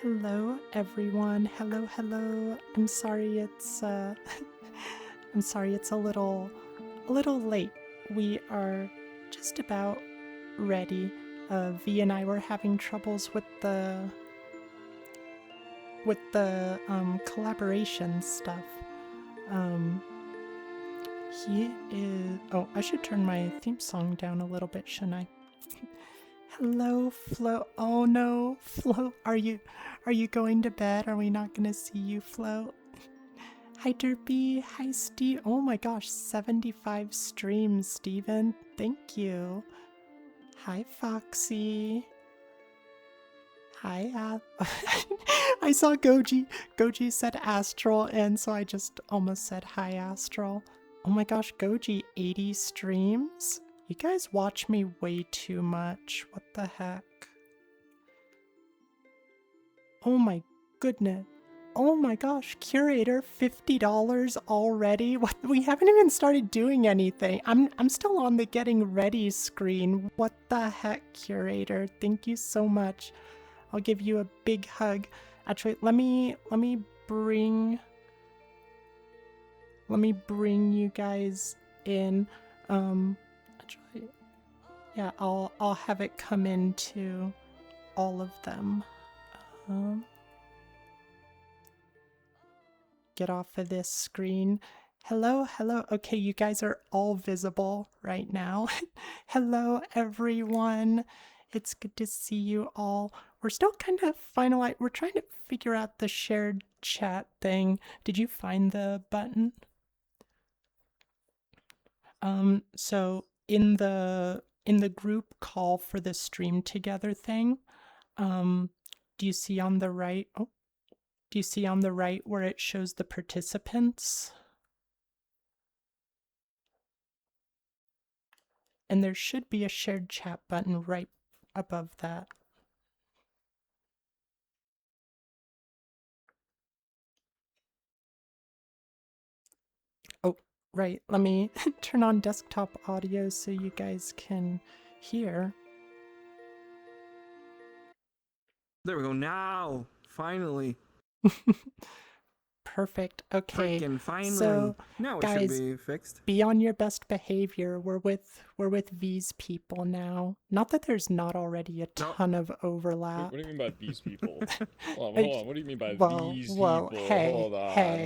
Hello everyone. Hello. I'm sorry it's I'm sorry it's a little late. We are just about ready. V and I were having troubles with the collaboration stuff. Um he is Oh, I should turn my theme song down a little bit, shouldn't I? Hello, Flo. Oh no, Flo. Are you going to bed? Are we not gonna see you, Flo? Hi, Derpy. Hi, Steve. Oh my gosh, 75 streams, Steven. Thank you. Hi, Foxy. Hi, I saw Goji. Goji said Astral, and so I just almost said hi, Astral. Oh my gosh, Goji, 80 streams? You guys watch me way too much. What the heck? Oh my goodness. Oh my gosh, Curator, $50 already? What? We haven't even started doing anything. I'm still on the getting ready screen. What the heck, Curator? Thank you so much. I'll give you a big hug. Actually, let me bring you guys in. Actually, yeah, I'll have it come into all of them. Get off of this screen. Hello. Okay, you guys are all visible right now. Hello, everyone. It's good to see you all. We're still kind of we're trying to figure out the shared chat thing. Did you find the button? So in the group call for the stream together thing, do you see on the right? Oh, do you see on the right where it shows the participants? And there should be a shared chat button right above that. Oh, right. Let me turn on desktop audio so you guys can hear. There we go. Now, finally. Perfect. Okay. Freaking finally. So, now it guys, should be fixed. be on your best behavior. We're with V's people now. Not that there's not already a ton of overlap. What do you mean by these people? Hold on. What do you mean by these people? Hey,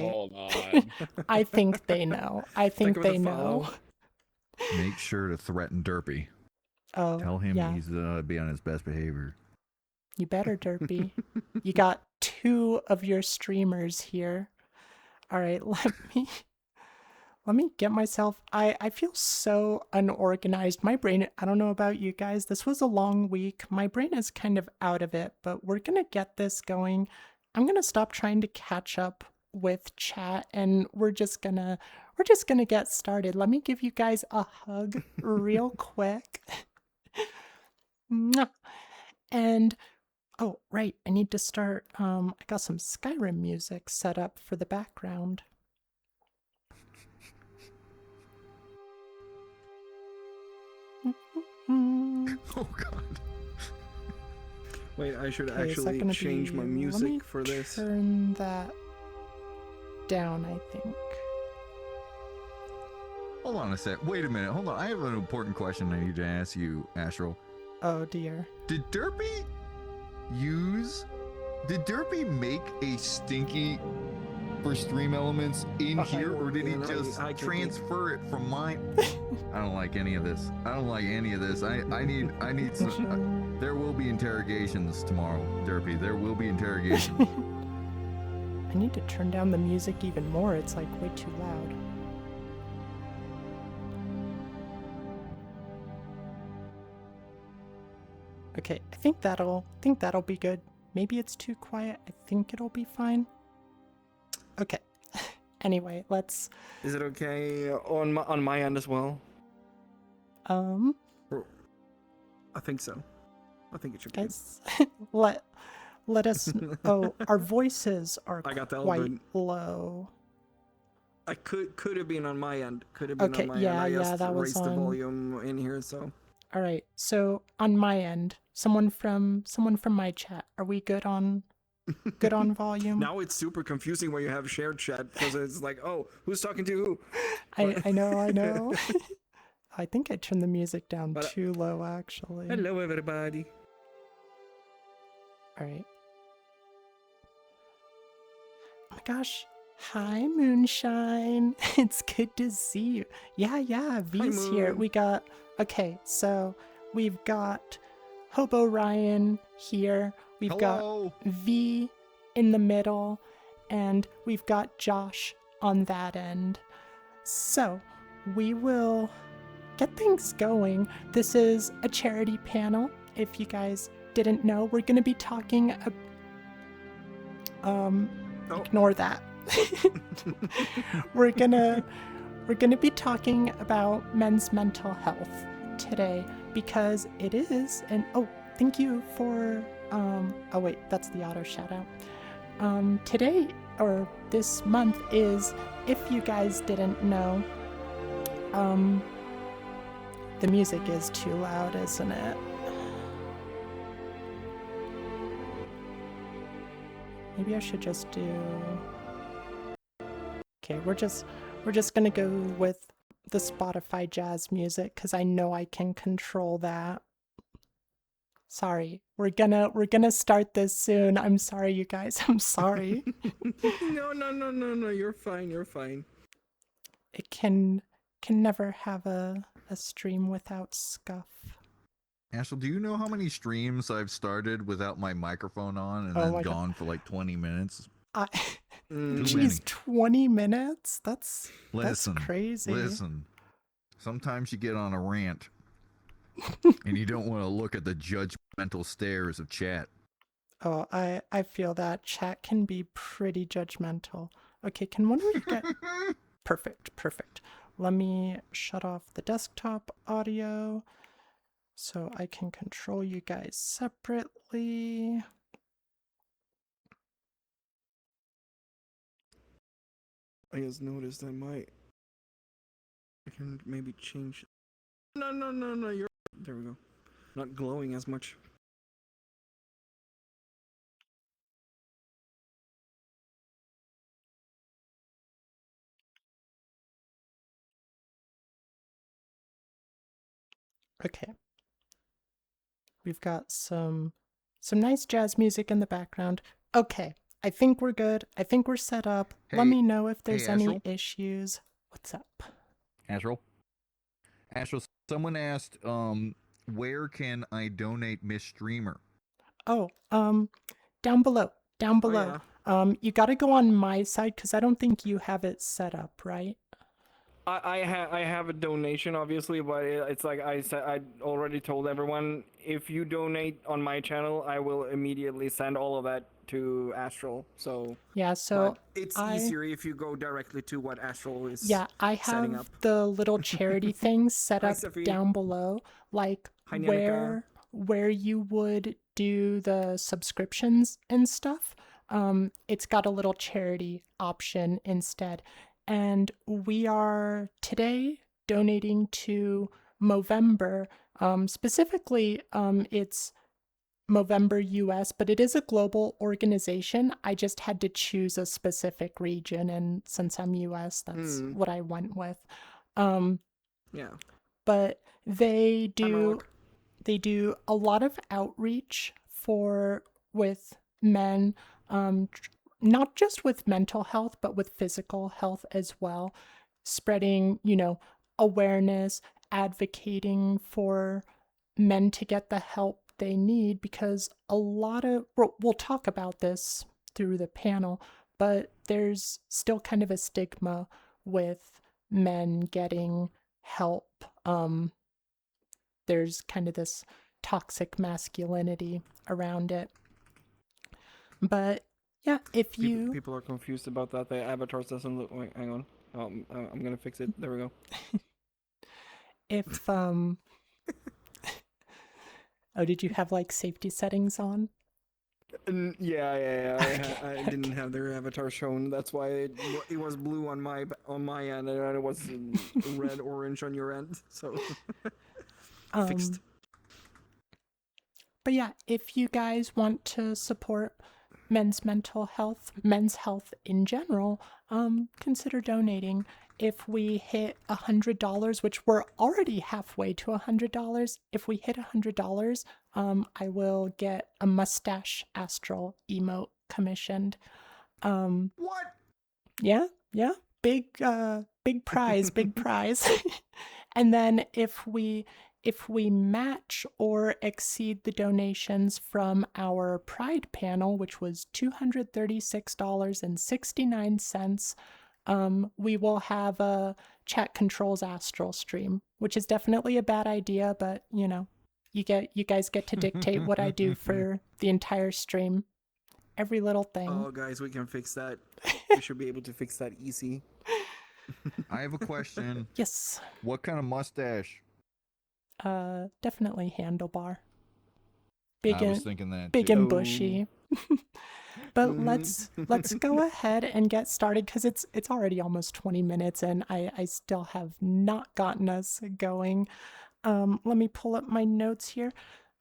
Hold on. I think they know. I think they know. Make sure to threaten Derpy. Oh, tell him yeah. he's gonna be on his best behavior. You better, Derpy. You got 2 of your streamers here. All right, let me get myself. I feel so unorganized. My brain, I don't know about you guys. This was a long week. My brain is kind of out of it, but we're going to get this going. I'm going to stop trying to catch up with chat and we're just going to get started. Let me give you guys a hug real quick. And oh, right, I need to start, I got some Skyrim music set up for the background. Oh god. Wait, I should actually change my music for this. Turn that down, I think. Hold on a sec. Wait a minute. Hold on. I have an important question I need to ask you, Astral. Oh dear. Did Derpy make a stinky for stream elements in here, or did he just transfer it from mine? I don't like any of this. I need some. There will be interrogations tomorrow, Derpy. There will be interrogations. I need to turn down the music even more. It's like way too loud. Okay, I think that'll be good. Maybe it's too quiet. I think it'll be fine. Okay. Anyway, let's. Is it okay on my end as well? I think so. I think it should be. Guys, let us. Oh, our voices are quite low. I could have been on my end. Could have been on my end. I just that was raised the volume in here, so. All right. So on my end, someone from my chat. Are we good on Good on volume. Now it's super confusing when you have shared chat because it's like, oh, who's talking to who? I know. I think I turned the music down too low, actually. Hello, everybody. All right. Oh my gosh. Hi, Moonshine. It's good to see you. Yeah, V's here. We got... Okay, so we've got Hobo Ryan here. We've got V in the middle. And we've got Josh on that end. So, we will get things going. This is a charity panel. If you guys didn't know, we're going to be talking... Ignore that. We're gonna be talking about men's mental health today because it is thank you for oh wait, that's the auto shout out. Today or this month is, if you guys didn't know, the music is too loud, isn't it? Maybe I should just do... Okay, we're just gonna go with the Spotify jazz music because I know I can control that. Sorry, we're gonna start this soon. I'm sorry, you guys. I'm sorry. No. You're fine. It can never have a stream without scuff. Ashel, do you know how many streams I've started without my microphone on and then gone for like 20 minutes? Geez, 20 minutes? That's crazy. Listen, sometimes you get on a rant and you don't want to look at the judgmental stares of chat. Oh, I feel that chat can be pretty judgmental. Okay, can one of you get... Perfect. Let me shut off the desktop audio so I can control you guys separately. I just noticed I can maybe change. No, you're... There we go. Not glowing as much. Okay. We've got some nice jazz music in the background. Okay, I think we're good. I think we're set up. Let me know if there's any issues. What's up? Ashel, someone asked, where can I donate Miss Streamer? Oh, down below. Oh, yeah. You gotta go on my side because I don't think you have it set up, right? I have a donation, obviously, but it's like I said, I already told everyone, if you donate on my channel, I will immediately send all of that to Astral. So yeah, so it's easier if you go directly to what Astral is. Yeah, I have the little charity things set up down below, like where you would do the subscriptions and stuff. It's got a little charity option instead. And we are today donating to Movember. Specifically, it's Movember US, but it is a global organization. I just had to choose a specific region, and since I'm US, that's what I went with. Yeah. But they do a lot of outreach with men, not just with mental health, but with physical health as well, spreading, awareness, advocating for men to get the help they need, because we'll talk about this through the panel, but there's still kind of a stigma with men getting help. There's kind of this toxic masculinity around it. But yeah, if people are confused about that. The avatars doesn't look. Wait, hang on. I'm gonna fix it. There we go. If oh, did you have like safety settings on? Yeah. I didn't have their avatar shown. That's why it was blue on my end, and it was red, orange on your end. So fixed. But yeah, if you guys want to support men's mental health, men's health in general, consider donating. If we hit $100, which we're already halfway to $100, if we hit $100, I will get a mustache astral emote commissioned. What? Yeah, big prize, big prize. And then if we match or exceed the donations from our Pride panel, which was $236.69, we will have a Chat Controls Astral stream, which is definitely a bad idea, but you know, you guys get to dictate what I do for the entire stream. Every little thing. Oh, guys, we can fix that. We should be able to fix that easy. I have a question. Yes. What kind of mustache? Definitely handlebar. Big I was and thinking that. big too. and bushy. But let's go ahead and get started because it's already almost 20 minutes and I still have not gotten us going. Let me pull up my notes here.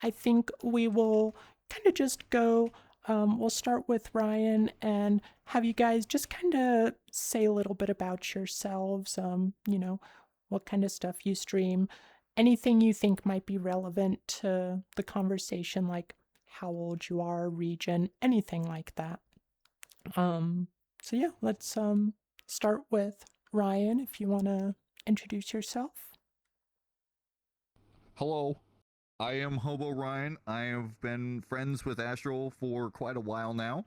I think we will kind of just go. We'll start with Ryan and have you guys just kind of say a little bit about yourselves. You know, what kind of stuff you stream, anything you think might be relevant to the conversation, like how old you are, region, anything like that. So yeah, let's start with Ryan if you want to introduce yourself. Hello. I am Hobo Ryan. I have been friends with Astral for quite a while now.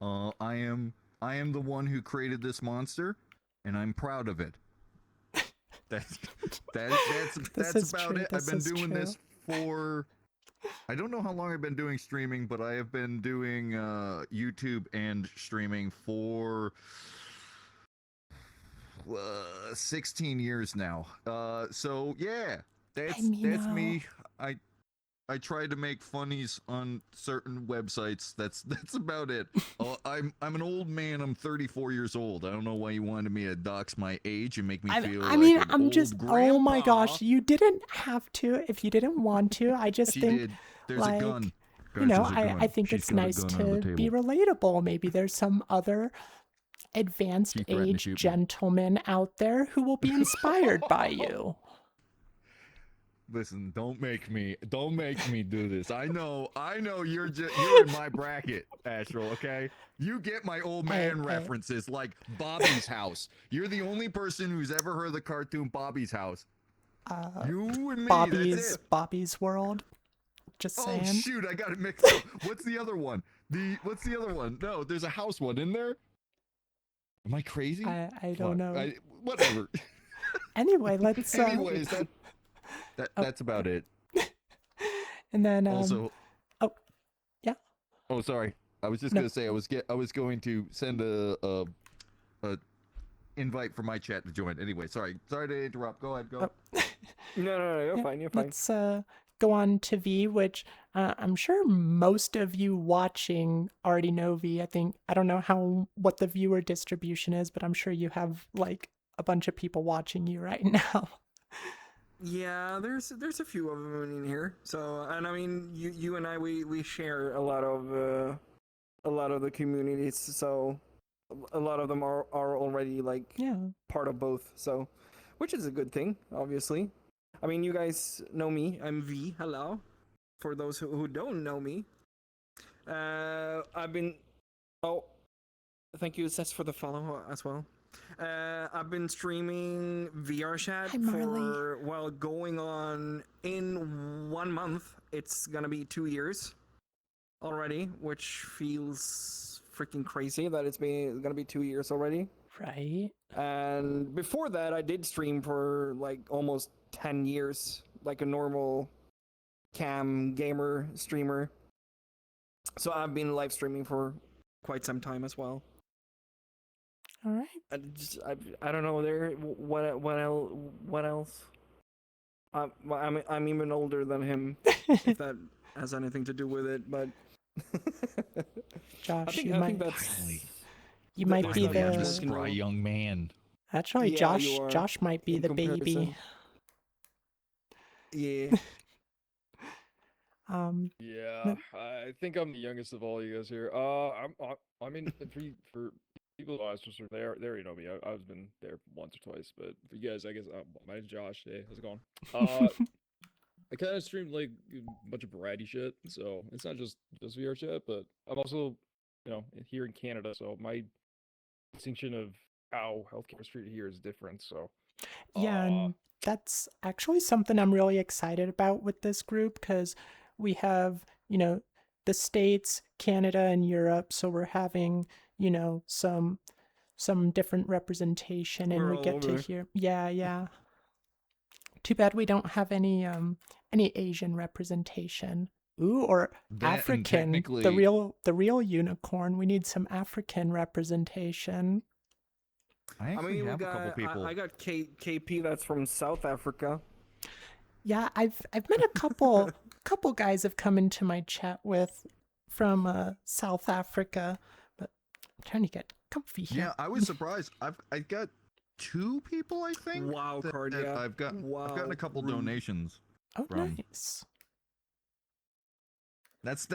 I am the one who created this monster, and I'm proud of it. That's about it. I've been doing this for. I don't know how long I've been doing streaming, but I have been doing YouTube and streaming for 16 years now. So yeah. That's me. I try to make funnies on certain websites. That's about it. I'm an old man. I'm 34 years old. I don't know why you wanted me to dox my age and make me feel like an I'm old just grandpa. Oh my gosh, you didn't have to if you didn't want to. I just She think did. There's like, a gun. you Guys, know, there's a gun. I think She's it's got a nice gun on the to table. be relatable. Maybe there's some other advanced She threatened to age shoot me. gentlemen out there who will be inspired by you. Listen, don't make me do this. I know you're in my bracket, Astral, okay? You get my old man Hey. references like Bobby's House. You're the only person who's ever heard of the cartoon Bobby's House. You and me, that's it. Bobby's World. Just Oh saying. shoot, I got it mixed up. What's the other one? What's the other one? No, there's a house one in there. Am I crazy? I don't know. Whatever. Anyway, let's Anyways, that's about it. and then Also, oh, yeah. oh, sorry. I was just No. gonna say I was going to send a invite for my chat to join. Anyway, sorry to interrupt. Go ahead. Go. Oh. No, you're Yeah, fine. You're fine. Let's go on to V, which I'm sure most of you watching already know V. I don't know what the viewer distribution is, but I'm sure you have like a bunch of people watching you right now. Yeah, there's a few of them in here. So, and I mean, you and I we share a lot of the communities. So, a lot of them are already like Yeah. part of both. So, which is a good thing, obviously. I mean, you guys know me. I'm V. Hello. For those who don't know me, I've been. Oh, thank you, Cess, for the follow as well. I've been streaming VR chat Hi, Marley. for going on in 1 month. It's gonna be 2 years already, which feels freaking crazy that it's gonna be 2 years already. Right. And before that, I did stream for like almost 10 years, like a normal cam gamer streamer. So I've been live streaming for quite some time as well. All right. I don't know there what else. I'm even older than him, if that has anything to do with it. But Josh, I think that's Finally. you might there's be not much more the. to spry know. young man. That's right, Yeah, you are, Josh might be in the baby. comparison. Yeah. Yeah, I think I'm the youngest of all you guys here. I mean, for people who just they already know me. I've been there once or twice, but for you guys, I guess my name's Josh. Hey, how's it going? I kind of stream like a bunch of variety shit, so it's not just VR chat, but I'm also, here in Canada, so my distinction of how healthcare is treated here is different. So, Yeah, uh, and that's actually something I'm really excited about with this group because we have, the States, Canada, and Europe. So we're having, some different representation and We're we all get to over. hear yeah. Too bad we don't have any Asian representation. Ooh, or That and African. technically, The real unicorn. We need some African representation. I I actually mean, have a couple people. I got KP that's from South Africa. Yeah, I've met a couple guys have come into my chat with from South Africa, but I'm trying to get comfy here. Yeah, I was surprised. I got 2 people, I think. Wow, that Cardia. I've gotten a couple rude. donations Oh, from. nice. That's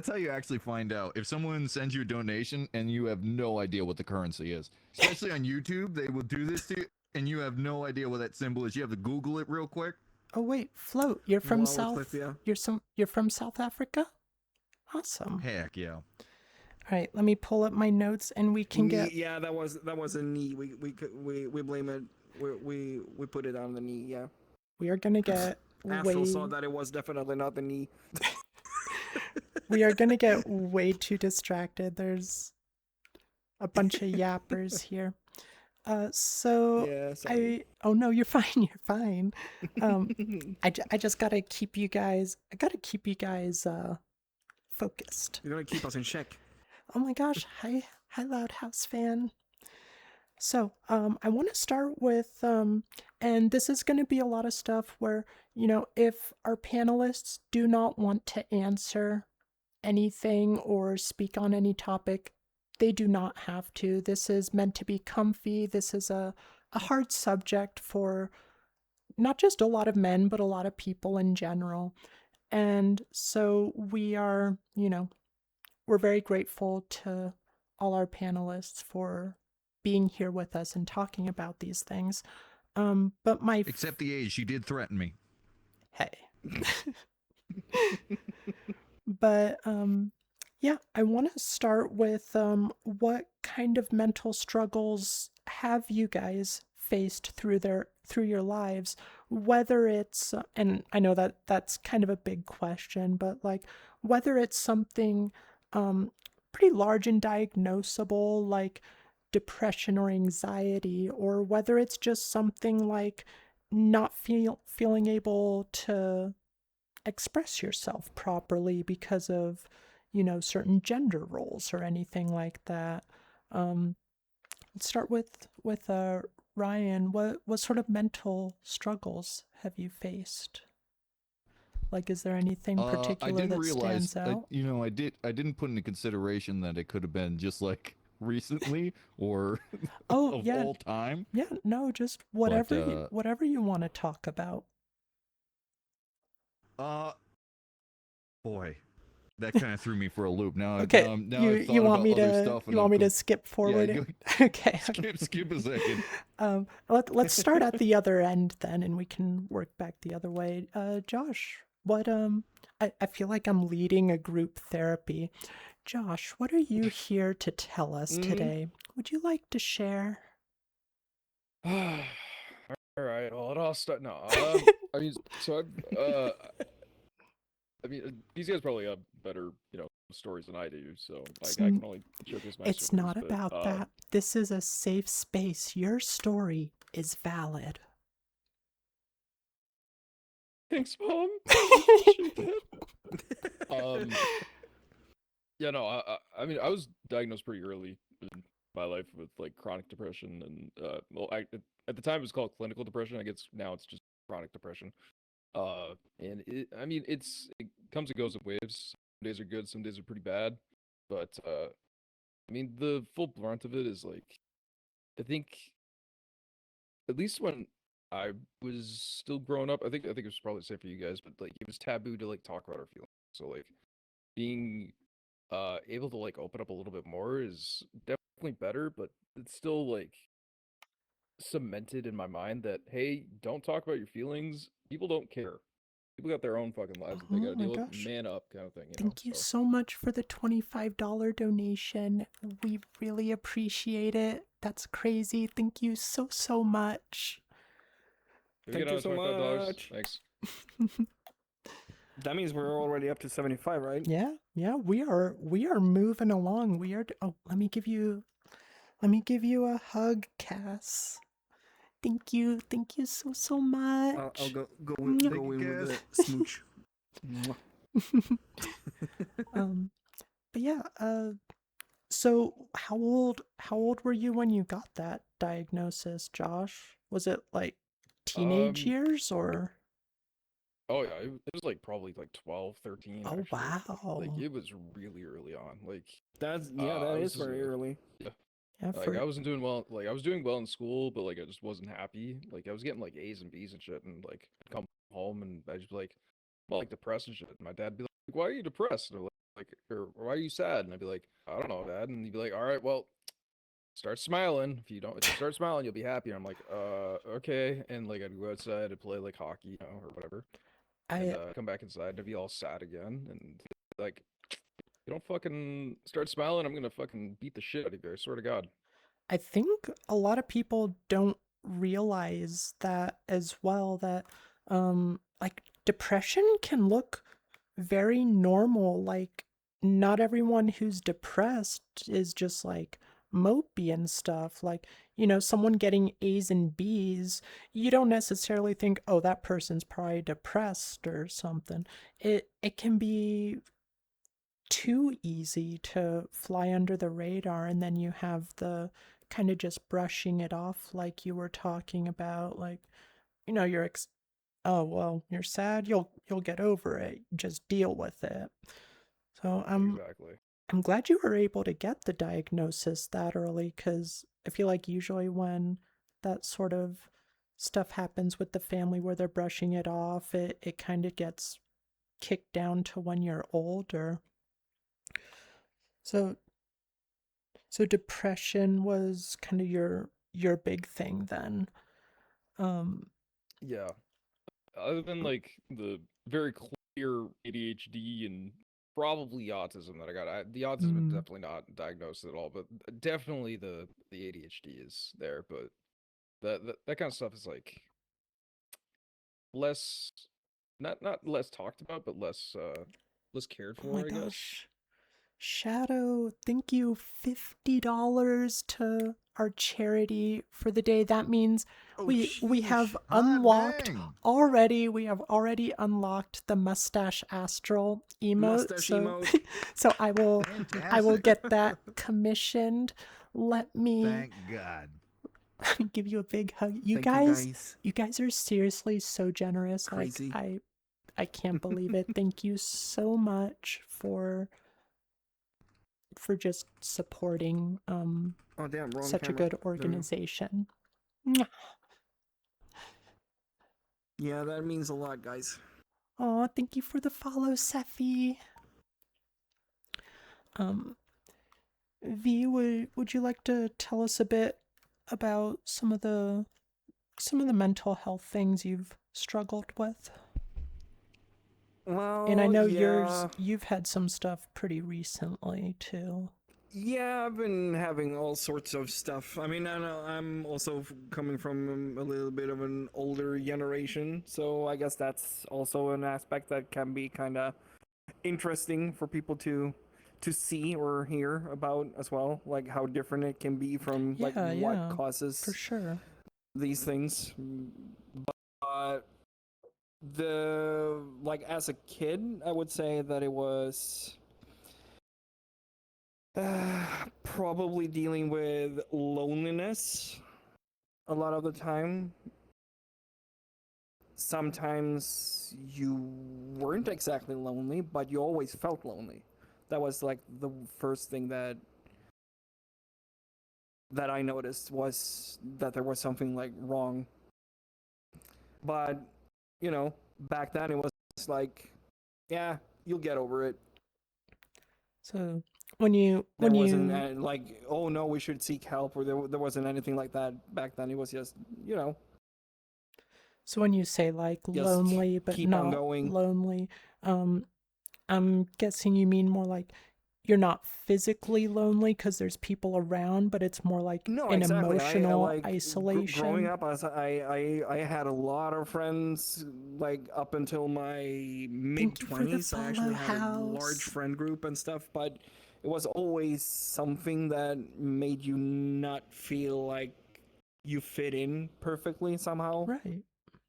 how you actually find out if someone sends you a donation and you have no idea what the currency is. Especially on YouTube, they will do this to you and you have no idea what that symbol is. You have to Google it real quick. Oh wait, Float, you're from Wow, South. Cliff, yeah. You're from South Africa. Awesome. Heck yeah. All right, let me pull up my notes and we can get. Yeah, that was a knee. We blame it. We put it on the knee. Yeah. We are gonna get Astral way. saw that it was definitely not the knee. We are gonna get way too distracted. There's a bunch of yappers here. So Yeah, sorry. oh no, you're fine. You're fine. I just gotta keep you guys. I gotta keep you guys focused. You're gonna keep us in check. Oh my gosh! Hi, Loud House fan. So, I want to start with, and this is going to be a lot of stuff where, if our panelists do not want to answer anything or speak on any topic, they do not have to. This is meant to be comfy. This is a hard subject for not just a lot of men, but a lot of people in general. And so we are, we're very grateful to all our panelists for being here with us and talking about these things. But Except the age, she did threaten me. Hey. But yeah, I want to start with what kind of mental struggles have you guys faced through your lives, whether it's and I know that that's kind of a big question, but like whether it's something pretty large and diagnosable like depression or anxiety, or whether it's just something like not feeling able to express yourself properly because of certain gender roles or anything like that. Let's start with Ryan. What sort of mental struggles have you faced? Like, is there anything particular that stands out? I didn't put into consideration that it could have been just like recently or Oh of yeah, all time. yeah. No, just whatever you want to talk about. Boy, that kind of threw me for a loop. Now, Okay, now I've thought you want about me other to stuff and you want I've me to com- skip forward? Yeah, Okay. skip a second. Let's start at the other end then, and we can work back the other way. Josh, what I feel like I'm leading a group therapy. Josh, what are you here to tell us today? Would you like to share? all right. Well, I'll start. No, I mean, so these guys probably have better, stories than I do. So I can only showcase my It's stories. not but, about that. This is a safe space. Your story is valid. Thanks, Mom. Yeah, no, I mean, I was diagnosed pretty early in my life with like chronic depression, and at the time it was called clinical depression. I guess now it's just chronic depression. And I mean, it comes and goes in waves. Some days are good, some days are pretty bad. But I mean, the full brunt of it is like, I think, at least when I was still growing up. I think it was probably the same for you guys, but like it was taboo to like talk about our feelings. So like being able to like open up a little bit more is definitely better, but it's still like cemented in my mind that hey, don't talk about your feelings. People don't care. People got their own fucking lives that they Oh gotta my deal with. gosh. Man up, kind of thing, you know. Thank you So so much for the $25 donation. We really appreciate it. That's crazy. Thank you so, so much. we Thank get you on so $25. much. Thanks. That means we're already up to 75, right? Yeah, yeah, we are moving along. Oh, let me give you a hug, Cass. Thank you so, so much. I'll go Mwah. go in with Guess. the smooch. Mwah. um, but yeah, so how old were you when you got that diagnosis, Josh? Was it like teenage Um, years or? oh yeah, it was like probably like 12, 13 Oh actually. Like wow. it was really early on. Like That I is was very early. Yeah, like I wasn't doing well. Like I was doing well in school, but like I just wasn't happy. Like I was getting like A's and B's and shit, and like I'd come home and I'd just be like, well, like depressed and shit. And my dad'd be like, "Why are you depressed?" And I'm like, or "Why are you sad?" And I'd be like, "I don't know, Dad." And he'd be like, "All right, well, start smiling. If you start smiling, you'll be happy." And I'm like, okay." And like I'd go outside and play like hockey, or whatever, and I come back inside and I'd be all sad again, and like, you don't fucking start smiling, I'm gonna fucking beat the shit out of you. I swear to God. I think a lot of people don't realize that as well, that like depression can look very normal. Like not everyone who's depressed is just like mopey and stuff. Like, someone getting A's and B's, you don't necessarily think, "Oh, that person's probably depressed or something." It can be too easy to fly under the radar, and then you have the kind of just brushing it off like you were talking about, like, you're oh well, you're sad, you'll get over it, just deal with it. So Exactly. I'm glad you were able to get the diagnosis that early, because I feel like usually when that sort of stuff happens with the family where they're brushing it off, it kind of gets kicked down to when you're older. So So depression was kind of your big thing then. Um, Yeah. Other than like the very clear ADHD and probably autism that I got, the autism is mm, definitely not diagnosed at all, but definitely the ADHD is there. But that kind of stuff is like less, not less talked about, but less cared oh my for, I guess. gosh. Shadow, thank you $50 to our charity for the day. That means Oh, we have sheesh. Hot unlocked dang. already. We have already unlocked the mustache astral emote. Mustache So emote. so I will Fantastic. get that commissioned. Let me Thank God. give you a big hug. You Thank guys, you guys. you guys are seriously so generous. Crazy. Like I can't believe it. Thank you so much for just supporting Oh damn, wrong such a camera. good There we go. organization. Mwah. Yeah, that means a lot, guys. Aw, thank you for the follow, Sephi. V, would you like to tell us a bit about some of the mental health things you've struggled with? Well, And I know yeah. you've had some stuff pretty recently too. Yeah, I've been having all sorts of stuff. I mean, I know I'm also coming from a little bit of an older generation, so I guess that's also an aspect that can be kind of interesting for people to see or hear about as well, like how different it can be from like Yeah, what yeah, causes for sure. these things. But the like as a kid, I would say that it was probably dealing with loneliness a lot of the time. Sometimes you weren't exactly lonely, but you always felt lonely. That was like the first thing that I noticed, was that there was something like wrong But you know, back then it was like, yeah, you'll get over it. So when you There wasn't like, oh no, we should seek help, or there wasn't anything like that back then. It was just, you know, so when you say like just lonely but keep on not going. lonely, um I'm guessing you mean more like you're not physically lonely because there's people around, but it's more like No, an exactly. I emotional like growing isolation. up. I had a lot of friends like up until my mid Thank you for the 20s. I follow actually had a large house. friend group and stuff, but it was always something that made you not feel like you fit in perfectly somehow. Right.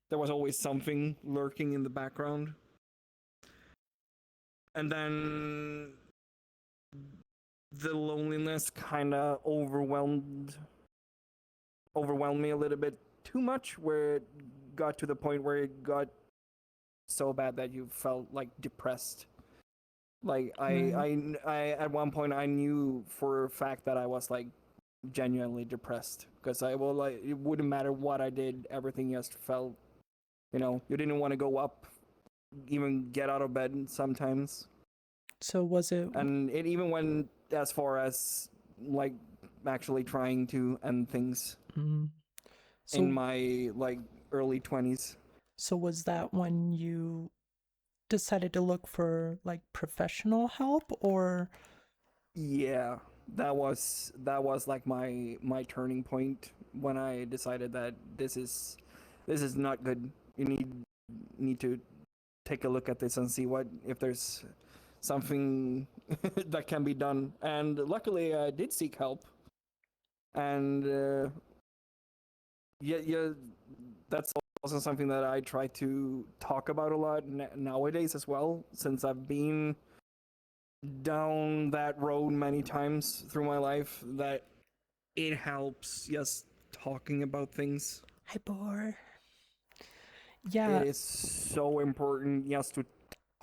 There was always something lurking in the background. And then the loneliness kind of overwhelmed me a little bit too much, where it got to the point where it got so bad that you felt like depressed. Like Right. I at one point I knew for a fact that I was like genuinely depressed, because I will like, it wouldn't matter what I did, everything just felt, you know, you didn't want to go up, even get out of bed sometimes. So was it And it even went as far as like actually trying to end things mm, in so my like early 20s. so was that when you decided to look for like professional help or Yeah, that was like my turning point, when I decided that this is not good. You need to take a look at this and see what, if there's something that can be done. And luckily I did seek help. And yeah, that's also something that I try to talk about a lot nowadays as well, since I've been down that road many times through my life, that it helps just talking about things. hi bore? It Yeah, is so important just to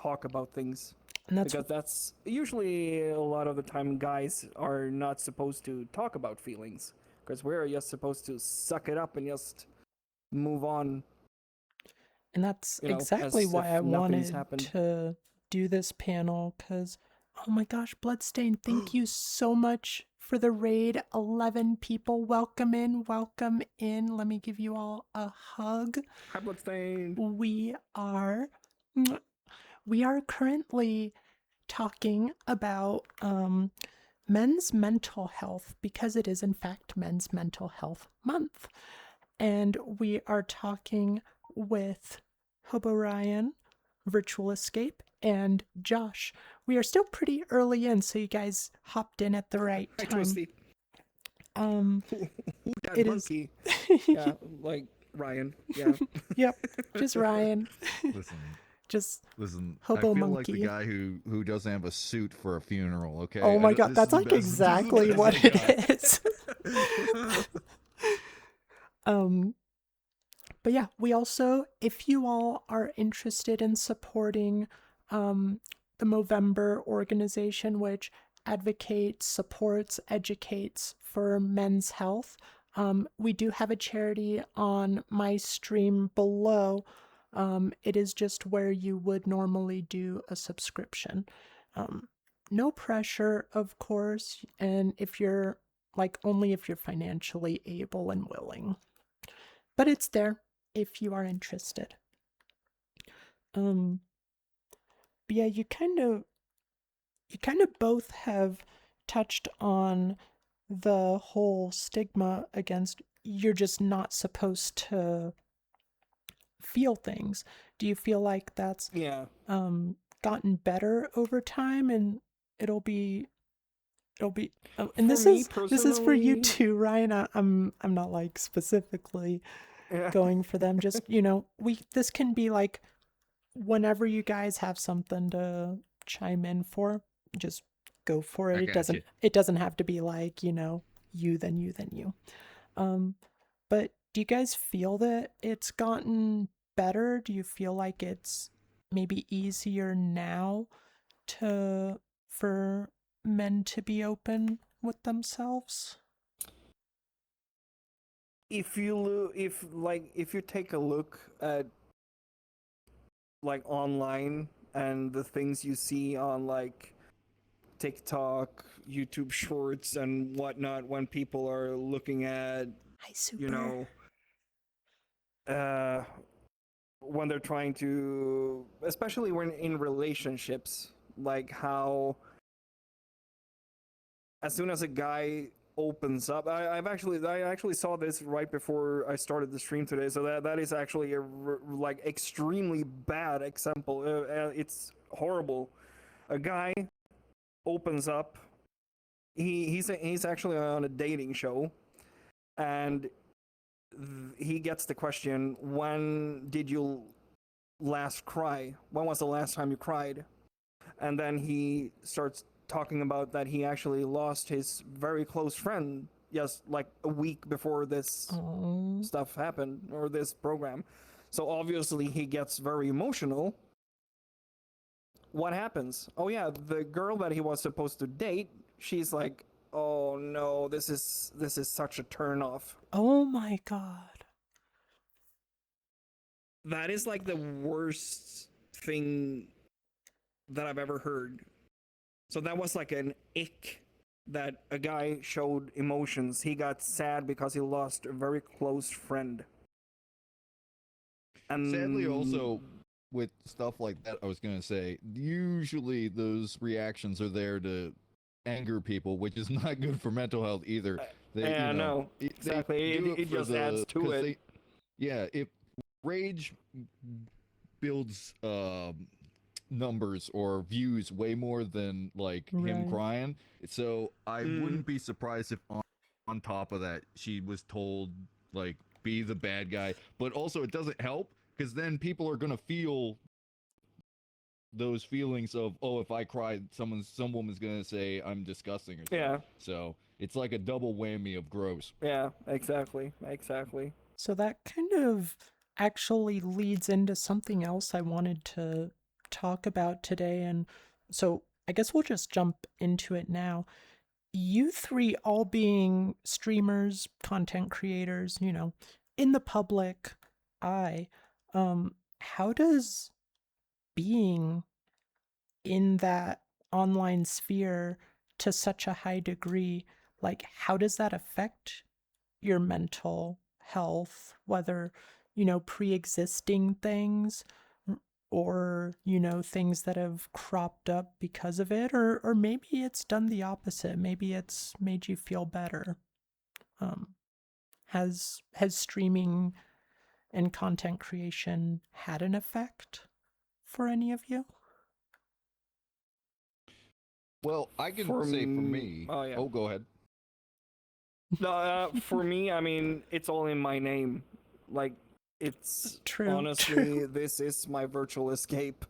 talk about things, and that's because that's usually a lot of the time guys are not supposed to talk about feelings, because we're just supposed to suck it up and just move on, and that's you know, exactly as why I if nothing's wanted happened. to do this panel cuz oh my gosh, Bloodstain, thank you so much for the raid. 11 people. Welcome in. Welcome in. Let me give you all a hug. Hi, Bloodstained. We are we are currently talking about men's mental health because it is in fact Men's Mental Health Month. And we are talking with Hobo Ryan, Virtual Escape, and Josh. We are still pretty early in, so you guys hopped in at the right Hi, time. Twisty. Um, That it is. monkey. Yeah, like Ryan. Yeah. Yep, just Ryan, Listen, just listen. I Hobo feel like the Monkey. guy who doesn't have a suit for a funeral. Okay. Oh my god, This that's is like this is the exactly best what I got. it is. um, but yeah, we also, if you all are interested in supporting the Movember organization, which advocates, supports, educates for men's health, we do have a charity on my stream below. It is just where you would normally do a subscription. No pressure, of course, and if you're like only if you're financially able and willing. But it's there if you are interested. But yeah, you kind of both have touched on the whole stigma against you're just not supposed to feel things. Do you feel like that's Yeah. gotten better over time, and it'll be and For this me is for you personally, too, Ryan. I'm not like specifically yeah. going for them, just we this can be like whenever you guys have something to chime in for, just go for it. I got you. It doesn't have to be like, you then you then you. But do you guys feel that it's gotten better? Do you feel like it's maybe easier now to for men to be open with themselves? if you take a look at like online and the things you see on like TikTok, YouTube Shorts, and whatnot, when people are looking at, Hi, Super. you know, when they're trying to, especially when in relationships, like how as soon as a guy opens up, I actually saw this right before I started the stream today, so that is actually a like extremely bad example. It's horrible. A guy opens up. He's actually on a dating show, and he gets the question, when did you last cry? When was the last time you cried? And then he starts talking about that he actually lost his very close friend just like a week before this Oh. stuff happened, or this program. So obviously he gets very emotional. What happens? Oh yeah, the girl that he was supposed to date, she's like, oh no, this is such a turn off. Oh my god. That is like the worst thing that I've ever heard. So that was like an ick, that a guy showed emotions. He got sad because he lost a very close friend. And Sadly, also with stuff like that, I was gonna say, usually those reactions are there to anger people, which is not good for mental health either. yeah, no, they exactly. do It for just adds to 'cause it. yeah, if rage builds numbers or views way more than like him Right. crying, so I wouldn't be surprised if on top of that she was told like be the bad guy. But also it doesn't help because then people are gonna feel those feelings of, oh, if I cry, some woman's gonna say I'm disgusting or something. Yeah, So it's like a double whammy of gross. yeah, exactly. So that kind of actually leads into something else I wanted to talk about today. And so I guess we'll just jump into it now. You three all being streamers, content creators, in the public eye, how does being in that online sphere to such a high degree, like how does that affect your mental health, whether, pre-existing things or, things that have cropped up because of it, or maybe it's done the opposite. Maybe it's made you feel better. Has streaming and content creation had an effect for any of you? Well, I can For say for m- me. oh, yeah. Oh, go ahead. No, for me, I mean, it's all in my name. Like, it's True. honestly, this is my virtual escape.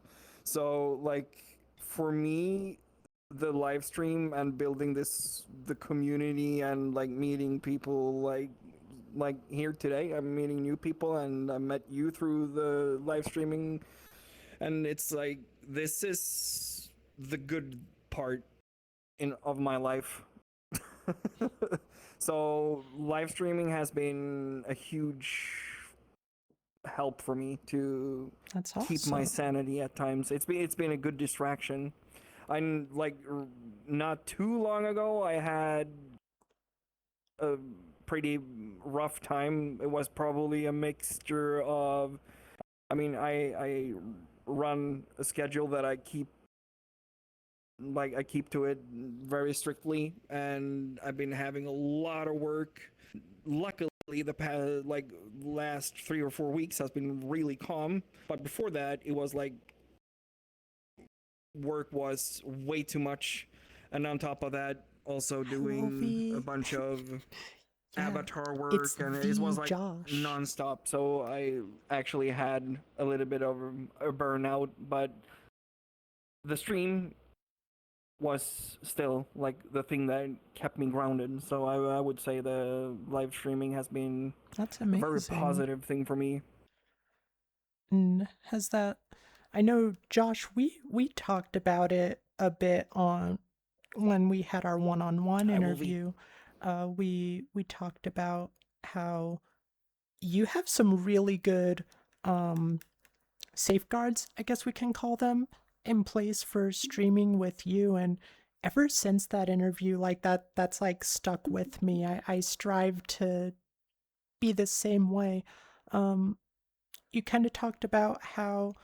So, like, for me, the live stream and building the community and like meeting people, like here today, I'm meeting new people, and I met you through the live streaming, and it's like this is the good part of my life. So live streaming has been a huge help for me to That's awesome. keep my sanity at times. It's been a good distraction. I'm like not too long ago I had a pretty rough time. It was probably a mixture of, I mean, I run a schedule that I keep to it very strictly, and I've been having a lot of work. Luckily, the past last 3 or 4 weeks has been really calm, but before that it was like work was way too much, and on top of that also doing a bunch of avatar work, and it was like Josh. non-stop. So I actually had a little bit of a burnout, but the stream was still like the thing that kept me grounded. So I would say the live streaming has been That's a amazing. very positive thing for me. And has that, I know, Josh, we talked about it a bit on when we had our one-on-one Hi, Wolvie. interview. We talked about how you have some really good safeguards, I guess we can call them, in place for streaming with you. And ever since that interview, like that's like stuck with me. I strive to be the same way. You kind of talked about how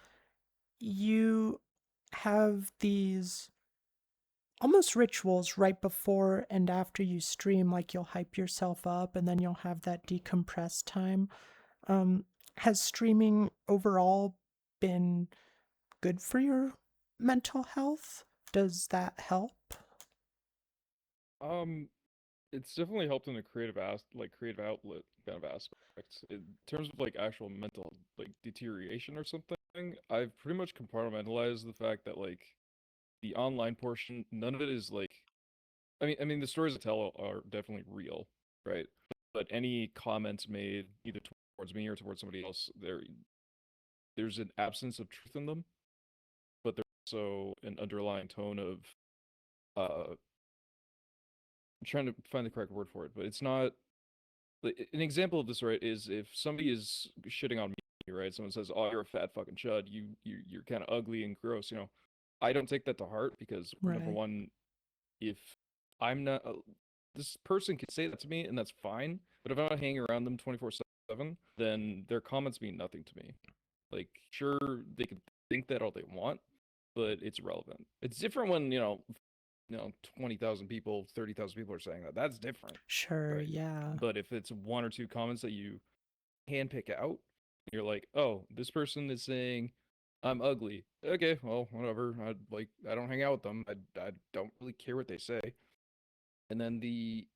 you have these almost rituals right before and after you stream, like you'll hype yourself up and then you'll have that decompress time. Has streaming overall been good for your mental health? Does that help? It's definitely helped in a creative outlet kind of aspect. In terms of like actual mental like deterioration or something, I've pretty much compartmentalized the fact that like the online portion, none of it is like, I mean, the stories I tell are definitely real, right? But any comments made either towards me or towards somebody else, there's an absence of truth in them, but there's also an underlying tone of I'm trying to find the correct word for it, but it's not an example of this, right, is if somebody is shitting on me, right? Someone says, "Oh, you're a fat fucking chud. You're kind of ugly and gross." I don't take that to heart because number Right. one, if I'm not, this person can say that to me and that's fine. But if I'm not hanging around them 24/7, then their comments mean nothing to me. Like, sure, they can think that all they want, but it's irrelevant. It's different when 20,000 people, 30,000 people are saying that. That's different, Sure, right? yeah. But if it's one or two comments that you handpick out, you're like, oh, this person is saying I'm ugly. Okay, well, whatever. I don't hang out with them. I don't really care what they say. And then the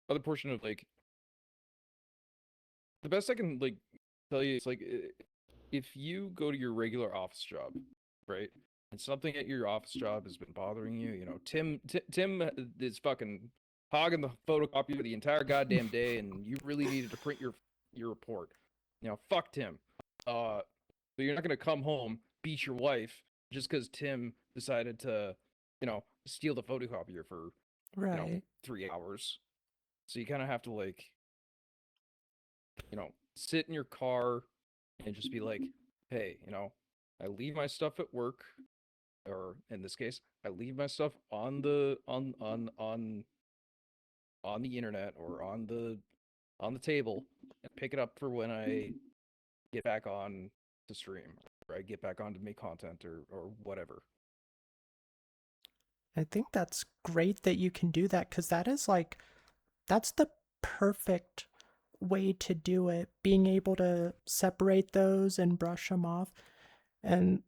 other portion of like the best I can like tell you is like if you go to your regular office job, right? And something at your office job has been bothering you, Tim is fucking hogging the photocopier the entire goddamn day, and you really needed to print your report. Fuck Tim. But you're not gonna come home, beat your wife just because Tim decided to, steal the photocopier for Right. 3 hours. So you kind of have to like, sit in your car and just be like, hey, I leave my stuff at work, or in this case, I leave my stuff on the internet or on the table and pick it up for when I get back on to stream or I get back on to make content or whatever. I think that's great that you can do that, because that's the perfect way to do it, being able to separate those and brush them off. And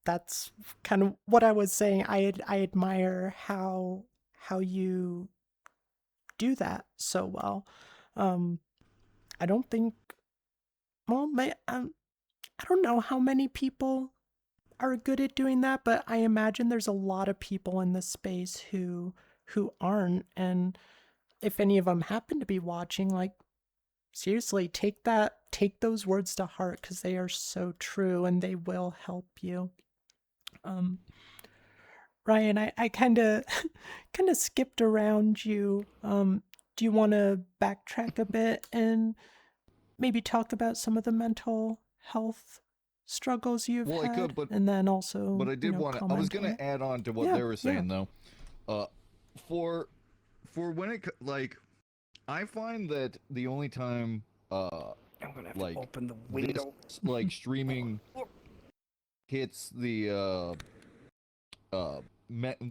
that's kind of what I was saying. I admire how you do that so well. I don't think, well, I don't know how many people are good at doing that, but I imagine there's a lot of people in this space who aren't. And if any of them happen to be watching, like, seriously, take those words to heart, because they are so true and they will help you. Ryan, I kind of skipped around you. Do you want to backtrack a bit and maybe talk about some of the mental health struggles you've Well, I had, could, but and then also, I did want to. I was comment on gonna it? add on to what Yeah, they were yeah. saying though. For when I find that the only time I'm gonna have like to open the this window. like streaming hits the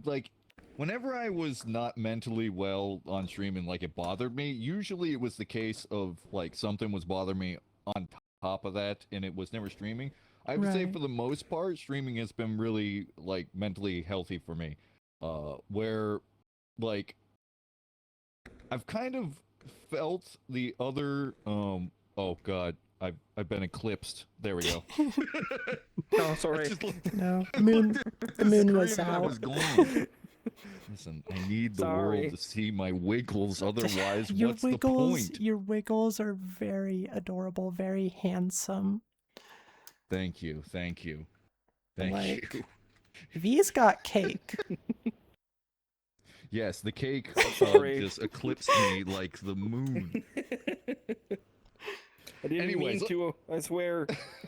like whenever I was not mentally well on streaming, like it bothered me. Usually it was the case of like something was bothering me on top of that, and it was never streaming. I would say Right. for the most part, streaming has been really like mentally healthy for me. Where like I've kind of felt the other oh god, I've been eclipsed. There we go. No, sorry. No, I moon. looked at The moon was screen and I out. was gone. Listen, I need the Sorry. world to see my wiggles. Otherwise, Your what's the wiggles, point? your wiggles are very adorable, very handsome. Thank you, thank you, thank Like, you. V's got cake. Yes, the cake Sorry. just eclipsed me like the moon. didn't Anyways, mean to. I swear.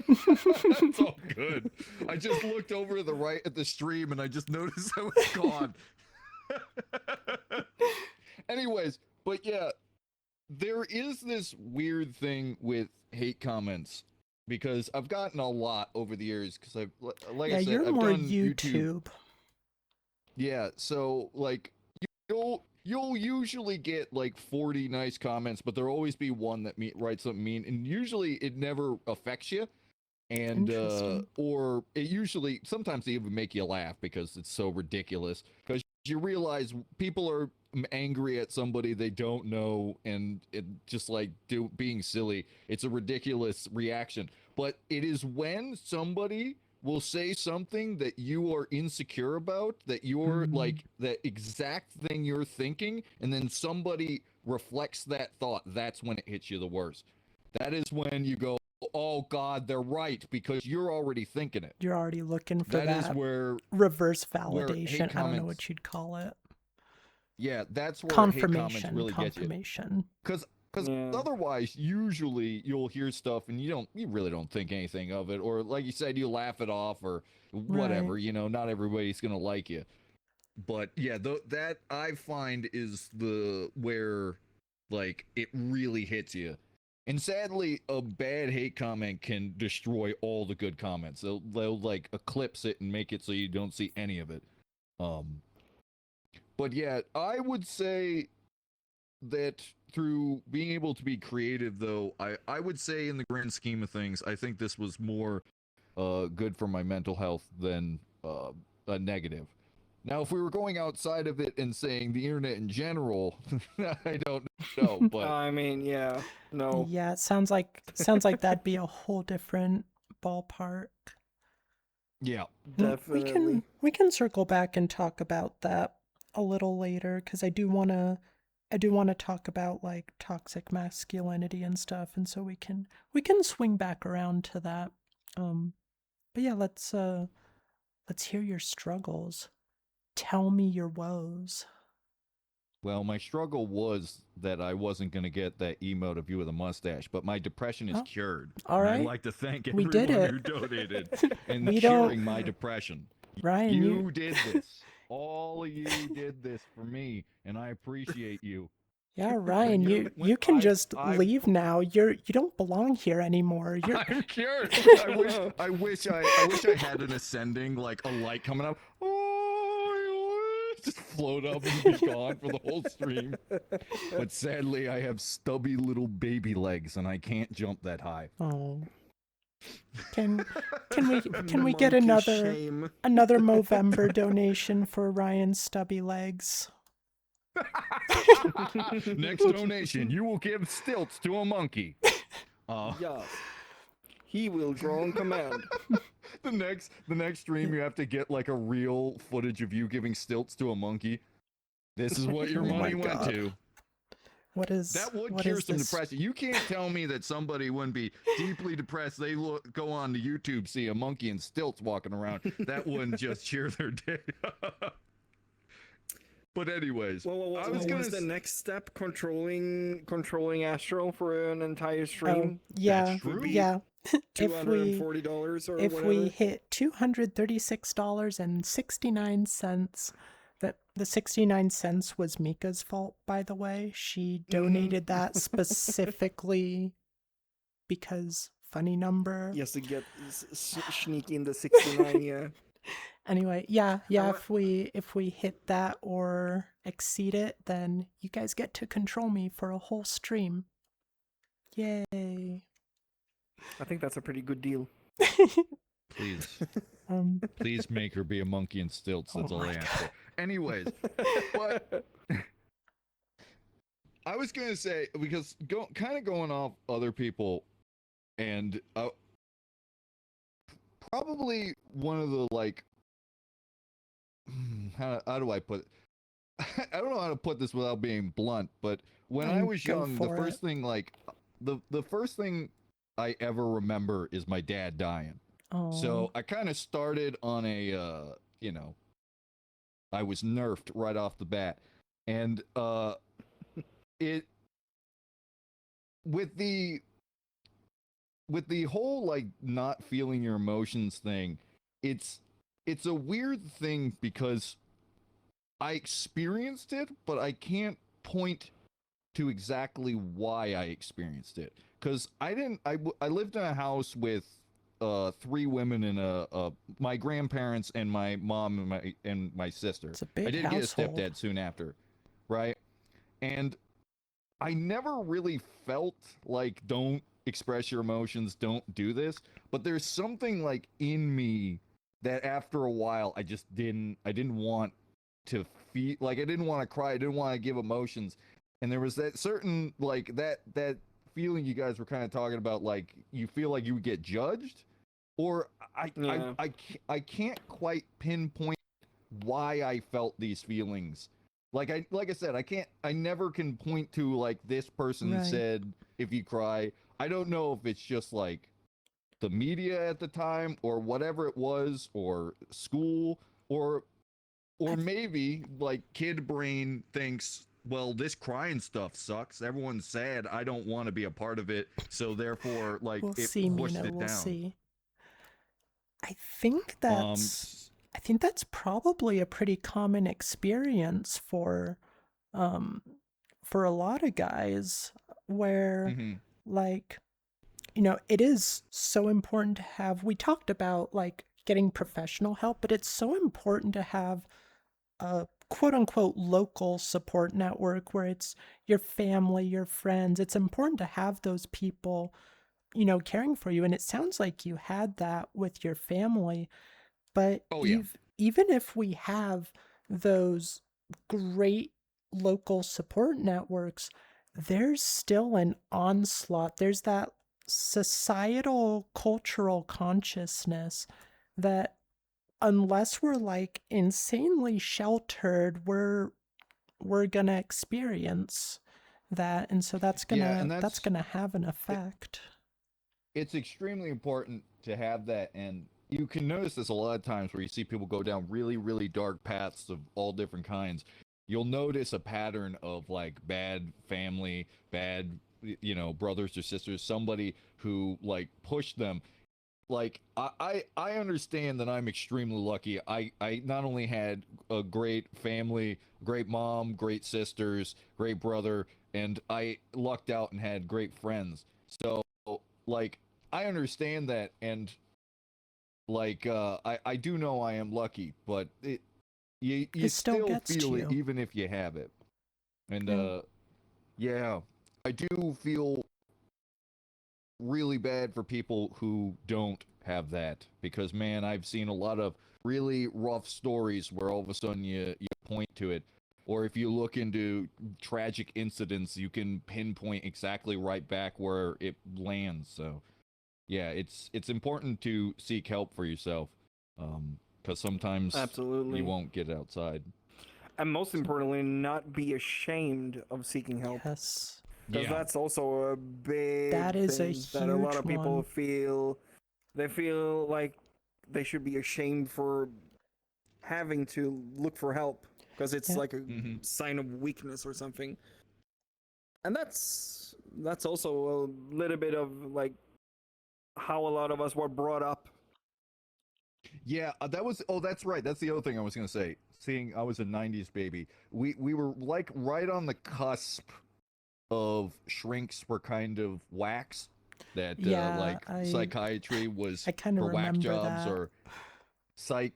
It's all good. I just looked over to the right at the stream and I just noticed I was gone. Anyways, but yeah, there is this weird thing with hate comments because I've gotten a lot over the years because like Yeah, I said, you're I've more done YouTube. Yeah, so like you'll usually get like 40 nice comments, but there'll always be one that writes something mean, and usually it never affects you. And Interesting. or it usually sometimes they even make you laugh because it's so ridiculous. Because you realize people are angry at somebody they don't know, and it just like being silly. It's a ridiculous reaction. But it is when somebody will say something that you are insecure about, that you're like that exact thing you're thinking, and then somebody reflects that thought, that's when it hits you the worst. That is when you go, oh God, they're right, because you're already thinking it. You're already looking for That that is where reverse where hate validation. I don't know comments- what you'd call it. yeah, that's where hate comments Confirmation. really get you. Confirmation. Because Yeah. otherwise, usually you'll hear stuff and you really don't think anything of it, or like you said, you laugh it off or whatever. Right. You know, not everybody's gonna like you. But yeah, that I find is the where like it really hits you. And sadly, a bad hate comment can destroy all the good comments. They'll like eclipse it and make it so you don't see any of it. But yeah, I would say that through being able to be creative, though, I would say in the grand scheme of things, I think this was more good for my mental health than a negative. Now, if we were going outside of it and saying the internet in general, I don't know, but I mean, yeah. No. Yeah, it sounds like that'd be a whole different ballpark. yeah. Definitely. We can circle back and talk about that a little later because I do want to talk about like toxic masculinity and stuff, and so we can swing back around to that. But yeah, let's hear your struggles. Tell me your woes. Well, my struggle was that I wasn't going to get that emote of you with a mustache, but my depression is Oh, cured. all And right. I'd like to thank We everyone did it. who donated and We don't- curing my depression. Ryan, You did this. All of you did this for me, and I appreciate you. Yeah, Ryan, you- when you can I- just I- leave now. You don't belong here anymore. You're I'm cured. I wish I had an ascending, like a light coming up. Oh, just float up and be gone for the whole stream. But sadly, I have stubby little baby legs, and I can't jump that high. Oh. Can we get Monkey another shame. Movember donation for Ryan's stubby legs? Next donation, you will give stilts to a monkey. Yes. He will draw on command. the next stream, you have to get like a real footage of you giving stilts to a monkey. This is what your Oh my money went God. to. What is That would what cure is some this? depression. You can't tell me that somebody wouldn't be deeply depressed. They go on to YouTube, see a monkey in stilts walking around. That wouldn't just cheer their day. But anyways, Well, I what was gonna was the next step? Controlling Astral for an entire Oh, stream? yeah, true. yeah. $240 or if whatever. we hit $236.69, that the 69 cents was Mika's fault, by the way. She donated that specifically because funny number. Yes, to get sneak in the 69, yeah. Anyway, yeah, wa- if we hit that or exceed it, then you guys get to control me for a whole stream. Yay. I think that's a pretty good deal. please make her be a monkey in stilts. That's Oh all I my ask for. Anyways, but I was gonna say, because kind of going off other people, and probably one of the like, how do I put it? I don't know how to put this without being blunt, but when I was Go young, the for first it. thing like the first thing I ever remember is my dad dying. Oh. So I kind of started on a I was nerfed right off the bat. And it with the with the whole like not feeling your emotions thing, it's a weird thing because I experienced it, but I can't point to exactly why I experienced it. Because I didn't. I lived in a house with 3 women and my grandparents and my mom and my sister. It's a big I did household. get a stepdad soon after, right? And I never really felt like don't express your emotions, don't do this. But there's something like in me that after a while I didn't want to feel like I didn't want to cry, I didn't want to give emotions. And there was that certain like that feeling you guys were kind of talking about, like you feel like you would get judged, or Yeah. I can't quite pinpoint why I felt these feelings. Like I said, I never can point to like this person Right. said if you cry. I don't know if it's just like the media at the time or whatever it was, or school, or maybe like kid brain thinks, well, this crying stuff sucks, everyone's sad, I don't want to be a part of it, so therefore like We'll it see, pushed Mina. it We'll down. see. I think Um, that's I think that's probably a pretty common experience um for a lot of guys where mhm. like it is so important to have, we talked about like getting professional help, but it's so important to have a quote unquote local support network where it's your family, your friends. It's important to have those people, caring for you. And it sounds like you had that with your family. But Oh yeah. even if we have those great local support networks, there's still an onslaught. There's that societal cultural consciousness that unless we're like insanely sheltered, we're gonna experience that. And so that's Yeah, gonna and that's gonna have an effect. it's extremely important to have that. And you can notice this a lot of times where you see people go down really really dark paths of all different kinds. You'll notice a pattern of like bad family, bad brothers or sisters, somebody who like pushed them. Like I understand that I'm extremely lucky. I not only had a great family, great mom, great sisters, great brother, and I lucked out and had great friends. So like I understand that. And like I do know I am lucky, but you It still still gets to feel it you. even if you have it. And Yeah. yeah, I do feel really bad for people who don't have that, because man, I've seen a lot of really rough stories where all of a sudden you point to it, or if you look into tragic incidents you can pinpoint exactly right back where it lands. So yeah, it's important to seek help for yourself, because sometimes you Absolutely. won't get outside. And most importantly, not be ashamed of seeking help. Yes. Because that's also a big That is a thing that a lot huge of people one. feel. They feel like they should be ashamed for having to look for help because it's Yeah. like a Mhm. sign of weakness or something. And that's also a little bit of like how a lot of us were brought up. Yeah, that was. Oh, that's right. That's the other thing I was gonna say. Seeing I was a '90s baby, we were like right on the cusp of shrinks were kind of whacked. That Yeah, like psychiatry was I kind of for whack remember jobs, that. or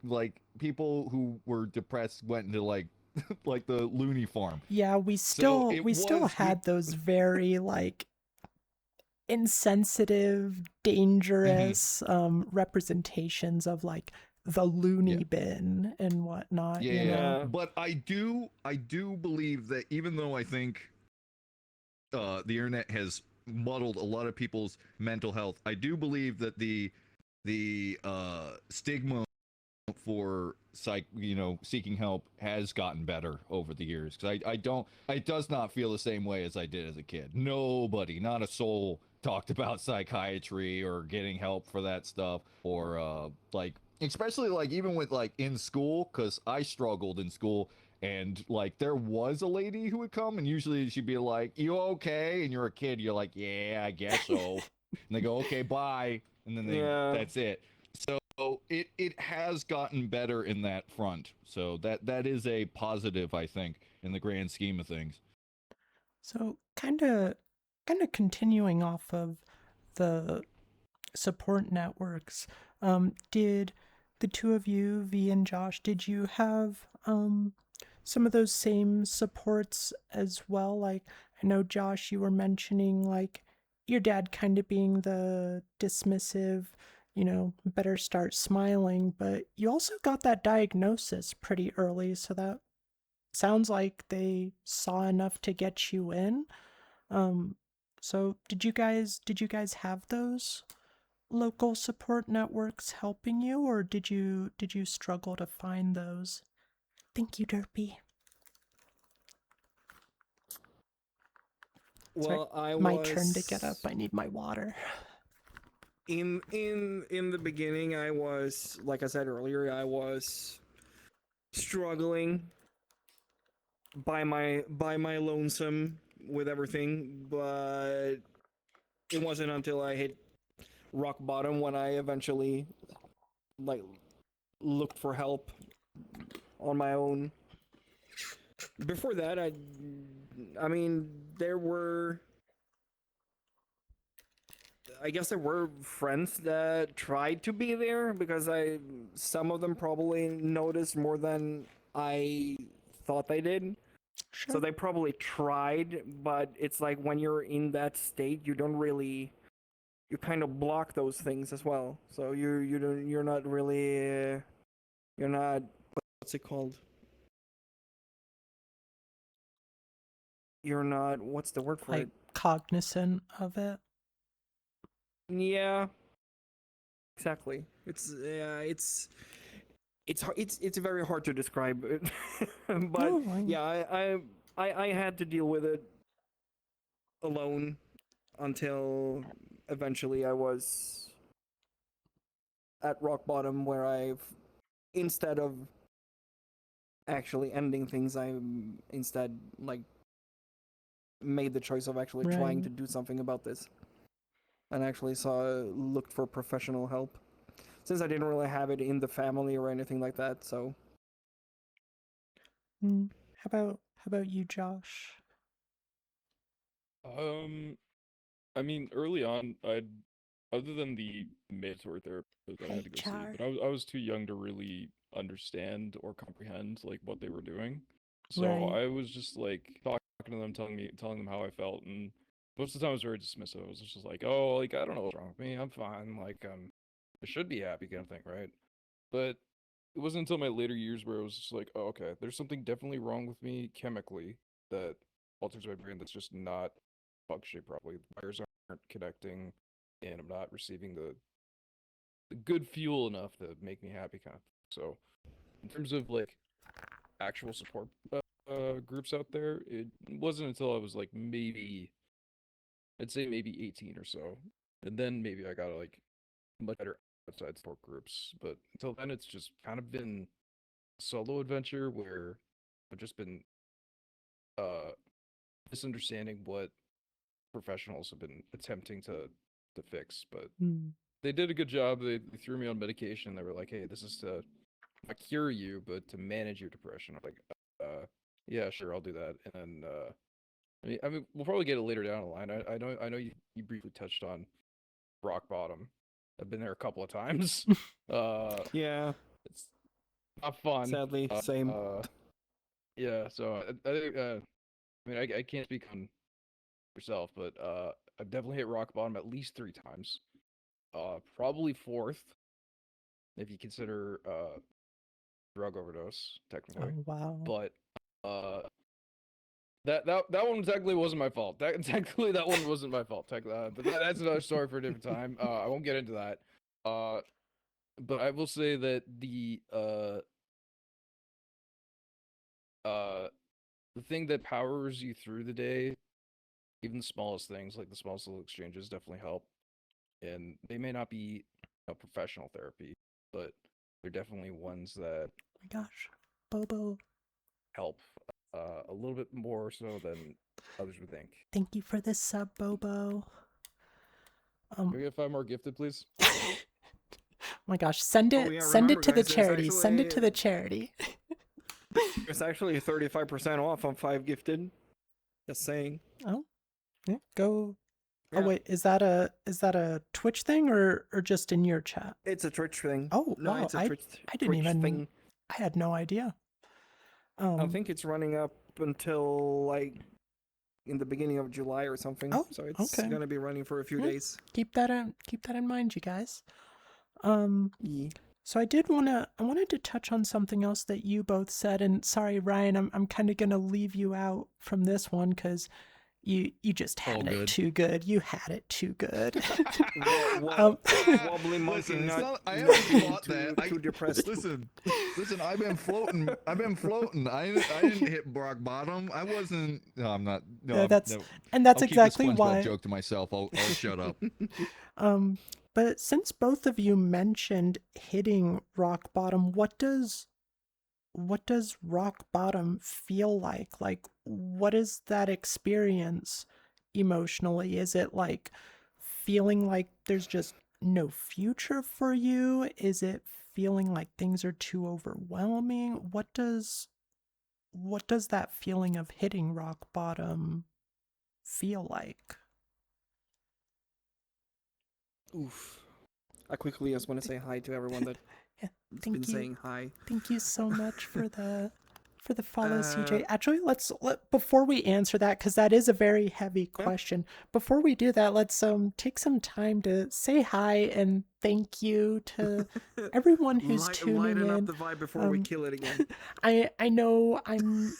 like people who were depressed went into like like the loony farm. Yeah, we So still it we still was had those very like insensitive, dangerous representations of like the loony bin and whatnot, Yeah, you yeah. know. Yeah. But I do believe that even though I think the internet has muddled a lot of people's mental health, I do believe that the stigma for seeking help has gotten better over the years, because I don't it does not feel the same way as I did as a kid. Nobody, not a soul, talked about psychiatry or getting help for that stuff, or like especially like even with like in school, because I struggled in school. And like there was a lady who would come, and usually she'd be like, "You okay?" And you're a kid, you're like, "Yeah, I guess so." they go, okay, bye, and then Yeah. that's it. So it has gotten better in that front. So that is a positive, I think, in the grand scheme of things. So kind of continuing off of the support networks, did the two of you, V and Josh, did you have some of those same supports as well? Like, I know, Josh, you were mentioning like your dad kind of being the dismissive, better start smiling, but you also got that diagnosis pretty early, so that sounds like they saw enough to get you in. Um, so did you guys have those local support networks helping you, or did you struggle to find those? Thank you, Derpy. Sorry, Well, I my turn to get up. was I need my water. in the beginning. I was, like I said earlier, I was struggling by my lonesome with everything, but it wasn't until I hit rock bottom when I eventually like looked for help on my own. Before that, I mean, I guess there were friends that tried to be there because some of them probably noticed more than I thought they did. Sure. So they probably tried, but it's like when you're in that state, you kind of block those things as well. So you're not really you're not, what's it called? You're not, what's the word for Like it? cognizant of it. Yeah, exactly. It's very hard to describe it. But No, yeah, I had to deal with it alone until eventually I was at rock bottom, where instead of actually ending things, I instead like made the choice of actually trying right. to do something about this, and actually looked for professional help, since I didn't really have it in the family or anything like that. So How about you, Josh? I mean, early on, other than the mandatory therapist that I Hey, had to go see, Char. but I was too young to really understand or comprehend like what they were doing. So Right. I was just like talking to them, telling them how I felt, and most of the time I was very dismissive. I was just like, oh, like I don't know what's wrong with me. I'm fine. Like I should be happy, kind of thing, right? But it wasn't until my later years where it was just like, oh, okay, there's something definitely wrong with me chemically that alters my brain that's just not functioning properly. The wires aren't connecting, and I'm not receiving the good fuel enough to make me happy, kind of. So, in terms of like actual support groups out there, it wasn't until I was like I'd say maybe 18 or so, and then maybe I got like much better outside support groups. But until then, it's just kind of been solo adventure where I've just been uh misunderstanding what professionals have been attempting to fix, but Hmm. they did a good job. They threw me on medication. They were like, "Hey, this is to not cure you, but to manage your depression." I'm like, yeah, sure, I'll do that." And then, I mean, we'll probably get it later down the line. I know you briefly touched on rock bottom. I've been there a couple of times. yeah, It's not fun. sadly, same. Yeah, so I think I mean I can't speak on yourself, but I've definitely hit rock bottom at least 3 times. Probably fourth if you consider drug overdose technically. Oh, wow. But uh that one technically wasn't my fault. Technically that one wasn't my fault. But that's another story for a different time. I won't get into that. But I will say that the thing that powers you through the day, even the smallest things like the smallest little exchanges, definitely help. And they may not be a professional therapy, but they're definitely ones that My gosh. Bobo, help a little bit more so than others would think. thank you for this sub, Bobo. Can we get 5 more gifted, please? Oh my gosh, send it yeah, send remember, it to the guys, there's charity. Send it to actually- the charity. It's actually 35% off on 5 gifted. Just saying. Oh. Yeah, go. Oh Yeah. wait, is that a Twitch thing or just in your chat? It's a Twitch thing. Oh, no, wow, it's a I Twitch, didn't Twitch even thing. I had no idea. I think it's running up until like in the beginning of July or something. Oh, so it's okay. gonna be running for a few Yeah. days. keep that in mind, you guys. Yeah. So I wanted to touch on something else that you both said, and sorry, Ryan, I'm kind of gonna leave you out from this one because you just All had it good. too good. You had it too good. Wobbly monkey, Listen, it's not, not- I not haven't being thought that. too depressed. Listen, I've been floating. I didn't hit rock bottom. I wasn't. No, I'm not. No, Yeah, I'm- that's no. and that's I'll keep exactly the SpongeBob why. joke to myself. I'll shut up. But since both of you mentioned hitting rock bottom, what does rock bottom feel like? Like, what is that experience emotionally? Is it like feeling like there's just no future for you? Is it feeling like things are too overwhelming? What does that feeling of hitting rock bottom feel like? Oof. I quickly just want to say hi to everyone that's Yeah, been thank you. saying hi. Thank you so much for the follow, CJ. Actually, before we answer that, because that is a very heavy question. Before we do that, let's take some time to say hi and thank you to everyone who's tuning lighten in. up the vibe before we kill it again. I know I'm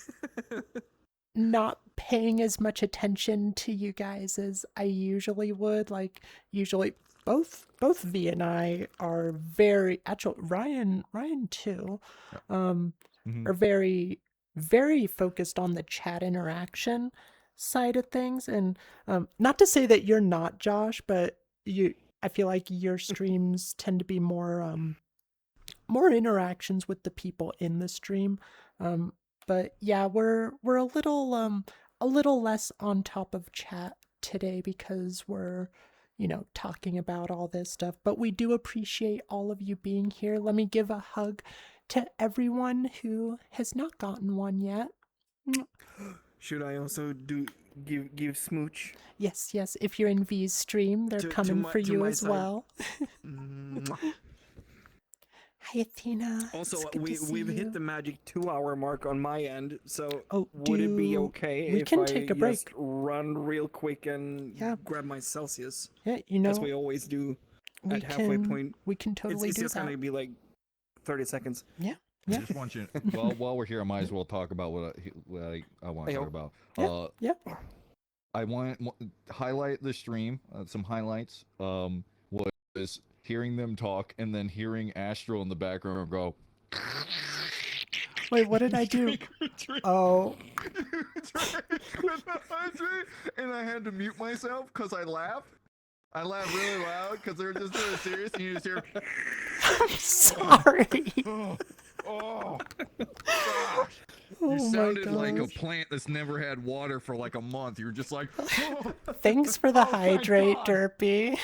not paying as much attention to you guys as I usually would. Like usually both V and I are very actually Ryan too. Are very, very focused on the chat interaction side of things. And not to say that you're not, Josh, but I feel like your streams tend to be more interactions with the people in the stream. But yeah, we're a little less on top of chat today because we're talking about all this stuff. But we do appreciate all of you being here. Let me give a hug to everyone who has not gotten one yet. Should I also give smooch? Yes, if you're in V's stream, they're coming for to you my as side. well. Mwah. Hi, Athena. Also, It's good to see we've you. hit the magic 2-hour mark on my end. So Oh, would it be okay we if can I take a break. just run real quick and Yeah. grab my Celsius? Yeah, As we always do we at halfway can point. we can totally It's do just that. gonna be like 30 seconds. Yeah. I just want you. While we're here, I might as well talk about what I want to talk about. Yeah. I want to highlight the stream. Some highlights. Was hearing them talk and then hearing Astro in the background go. Wait, what did I do? Oh, And I had to mute myself because I laughed. I laughed really loud because they were just doing it serious, and you just hear. I'm sorry. Oh, Oh you my sounded like a gosh. plant that's never had water for like a month. You were just like, oh, Thanks for the Oh, thank hydrate, God. Derpy.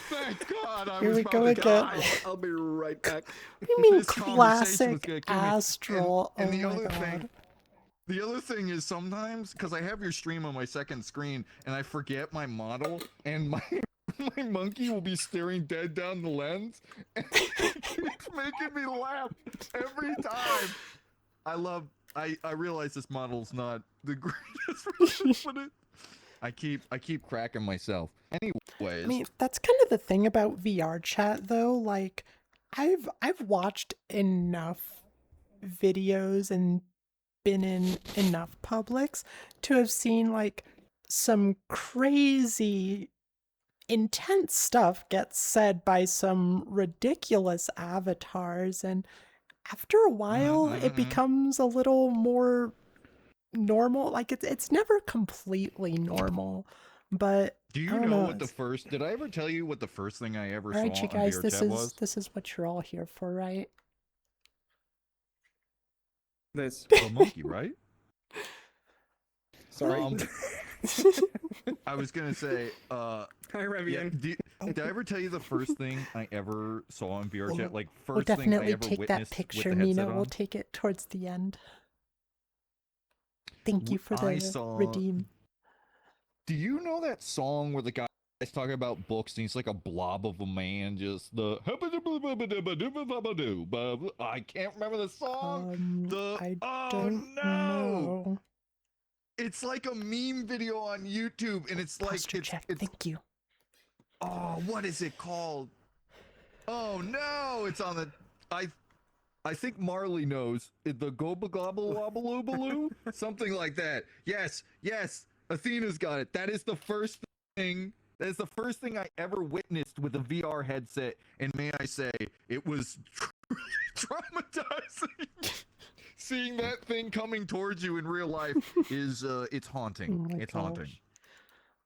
thank God, I Here was we about go to again. die. I'll be right back. You mean This conversation was classic gonna kill me. Astral? And Oh the my other god. thing, the other thing is sometimes because I have your stream on my second screen and I forget my model and my monkey will be staring dead down the lens and it's making me laugh every time. I realize this model's not the greatest, but I keep cracking myself. Anyways, I mean, that's kind of the thing about VR chat though. Like I've watched enough videos and been in enough publics to have seen like some crazy intense stuff get said by some ridiculous avatars, and after a while it becomes a little more normal. Like it's never completely normal, but do I you don't know know, what the it's- first? Did I ever tell you what the first thing I ever all saw right, you on guys, VR this chat was? is what you're all here for, right? This. A monkey, right? Sorry. I was gonna say, Hi, Revian. Did I ever tell you the first thing I ever saw on VR chat? Like We'll first thing I definitely ever take that witnessed picture, with the Nina. headset We'll on? take it towards the end. Thank you for I the saw. redeem. Do you know that song where the guy is talking about books and he's like a blob of a man, just the I can't remember the song. I Oh don't no! know. It's like a meme video on YouTube, and it's like Posture check. it's Thank you. oh, what is it called? Oh no! It's on the I think Marley knows. The Goba Globble Wobble Baloo? Something like that. Yes, yes. Athena's got it. That is the first thing. That is the first thing I ever witnessed with a VR headset, and may I say, it was traumatizing. Seeing that thing coming towards you in real life is it's haunting. Oh my It's haunting. gosh.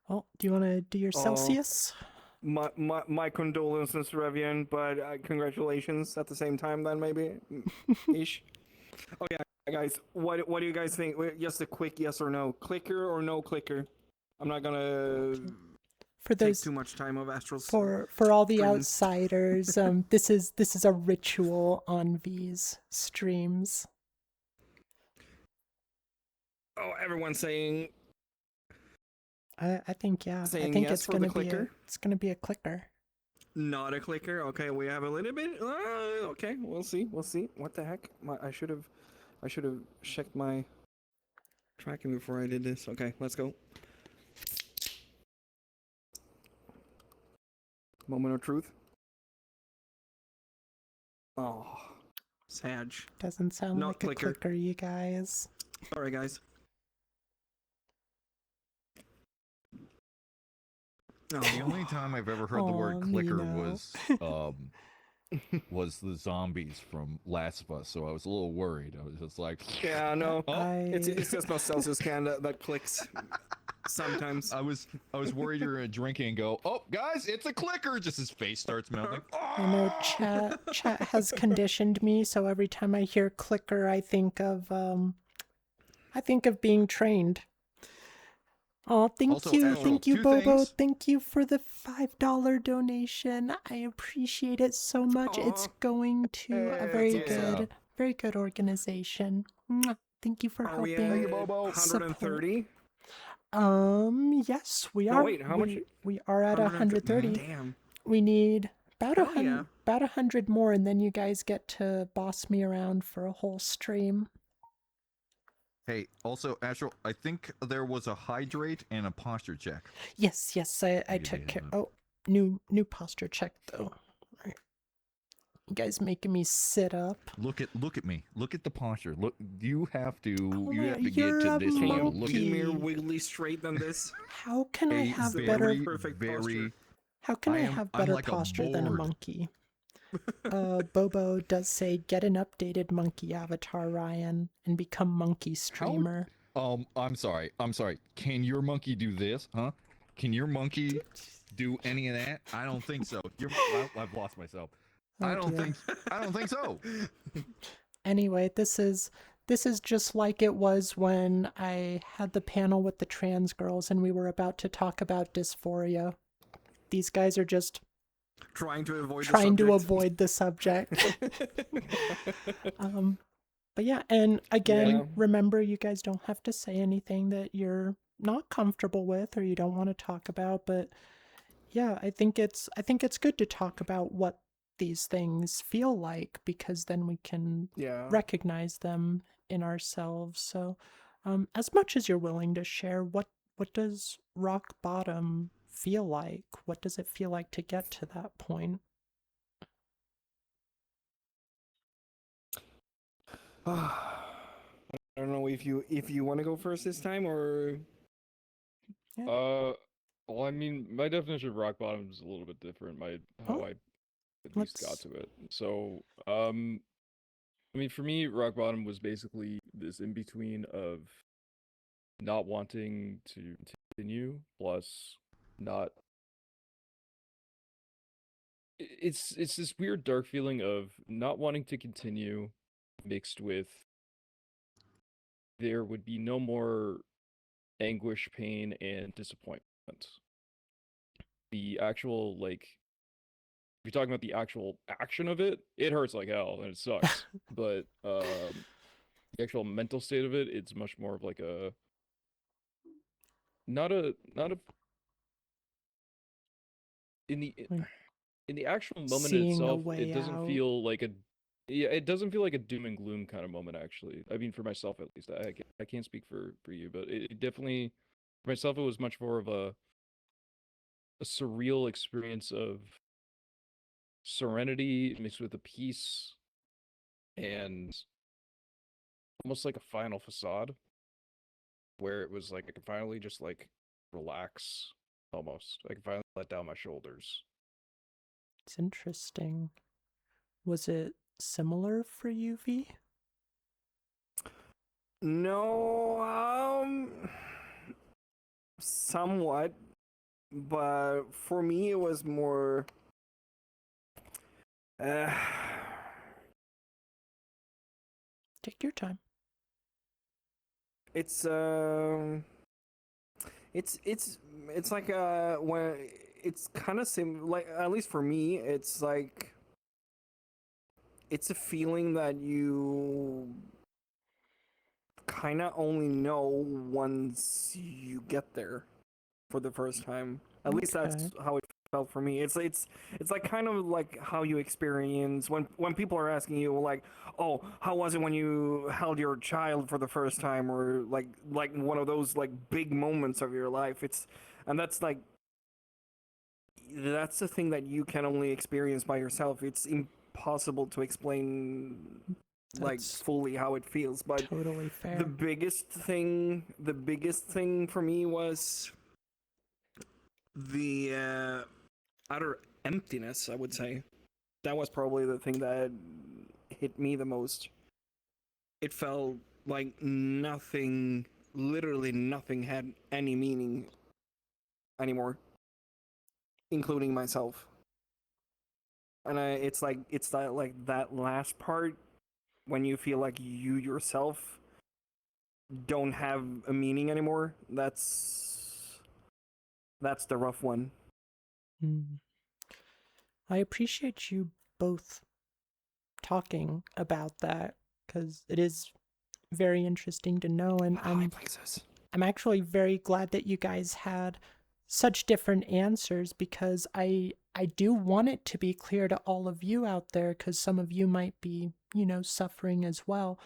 Oh, do you want to do your Oh. Celsius? My condolences, Revian, but congratulations at the same time. Then maybe, ish. Oh yeah, guys. What do you guys think? Just a quick yes or no. Clicker or no clicker? I'm not gonna For take those too much time of Astral's. for all the streams. outsiders, this is a ritual on V's streams. Oh, everyone's saying I think yeah. I Saying think yes it's for gonna the be clicker? it's gonna be a clicker. not a clicker. Okay, we have a little bit. Okay, we'll see. We'll see. What the heck? I should have checked my tracking before I did this. Okay, let's go. Moment of truth. Oh, Sag. Doesn't sound Not like clicker. a clicker, you guys. Sorry, guys. The Oh, only time I've ever heard the word Aw, clicker Nino. was the zombies from Last of Us, so I was a little worried. I was just like, yeah, no. Oh, It's just my Celsius can that clicks sometimes. I was worried you were gonna drink it and go, oh guys, it's a clicker. Just his face starts melting. I know chat has conditioned me, so every time I hear clicker, I think of being trained. Oh, thank Also, you, Astral, thank you, two Bobo. things. Thank you for the $5 donation. I appreciate it so much. It's Aw. going to a Hey, very that's what's good, very good organization. Mwah. Thank you for Are we helping. Thank you, Bobo. at support. 130? Yes, we No, are. wait, how much- We are at 130. Damn. We need about Hell yeah. about 100 more, and then you guys get to boss me around for a whole stream. Hey, also, Astral, I think there was a hydrate and a posture check. Yes, I You took did care. that. Oh, new posture check though. Right. You guys making me sit up. Look at me. Look at the posture. Look, you have to you're get to a this Can level. you Look be at more monkey. wiggly straight than this? How can I a have very, better? perfect posture. How can I I'm have better like a posture than a board. monkey? Bobo does say get an updated monkey avatar, Ryan, and become monkey streamer. I'm sorry. Can your monkey do this, huh? Can your monkey do any of that? I don't think so. I've lost myself. Oh, I don't dear. think so. Anyway, this is just like it was when I had the panel with the trans girls and we were about to talk about dysphoria. These guys are just Trying to avoid trying the to subject. avoid the subject. But yeah, and again, Yeah. remember you guys don't have to say anything that you're not comfortable with or you don't want to talk about, but yeah, I think it's good to talk about what these things feel like because then we can Yeah. recognize them in ourselves. So, as much as you're willing to share, what does rock bottom feel like? What does it feel like to get to that point? I don't know if you want to go first this time or Well, I mean, my definition of rock bottom is a little bit different. How Oh, I at least got let's- to it. So, I mean, for me, rock bottom was basically this in between of not wanting to continue plus not. It's this weird dark feeling of not wanting to continue mixed with there would be no more anguish, pain, and disappointment. the actual like, if you're talking about the actual action of it, it hurts like hell and it sucks. But the actual mental state of it, it's much more of like a not a in the Like in the actual moment in seeing a itself, way it doesn't out. feel like a yeah, it doesn't feel like a doom and gloom kind of moment actually. I mean, for myself at least, I can't speak for you, but it definitely for myself it was much more of a surreal experience of serenity mixed with a peace and almost like a final facade where it was like I could finally just like relax almost. I could finally let down my shoulders. It's interesting. Was it similar for you, V? No, somewhat, but for me it was more. Uh, Take your time. it's it's like when it's kind of like, at least for me, it's like it's a feeling that you kind of only know once you get there for the first time. At least that's Okay. how it felt for me. It's like kind of like how you experience when people are asking you like, "Oh, how was it when you held your child for the first time?" or like one of those like big moments of your life. And that's like that's the thing that you can only experience by yourself. It's impossible to explain like That's fully how it feels, but totally fair. the biggest thing for me was the utter emptiness, I would say. That was probably the thing that hit me the most. It felt like nothing, literally nothing, had any meaning anymore, including myself. And it's that last part when you feel like you yourself don't have a meaning anymore. That's the rough one. Mm. I appreciate you both talking about that because it is very interesting to know, and I'm actually very glad that you guys had such different answers because I do want it to be clear to all of you out there because some of you might be, suffering as well.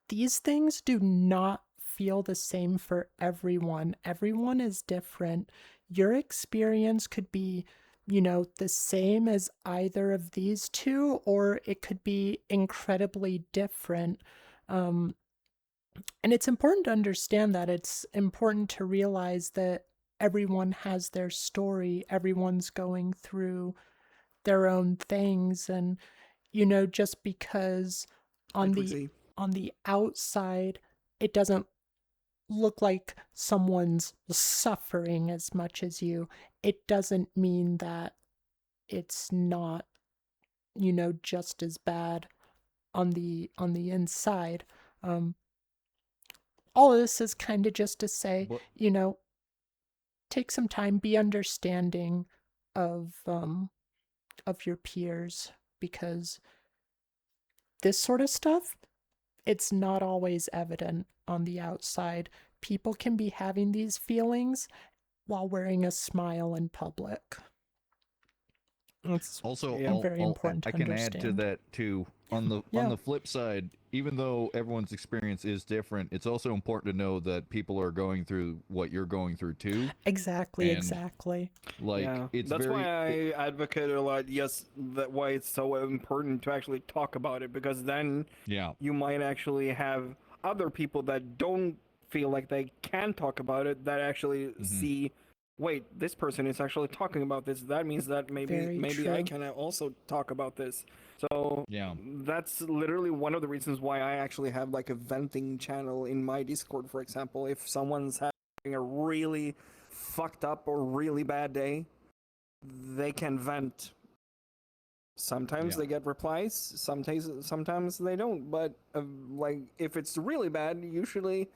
These things do not feel the same for everyone. Everyone is different. Your experience could be, the same as either of these two, or it could be incredibly different. And it's important to understand that. It's important to realize that everyone has their story, everyone's going through their own things, and just because on the outside it doesn't look like someone's suffering as much as you, it doesn't mean that it's not, just as bad on the inside. All of this is kind of just to say, What- take some time, be understanding of your peers, because this sort of stuff, it's not always evident on the outside. People can be having these feelings while wearing a smile in public. It's Also, very important to I can add to understand. that too. On Yeah. the flip side, even though everyone's experience is different, it's also important to know that people are going through what you're going through too. Exactly. And like Yeah, it's that's very why I advocate a lot. Yes, that why it's so important to actually talk about it, because then yeah. you might actually have other people that don't feel like they can talk about it that actually see, wait, this person is actually talking about this. That means that Very maybe I true. can also talk about this. So Yeah. that's literally one of the reasons why I actually have like a venting channel in my Discord, for example. If someone's having a really fucked up or really bad day, they can vent. Sometimes Yeah. they get replies, sometimes they don't. But like if it's really bad, usually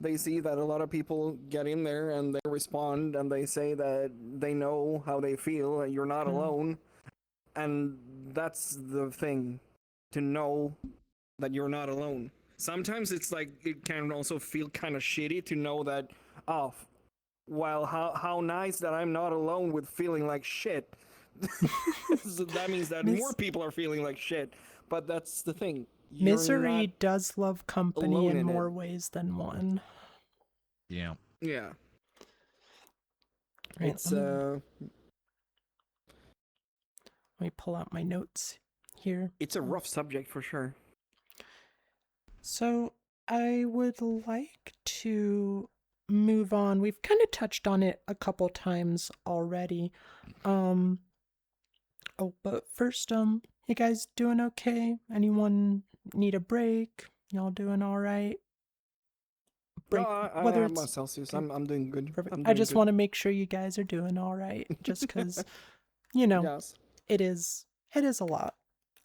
they see that a lot of people get in there and they respond and they say that they know how they feel and you're not Mm. alone. And that's the thing, to know that you're not alone. Sometimes it's like it can also feel kind of shitty to know that, oh, well, how nice that I'm not alone with feeling like shit. So that means that Mis- more people are feeling like shit. But that's the thing. You're Misery not- does love company alone in in more it. ways than one. Yeah. Yeah. Right, It's let me pull out my notes here. it's a rough subject for sure. So I would like to move on. We've kind of touched on it a couple times already. But first, you guys doing okay? Anyone need a break? Y'all doing all right? Break, No, I whether have it's my Celsius. okay. I'm doing good. Perfect. I'm I doing just good. want to make sure you guys are doing all right, just because, you know, Yes. it is a lot.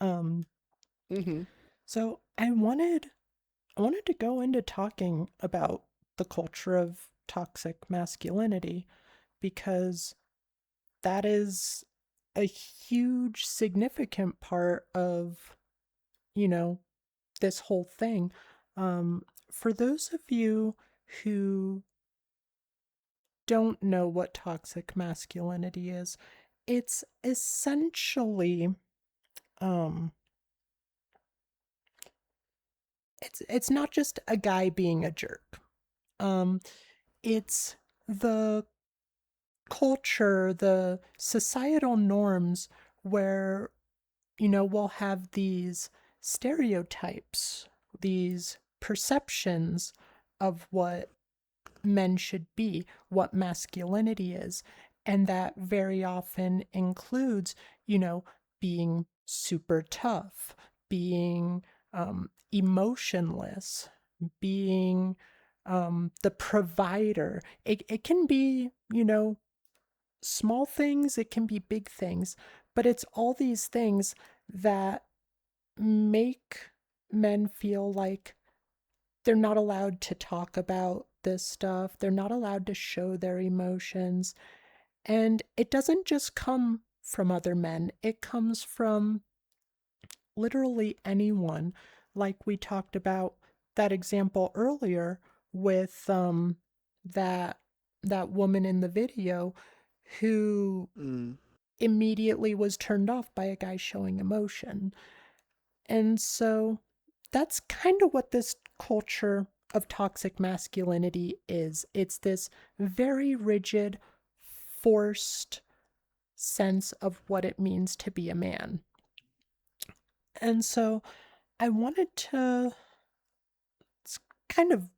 Mm-hmm. So I wanted to go into talking about the culture of toxic masculinity, because that is a huge, significant part of, this whole thing. For those of you who don't know what toxic masculinity is, it's essentially, it's not just a guy being a jerk. It's the culture, the societal norms where, we'll have these stereotypes, these perceptions of what men should be, what masculinity is. And that very often includes, being super tough, being emotionless, being the provider. It can be, small things, it can be big things, but it's all these things that make men feel like they're not allowed to talk about this stuff. They're not allowed to show their emotions. And it doesn't just come from other men, it comes from literally anyone. Like we talked about that example earlier with that woman in the video who immediately was turned off by a guy showing emotion. And so that's kind of what this culture of toxic masculinity is. It's this very rigid, forced sense of what it means to be a man. And so I wanted to, it's kind of,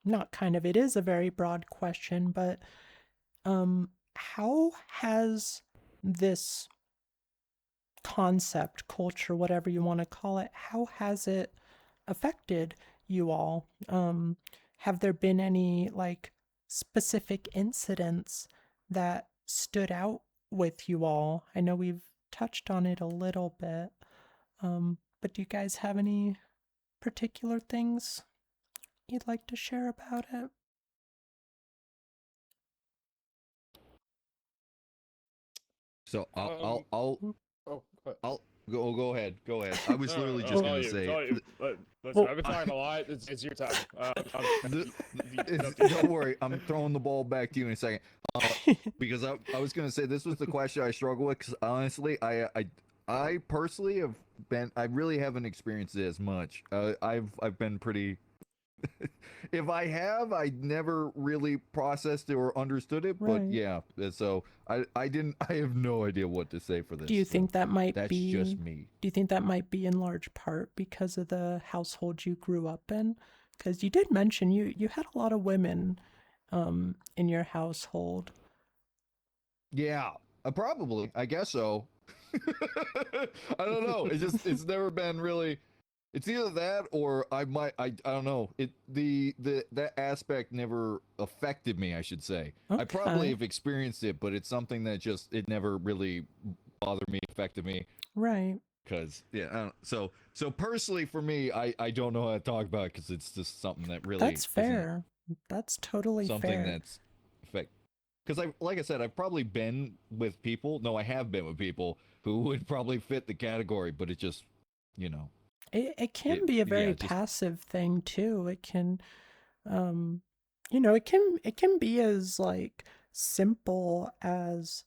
not kind of, it is a very broad question, but how has this concept, culture, whatever you want to call it, how has it affected you all? Have there been any like specific incidents that stood out with you all? I know we've touched on it a little bit, but do you guys have any particular things you'd like to share about it? So Oh, Go ahead. Go ahead. I was literally just gonna say. Listen, I've been talking a lot. It's your time. Don't worry, I'm throwing the ball back to you in a second. Because I was gonna say this was the question I struggle with. Because honestly, I personally have been. I really haven't experienced it as much. I've been pretty. If I have, I never really processed it or understood it. But Right. yeah, so I didn't. I have no idea what to say for this. Do you think that might that's be just me? Do you think that might be in large part because of the household you grew up in? Because you did mention you had a lot of women in your household. Yeah, probably. I guess so. I don't know. It's never been really. It's either that or I don't know. That aspect never affected me, I should say. I probably Okay. have experienced it, but it's something that just it never really bothered me, affected me. Right. Cause yeah, so personally for me, I don't know how to talk about it because it's just something that really That's fair. That's totally something fair. that's because like I said, I've probably been with people. No, I have been with people who would probably fit the category, but it just, you know, It can it be a very yeah, just passive thing too. It can um it can be as like simple as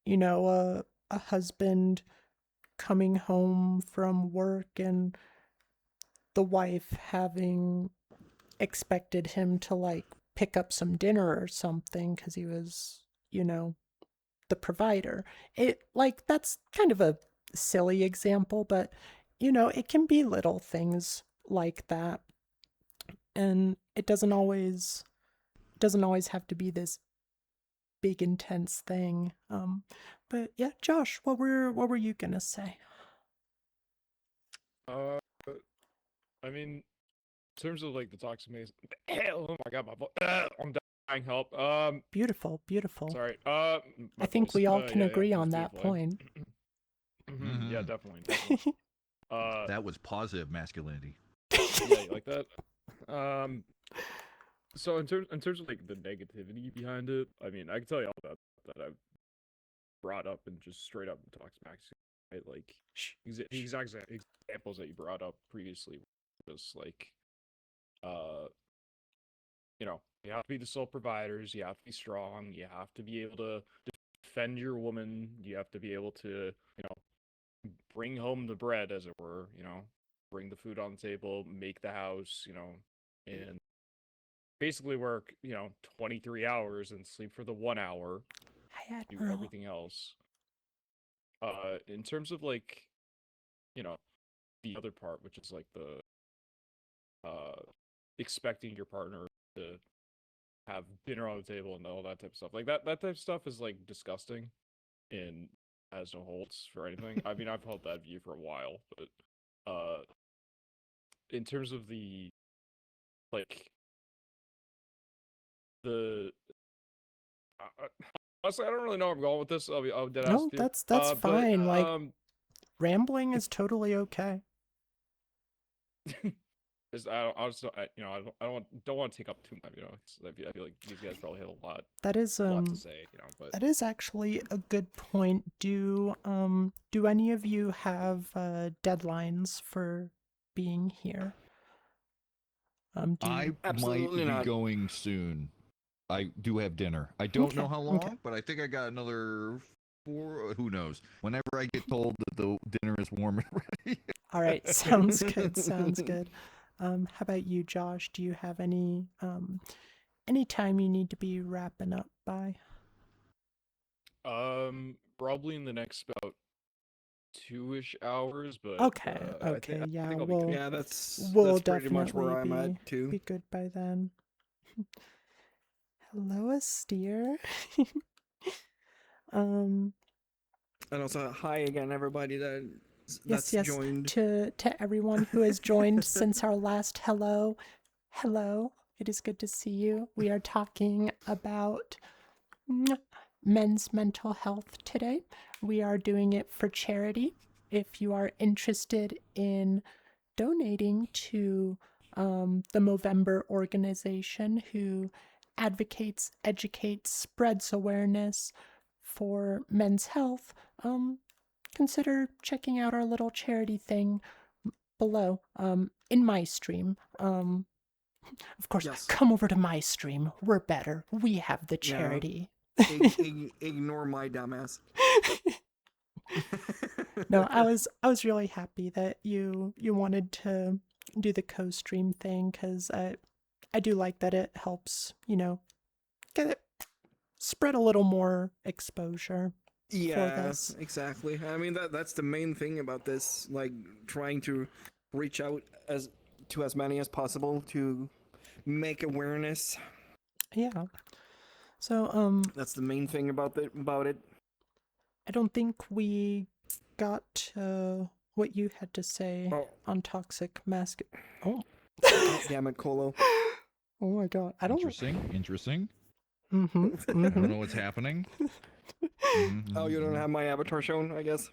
a husband coming home from work and the wife having expected him to like pick up some dinner or something because he was, the provider. It like that's kind of a silly example, but it can be little things like that. And it doesn't always have to be this big intense thing. But yeah, Josh, what were you gonna say? Uh, I mean, in terms of like the toxic maze, oh my god, I'm dying. Help. Beautiful, beautiful. Sorry. I My think voice. we all can Yeah, agree on it's that beautiful. point. Yeah, definitely, definitely. that was positive masculinity. Yeah, you like that? So in terms of like the negativity behind it, I mean, I can tell you all about that I've brought up and just straight up talks back, right? Like the exact examples that you brought up previously, just like, uh, you have to be the sole providers, you have to be strong, you have to be able to defend your woman, you have to be able to, bring home the bread, as it were, bring the food on the table, make the house, and basically work, 23 hours and sleep for the 1 hour, Hi, do Admiral. everything else. In terms of like, the other part, which is like the expecting your partner to have dinner on the table and all that type of stuff. Like that type of stuff is like disgusting and has no holds for anything. I mean, I've held that view for a while, but in terms of the like the honestly, I don't really know where I'm going with this. I'll dead ass No, with you. that's But fine. Like rambling is totally okay. I just don't, I don't want to take up too much. I feel like these guys probably have a lot That is to say. But that is actually a good point. Do any of you have deadlines for being here? Do I you... Absolutely might be not. going soon. I do have dinner. I don't know Okay, how long, okay. but I think I got another 4. Who knows? Whenever I get told that the dinner is warm and ready. All right, sounds good. Sounds good. How about you, Josh? Do you have any time you need to be wrapping up by? probably in the next about 2-ish hours. But Okay, I think okay, yeah, I'll be good. Yeah, that's we'll pretty much where definitely I'm at too. be good by then. Hello, Asteer. And also, hi again, everybody that's yes, joined. to everyone who has joined since our last hello. Hello, it is good to see you. We are talking about men's mental health today. We are doing it for charity. If you are interested in donating to the Movember organization who advocates, educates, spreads awareness for men's health, consider checking out our little charity thing below in my stream. Of course, Yes. come over to my stream. We're better. We have the charity. Ignore my dumbass. No, I was really happy that you wanted to do the co-stream thing because I do like that it helps, get it spread a little more exposure for Yeah, this. exactly. I mean that's the main thing about this, like trying to reach out to as many as possible to make awareness. Yeah. So That's the main thing about it. I don't think we got what you had to say on toxic Oh. God damn it, Colo. Oh my god. I don't Interesting. Mm-hmm. I don't know what's happening. Oh, you don't have my avatar shown, I guess.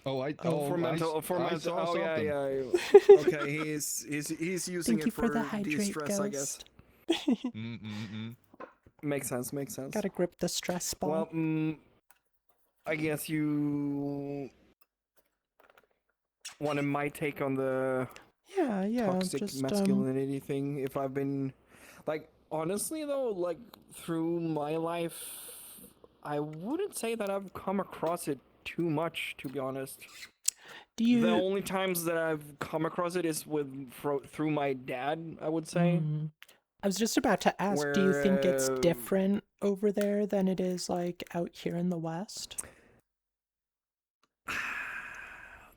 Oh, I saw Oh something. yeah. Okay, he's using Thank you it for the for hydrate, de-stress, I guess. Ghost. Mm-mm-mm. Makes sense. Makes sense. Gotta grip the stress ball. Well, I guess you wanted my take on the yeah, toxic just masculinity thing. If I've been, like, honestly though, like through my life, I wouldn't say that I've come across it too much, to be honest. do you The only times that I've come across it is through my dad, I would say. I was just about to ask, do you think it's Where different over there than it is like out here in the West?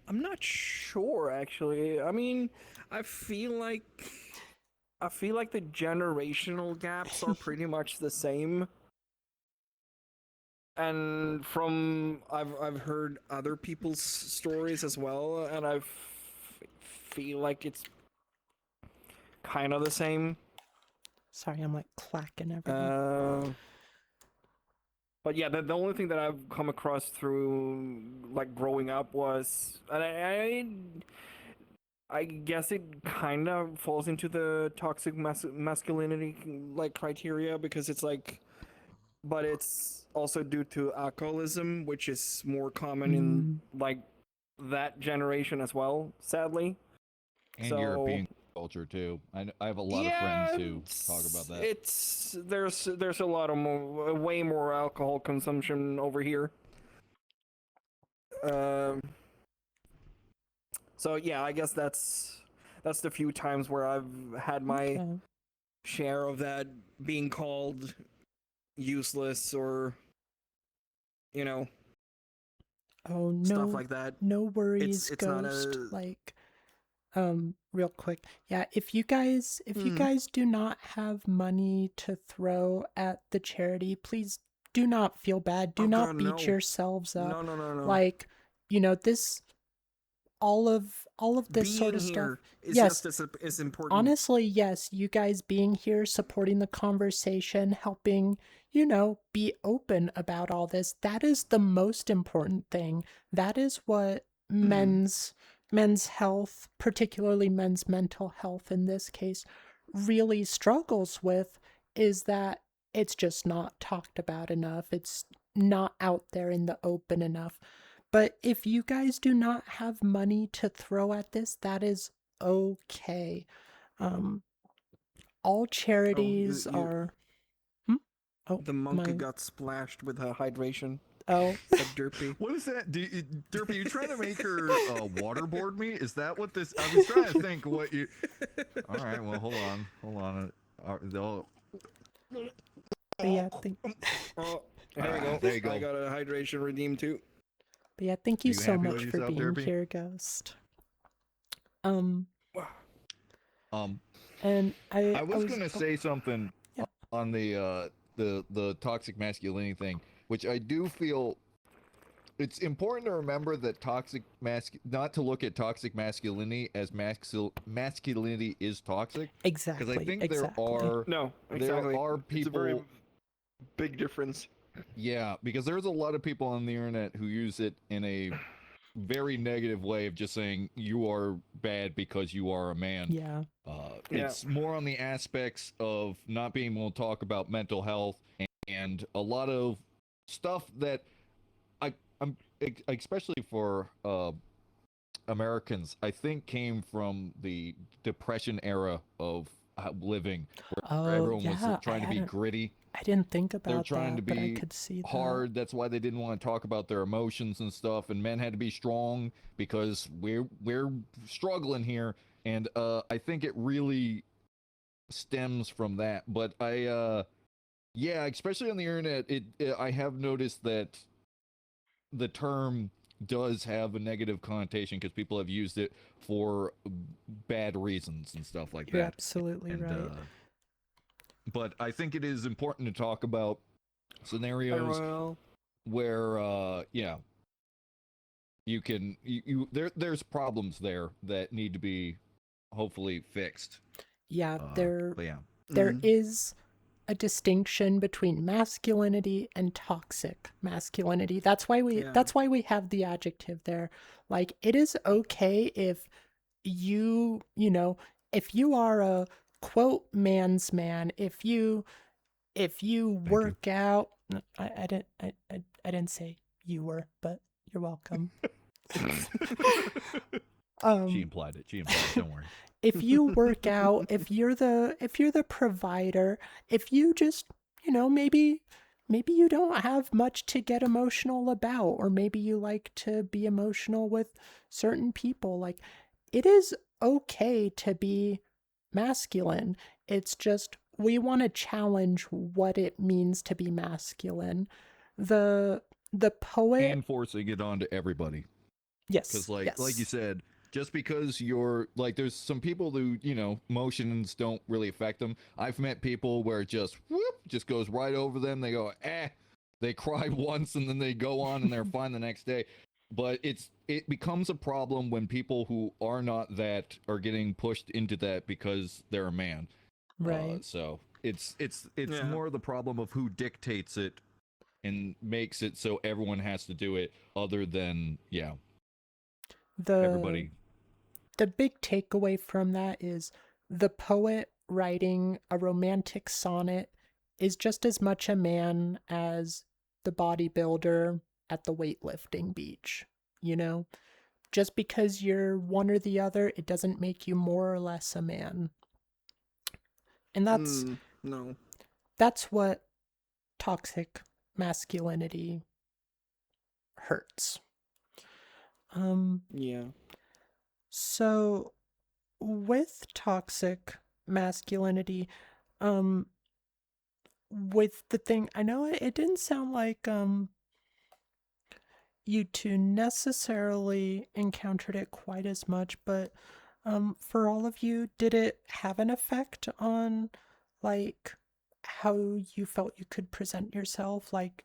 I'm not sure actually. I mean, I feel like the generational gaps are pretty much the same. And from I've heard other people's stories as well, and feel like it's kind of the same. Sorry, I'm like clacking everything. But yeah, the only thing that I've come across through like growing up was, and I guess it kind of falls into the toxic masculinity like criteria, because it's like, but it's also due to alcoholism, which is more common in like that generation as well, sadly. And So- European culture too. I have a lot of friends who talk about that. There's a lot of way more alcohol consumption over here. So yeah, I guess that's the few times where I've had my Okay. share of that being called useless, or Oh no, stuff like that. no worries, it's not Ghost. a- Like, real quick, yeah. If you guys do not have money to throw at the charity, please do not feel bad. Do Oh, not God, beat no. yourselves up. No. Like, this, all of this Being sort of stuff. here is Yes. just as important. Honestly, yes, you guys being here, supporting the conversation, helping, be open about all this, that is the most important thing. That is what men's health, particularly men's mental health in this case, really struggles with, is that it's just not talked about enough. It's not out there in the open enough. But if you guys do not have money to throw at this, that is okay. All charities you- are. Oh, The monkey my. got splashed with hydration. Oh, Like Derpy. What is that? Derpy, you trying to make her waterboard me? Is that what this? I was trying to think what you. All right, well, hold on. They'll. but yeah, Oh, there we go. There you go. I got a hydration redeemed too. thank you you so happy much with for yourself, being Derpy? here, Ghost. And I was gonna oh, say something Yeah. on the toxic masculinity thing, which I do feel it's important to remember that not to look at toxic masculinity as masculinity is toxic, exactly. because I think exactly. No, exactly. there are It's a very people. big difference. Yeah, because there's a lot of people on the internet who use it in a very negative way of just saying you are bad because you are a man. Yeah. Yeah. It's more on the aspects of not being able to talk about mental health and a lot of stuff that I'm especially for Americans, I think came from the Depression era of living, where Oh, everyone yeah, was trying to be gritty. I didn't think about They're trying that, to but I be could see that. hard. That's why they didn't want to talk about their emotions and stuff. And men had to be strong because we're struggling here. And I think it really stems from that. But yeah, especially on the internet, I have noticed that the term does have a negative connotation because people have used it for bad reasons and stuff like You're that. absolutely And, right. but I think it is important to talk about scenarios Well, where yeah, you can there's problems there that need to be hopefully fixed. Yeah, But yeah. there is a distinction between masculinity and toxic masculinity. That's why we have the adjective there. Like, it is okay if if you are a quote man's man, if you work out, no, I didn't say you were, but you're welcome. She implied it. Don't worry. If you work out, if you're the provider, if you just, maybe you don't have much to get emotional about, or maybe you like to be emotional with certain people, like, it is okay to be masculine. It's just we want to challenge what it means to be masculine. The poet And forcing it onto everybody. yes, Because like yes. you said, just because you're like, there's some people who, motions don't really affect them. I've met people where it just goes right over them. They go, they cry once and then they go on and they're fine the next day. But it becomes a problem when people who are not that are getting pushed into that because they're a man. Right. So it's Yeah. more the problem of who dictates it and makes it so everyone has to do it, other than everybody. The big takeaway from that is the poet writing a romantic sonnet is just as much a man as the bodybuilder at the weightlifting beach. Just because you're one or the other, it doesn't make you more or less a man. And no. that's what toxic masculinity hurts. Yeah. So with toxic masculinity, with the thing, I know it didn't sound like you two necessarily encountered it quite as much, but for all of you, did it have an effect on like how you felt you could present yourself, like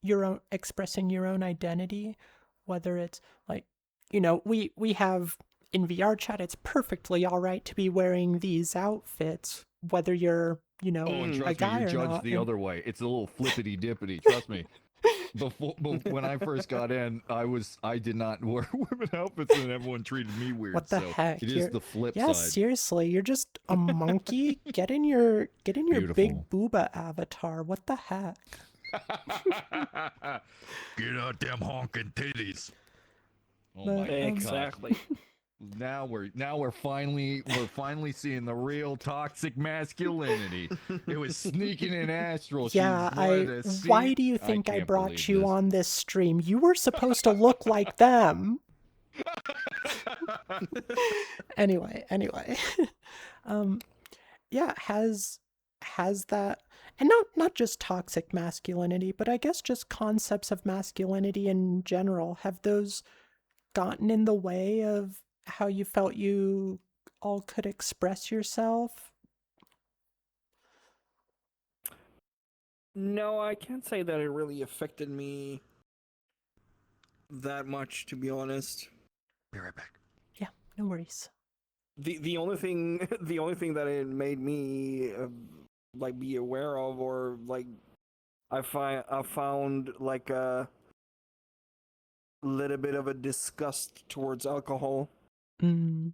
your own expressing your own identity, whether it's like, we have in VR chat, it's perfectly all right to be wearing these outfits, whether you're, And a trust me, guy you're or judged not. the other way. It's a little flippity dippity. Trust me. When I first got in, I did not wear women outfits, and everyone treated me weird. What the so heck? It is the flip yeah, side. seriously, you're just a monkey. Get in your Beautiful. big booba avatar. What the heck? Get out them honking titties. Oh But, my god. Exactly. Now we're finally seeing the real toxic masculinity. It was sneaking in Astral. Yeah, She wanted to see. why do you think I can't brought believe you this. on this stream? You were supposed to look like them. Anyway. Yeah, has that, and not just toxic masculinity, but I guess just concepts of masculinity in general, have those gotten in the way of how you felt you all could express yourself? No, I can't say that it really affected me that much, to be honest. Be right back. Yeah, no worries. The only thing that it made me like be aware of, or like I found like a little bit of a disgust towards alcohol, Okay.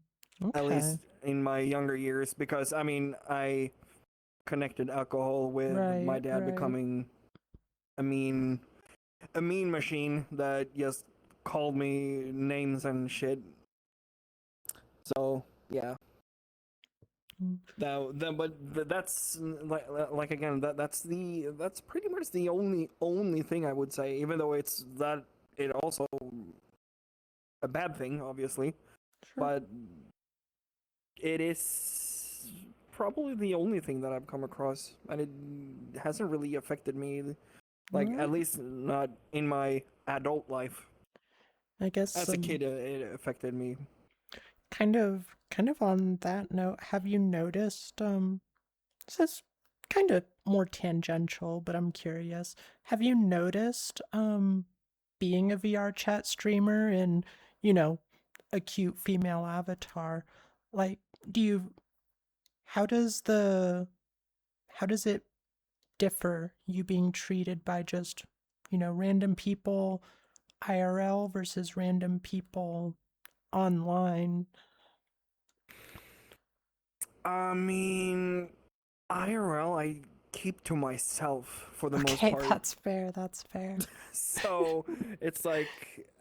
at least in my younger years, because I mean I connected alcohol with my Right, dad right. becoming a mean machine that just called me names and shit. So yeah. That's like again, that's pretty much the only thing I would say, even though it also a bad thing, obviously, Sure. but it is probably the only thing that I've come across, and it hasn't really affected me, like Alright. at least not in my adult life. I guess As a kid, it affected me. kind of on that note, have you noticed, this is kind of more tangential, but I'm curious, have you noticed being a VR chat streamer and a cute female avatar, like, how does it differ, you being treated by just random people IRL versus random people online? I mean, IRL, I keep to myself for the most Okay, part. that's fair. That's fair. So it's like,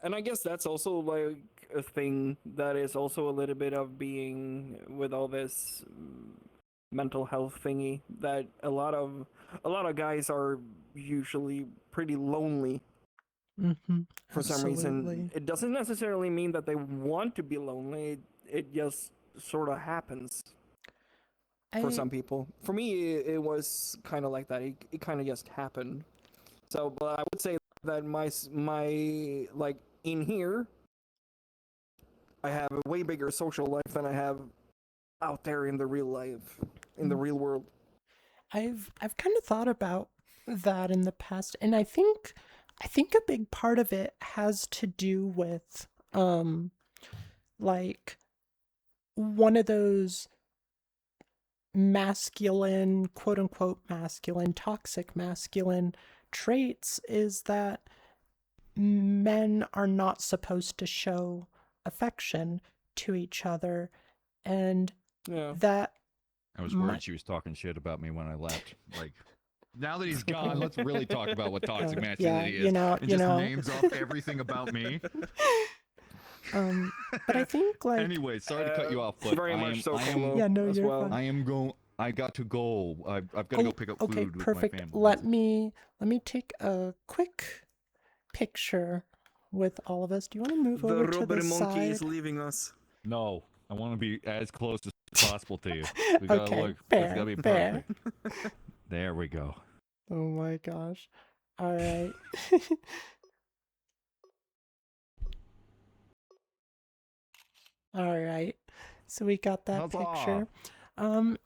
and I guess that's also like a thing that is also a little bit of being with all this mental health thingy, that a lot of guys are usually pretty lonely Mm-hmm. for some reason. It doesn't necessarily mean that they want to be lonely. It just sort of happens for some people. For me, it was kind of like that. It kind of just happened. So, but I would say that my like in here, I have a way bigger social life than I have out there in the real life, in the real world. I've kind of thought about that in the past, and I think a big part of it has to do with like one of those masculine, quote unquote masculine, toxic masculine traits is that men are not supposed to show affection to each other, and Yeah. that I was worried she was talking shit about me when I left. Like, now that he's gone, let's really talk about what toxic yeah, masculinity is. you know, And just names off everything about me. But I think like Anyway, sorry to cut you off, but very I much am, so. I am, Yeah, no, as you're well. fine. I am going. I got to go. I've got to go pick up okay, food with perfect. my family. Let me take a quick picture with all of us. Do you want to move over to the monkey side? is leaving us. No, I want to be as close as possible to you. We gotta Okay, look. It's fair, gotta be fair. perfect. There we go. Oh my gosh. All right. All right. So we got that Huzzah. picture.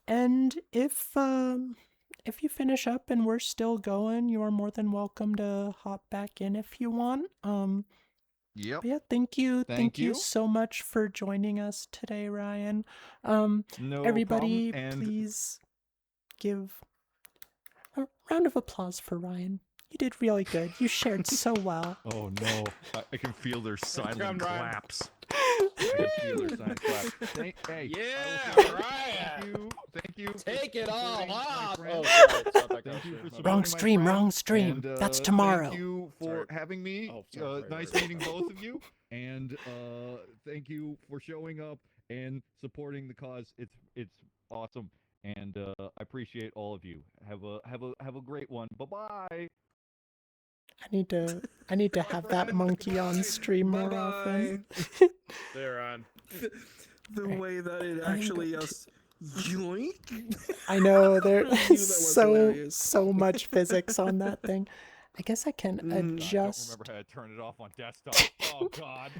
And if you finish up and we're still going, you are more than welcome to hop back in if you want. Yep. But yeah, thank you Thank you. so much for joining us today, Ryan. No Everybody, problem. And please give a round of applause for Ryan. You did really good. You shared so well. oh no, I can feel their silent Ryan. claps. I can feel their silent claps. Hey, Yeah, I will say Ryan. Thank you. Take it all supporting my off. friend. Oh, sorry. Stop that Thank you for My bad. supporting Wrong my stream, friend, wrong stream. and, That's tomorrow. Thank you for Sorry. having me. Oh, sorry, Nice right. meeting both of you, and thank you for showing up and supporting the cause. It's awesome, and I appreciate all of you. Have a great one. Bye bye. I need to have that monkey on stream more often. They're on. The way that it I'm actually just yoink. I know That there's was hilarious. so much physics on that thing. I guess I can I don't adjust. remember how to turn it off on desktop. Oh god.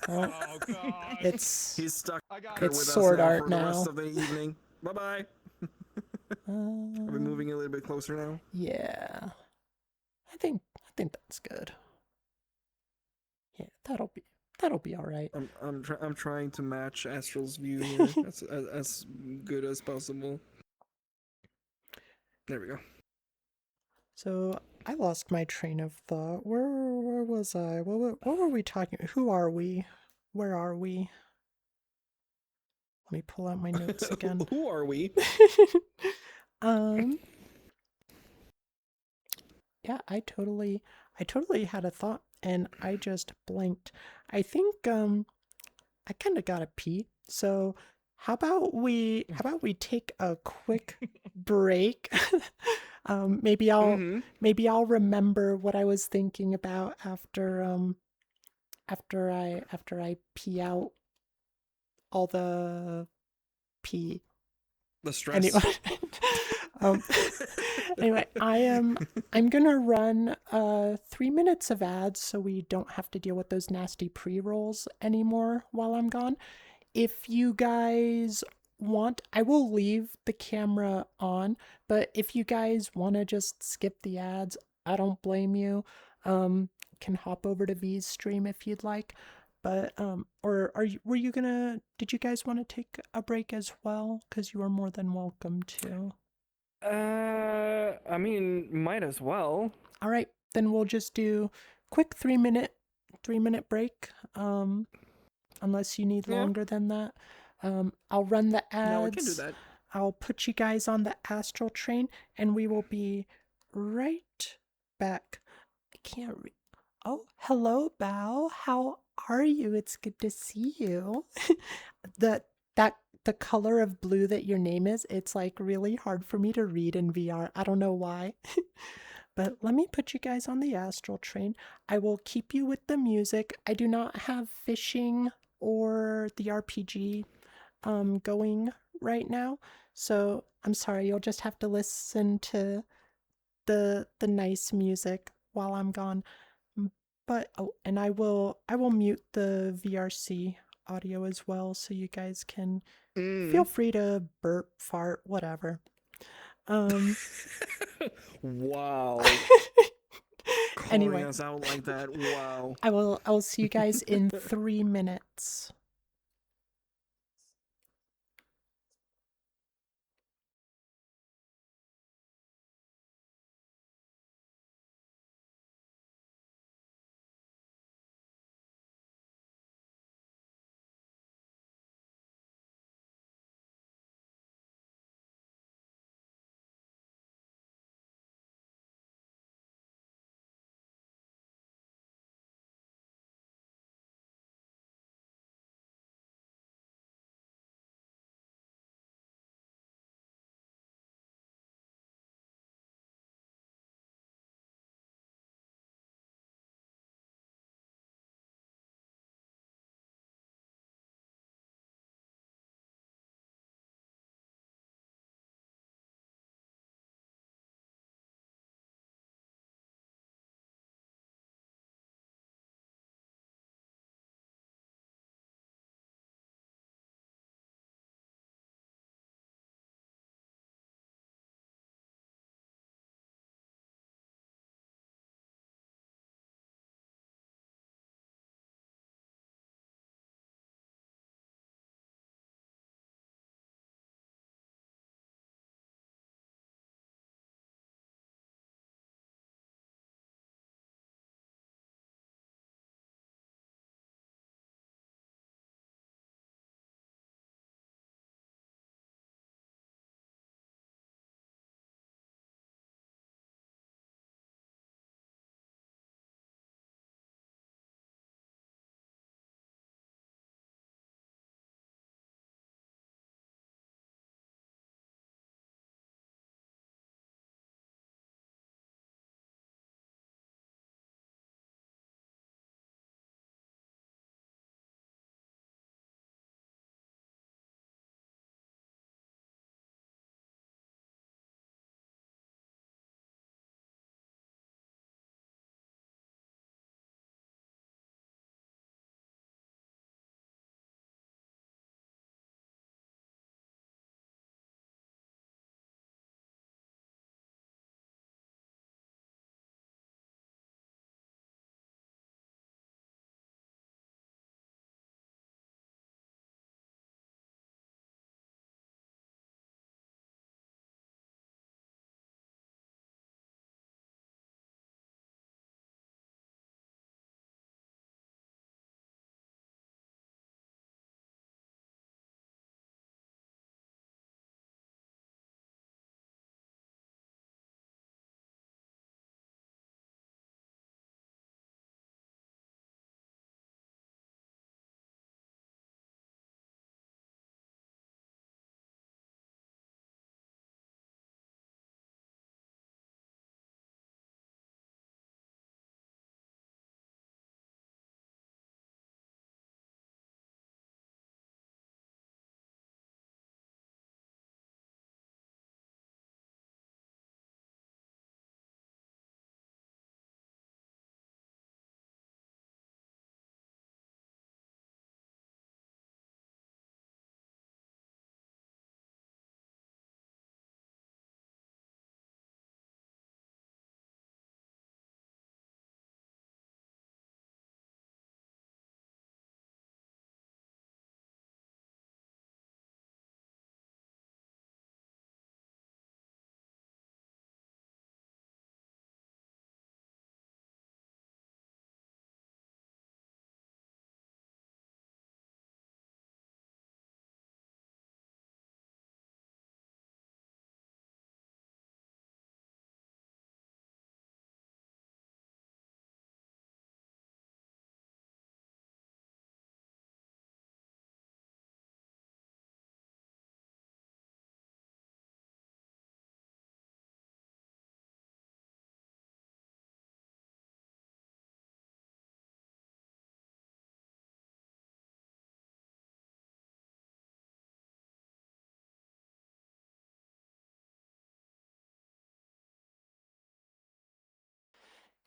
Oh, Oh god. it's stuck I got here It's with sword us now art for the rest now. of the evening. Bye bye. Are we moving a little bit closer now? Yeah. I think that's good. Yeah, that'll be all right. I'm trying to match Astral's view here as good as possible. There we go. So I lost my train of thought. Where was I? What were we talking? Who are we? Where are we? Let me pull out my notes again. Who are we? Yeah, I totally had a thought and I just blanked. I think I kind of got to pee. So how about we take a quick break? Maybe I'll remember what I was thinking about after I pee out all the pee. The stress. Anyway, anyway, I'm gonna run 3 minutes of ads so we don't have to deal with those nasty pre-rolls anymore while I'm gone. If you guys want, I will leave the camera on, but if you guys want to just skip the ads, I don't blame you. Can hop over to V's stream if you'd like. But or did you guys want to take a break as well? Because you are more than welcome to. I mean, might as well. All right, then we'll just do quick 3 minute break. Unless you need Yeah. longer than that. I'll run the ads. No, we can do that. I'll put you guys on the astral train and we will be right back. I can't read. Oh, hello, Bao. How are you? It's good to see you. the that the color of blue that your name is, it's like really hard for me to read in VR. I don't know why. But let me put you guys on the astral train. I will keep you with the music. I do not have fishing or the RPG going right now. So I'm sorry, you'll just have to listen to the nice music while I'm gone. But oh, and I will mute the VRC audio as well, so you guys can feel free to burp, fart, whatever. Wow. Calling Anyway, us out like that. Wow. I will see you guys in 3 minutes.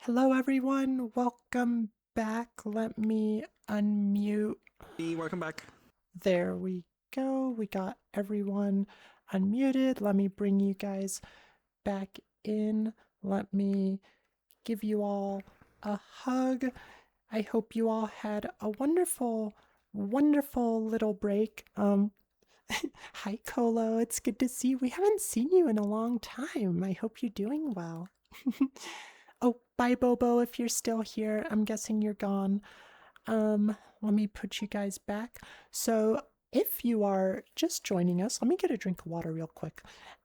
Hello, everyone. Welcome back. Let me unmute. Welcome back. There we go. We got everyone unmuted. Let me bring you guys back in. Let me give you all a hug. I hope you all had a wonderful, wonderful little break. Hi, Colo. It's good to see you. We haven't seen you in a long time. I hope you're doing well. Oh, bye, Bobo, if you're still here. I'm guessing you're gone. Let me put you guys back. So, if you are just joining us, let me get a drink of water real quick.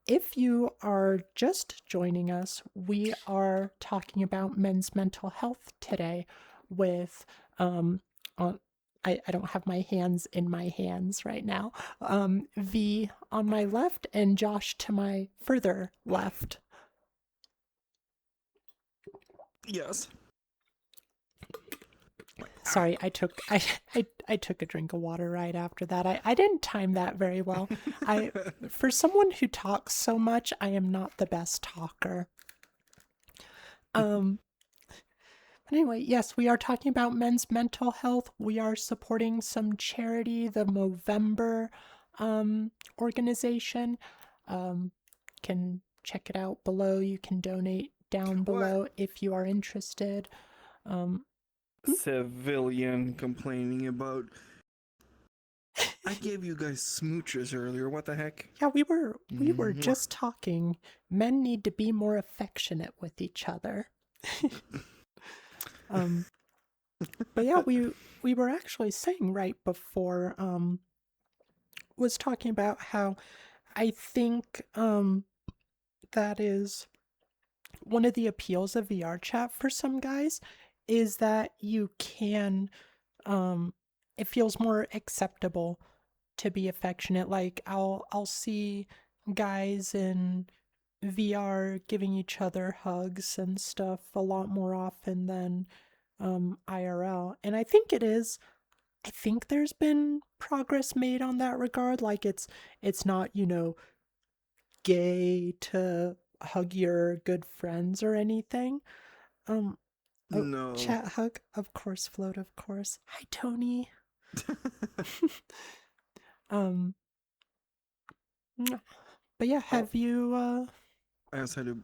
If you are just joining us, we are talking about men's mental health today with, I don't have my hands in my hands right now. V on my left and Josh to my further left. Yes. Sorry, I took a drink of water right after that. I didn't time that very well. For someone who talks so much, I am not the best talker. But anyway, yes, we are talking about men's mental health. We are supporting some charity, the Movember organization. Can check it out below. You can donate down below if you are interested. Civilian complaining about. I gave you guys smooches earlier. What the heck? Yeah, we were Mwah. just talking. Men need to be more affectionate with each other. But yeah, we were actually saying right before was talking about how I think that is one of the appeals of VR chat for some guys is that you can it feels more acceptable to be affectionate. Like I'll see guys in VR giving each other hugs and stuff a lot more often than IRL. And I think there's been progress made on that regard. Like it's not, gay to hug your good friends or anything. Oh, No. chat hug, of course, Float, of course. Hi, Tony. But yeah, have you I also had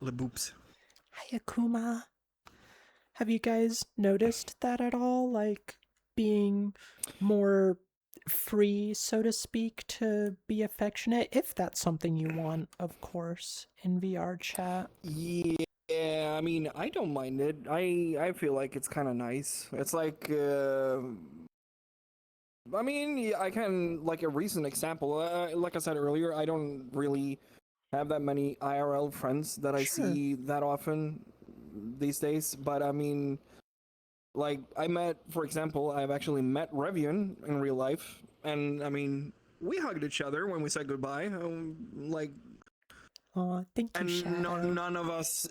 Le boops. Hi, Akuma. Have you guys noticed that at all? Like being more free, so to speak, to be affectionate, if that's something you want, of course, in VR chat. Yeah, I mean, I don't mind it. I feel like it's kind of nice. It's like, I mean, I can, like a recent example, like I said earlier, I don't really have that many IRL friends that I Sure. see that often these days, but I mean, like, for example, I've actually met Revian in real life, and I mean, we hugged each other when we said goodbye, like, Aw, thank you, and Shadow.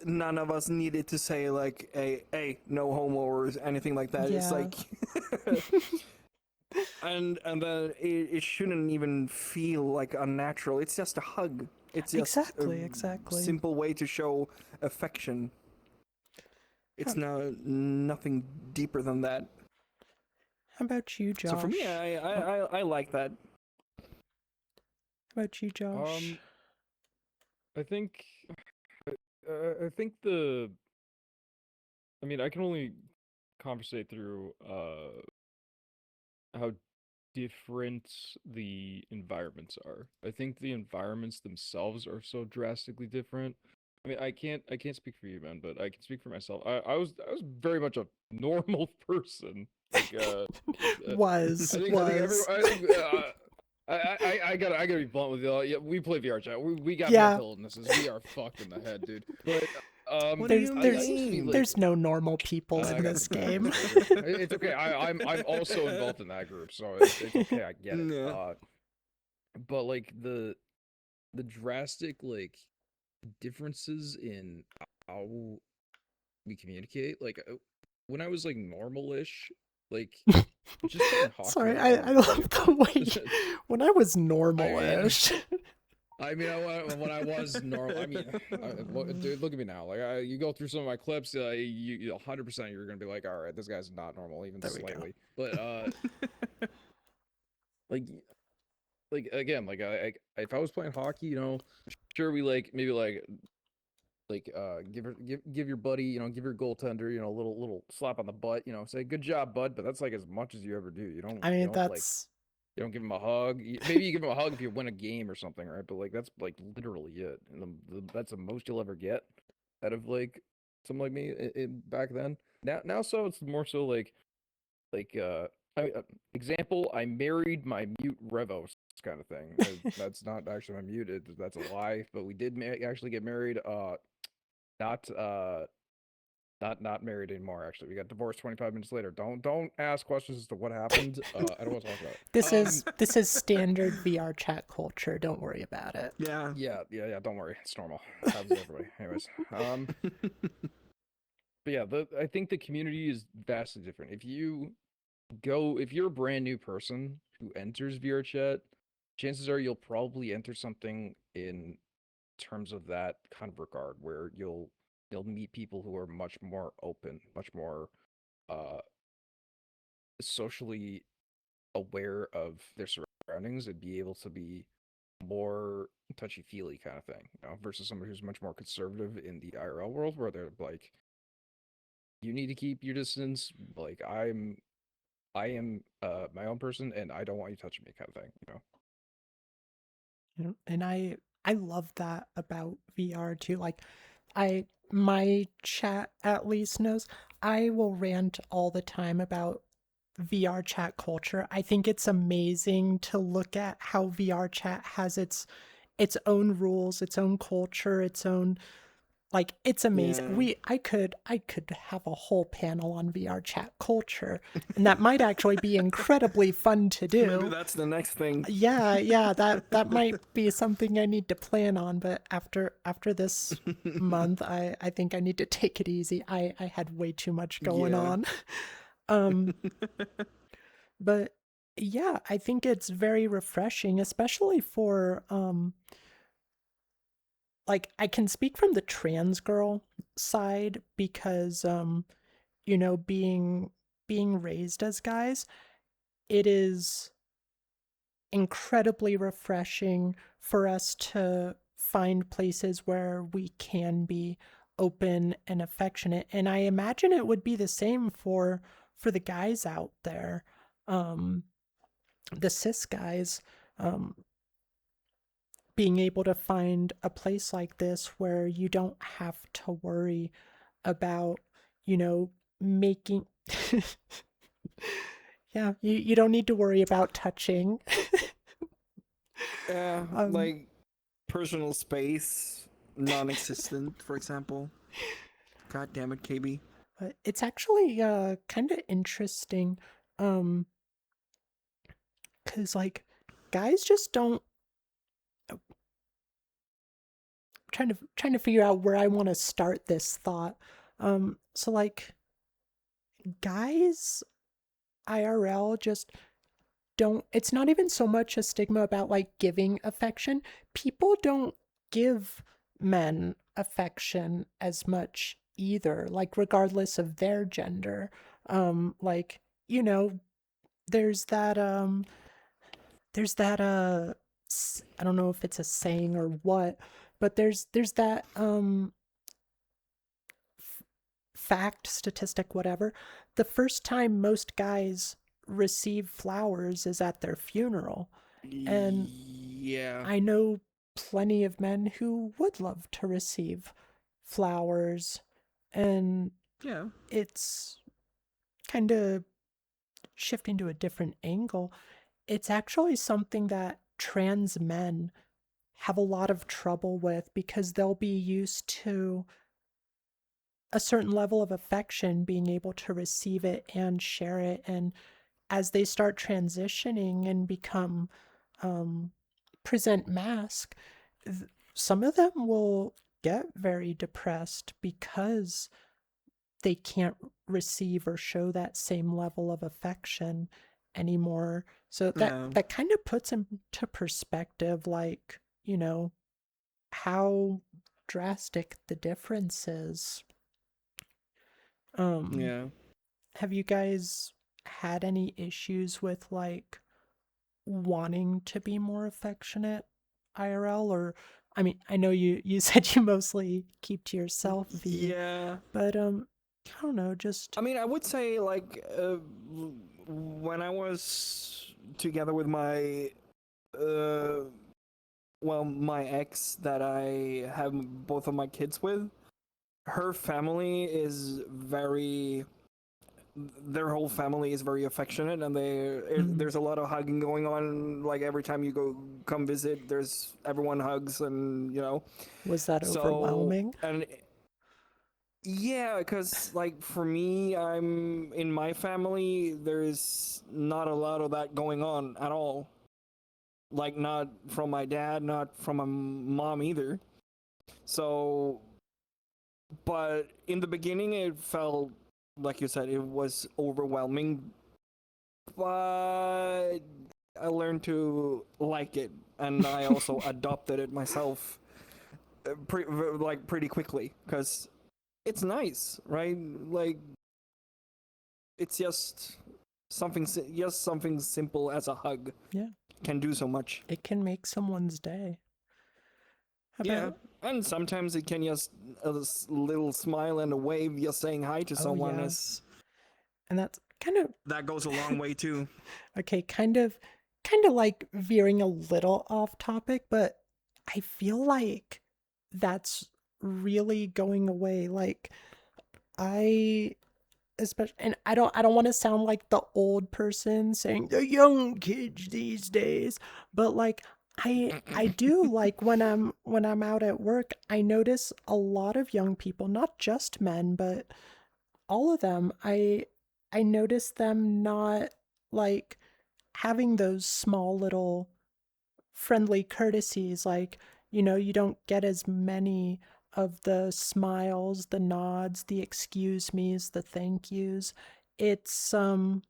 none of us needed to say like, hey, no homo or anything like that. It's Yeah. like, and then it shouldn't even feel like unnatural. It's just a hug. It's just Exactly. a simple way to show affection. It's nothing deeper than that. How about you, Josh? So for me, I like that. How about you, Josh? I think I mean, I can only conversate through how different the environments are. I think the environments themselves are so drastically different. I mean, I can't speak for you, man, but I can speak for myself. I was very much a normal person. Like, Was. I gotta be blunt with you. Yeah, we play VR chat. We got Yeah. mental illnesses. We are fucked in the head, dude. But What do you there's mean? there's no normal people I in got this the game. It's okay. I'm also involved in that group, so it's okay. I get it. Yeah. But like the drastic like differences in how we communicate, like when I was like normal-ish, like just playing hockey. Sorry, I love the way when I was normal-ish. I mean, when I was normal, I mean, dude, look at me now. Like, you go through some of my clips, you 100% you're gonna be like, all right, this guy's not normal, even There we go. slightly. But like, again, like, if I was playing hockey, you know, sure, we maybe give your buddy, you know, give your goaltender, you know, a little slap on the butt, you know, say good job, bud. But that's like as much as you ever do. You don't. I mean, you don't, that's you don't give him a hug. Maybe you give him a hug if you win a game or something, right? But like that's like literally it, and that's the most you'll ever get out of like someone like me back then. Now, so it's more so like example, I married my mute Revos kind of thing. That's not actually my mute. That's a lie. But we did actually get married. Not married anymore. Actually, we got divorced 25 minutes later. Don't ask questions as to what happened. I don't want to talk about it. this is standard VR chat culture. Don't worry about it. Yeah. Yeah. Don't worry, it's normal. Happens to everybody. Anyways, but yeah, I think the community is vastly different. If you're a brand new person who enters VR chat, chances are you'll probably enter something in terms of that kind of regard, where you'll meet people who are much more open, much more socially aware of their surroundings, and be able to be more touchy-feely kind of thing, you know, versus somebody who's much more conservative in the IRL world, where they're like, you need to keep your distance, like I am my own person, and I don't want you touching me kind of thing, you know. You know, and I love that about VR too. Like my chat at least knows I will rant all the time about VR chat culture. I think it's amazing to look at how VR chat has its own rules, its own culture, its own, like, it's amazing. Yeah. I could have a whole panel on VR chat culture, and that might actually be incredibly fun to do. Maybe that's the next thing. Yeah, that might be something I need to plan on, but after this month, I think I need to take it easy. I had way too much going Yeah. on. But yeah, I think it's very refreshing, especially for like, I can speak from the trans girl side because you know, being raised as guys, it is incredibly refreshing for us to find places where we can be open and affectionate, and I imagine it would be the same for the guys out there, the cis guys, being able to find a place like this where you don't have to worry about, you know, making yeah, you don't need to worry about touching. Yeah, like personal space, non-existent, for example. God damn it, KB. But it's actually kind of interesting, because like guys just don't. Trying to figure out where I want to start this thought. So like guys IRL just don't, it's not even so much a stigma about like giving affection. People don't give men affection as much either, like regardless of their gender. Like, you know, there's that I don't know if it's a saying or what, but there's that fact, statistic, whatever. The first time most guys receive flowers is at their funeral. And yeah, I know plenty of men who would love to receive flowers, and yeah, it's kind of shifting to a different angle. It's actually something that trans men have a lot of trouble with because they'll be used to a certain level of affection, being able to receive it and share it. And as they start transitioning and become present mask, some of them will get very depressed because they can't receive or show that same level of affection anymore. So that kind of puts into perspective, like, you know, how drastic the difference is. Yeah. Have you guys had any issues with like wanting to be more affectionate IRL? Or I mean, I know you said you mostly keep to yourself, V, Yeah. but I don't know, just I mean, I would say like when I was together with my uh my ex that I have both of my kids with, her family is very their whole family is very affectionate, and there's a lot of hugging going on. Like every time you come visit, there's everyone hugs, and was that so overwhelming? and yeah, because like for me, I'm in my family, there's not a lot of that going on at all. Like not from my dad, not from my mom either. So, but in the beginning, it felt like you said, it was overwhelming, but I learned to like it, and I also adopted it myself, pretty quickly, because it's nice, right? Like it's just something simple as a hug Yeah, can do so much. it can make someone's day. How Yeah, about, and sometimes it can just little smile and a wave, just saying hi to oh someone yeah, is and that's kind of that goes a long way too. okay, kind of like veering a little off topic, but I feel like that's really going away. Like I especially, and I don't want to sound like the old person saying the young kids these days, but like I do like when I'm out at work, I notice a lot of young people, not just men, but all of them. I notice them not like having those small little friendly courtesies, like, you don't get as many of the smiles, the nods, the excuse me's, the thank yous. It's Mm,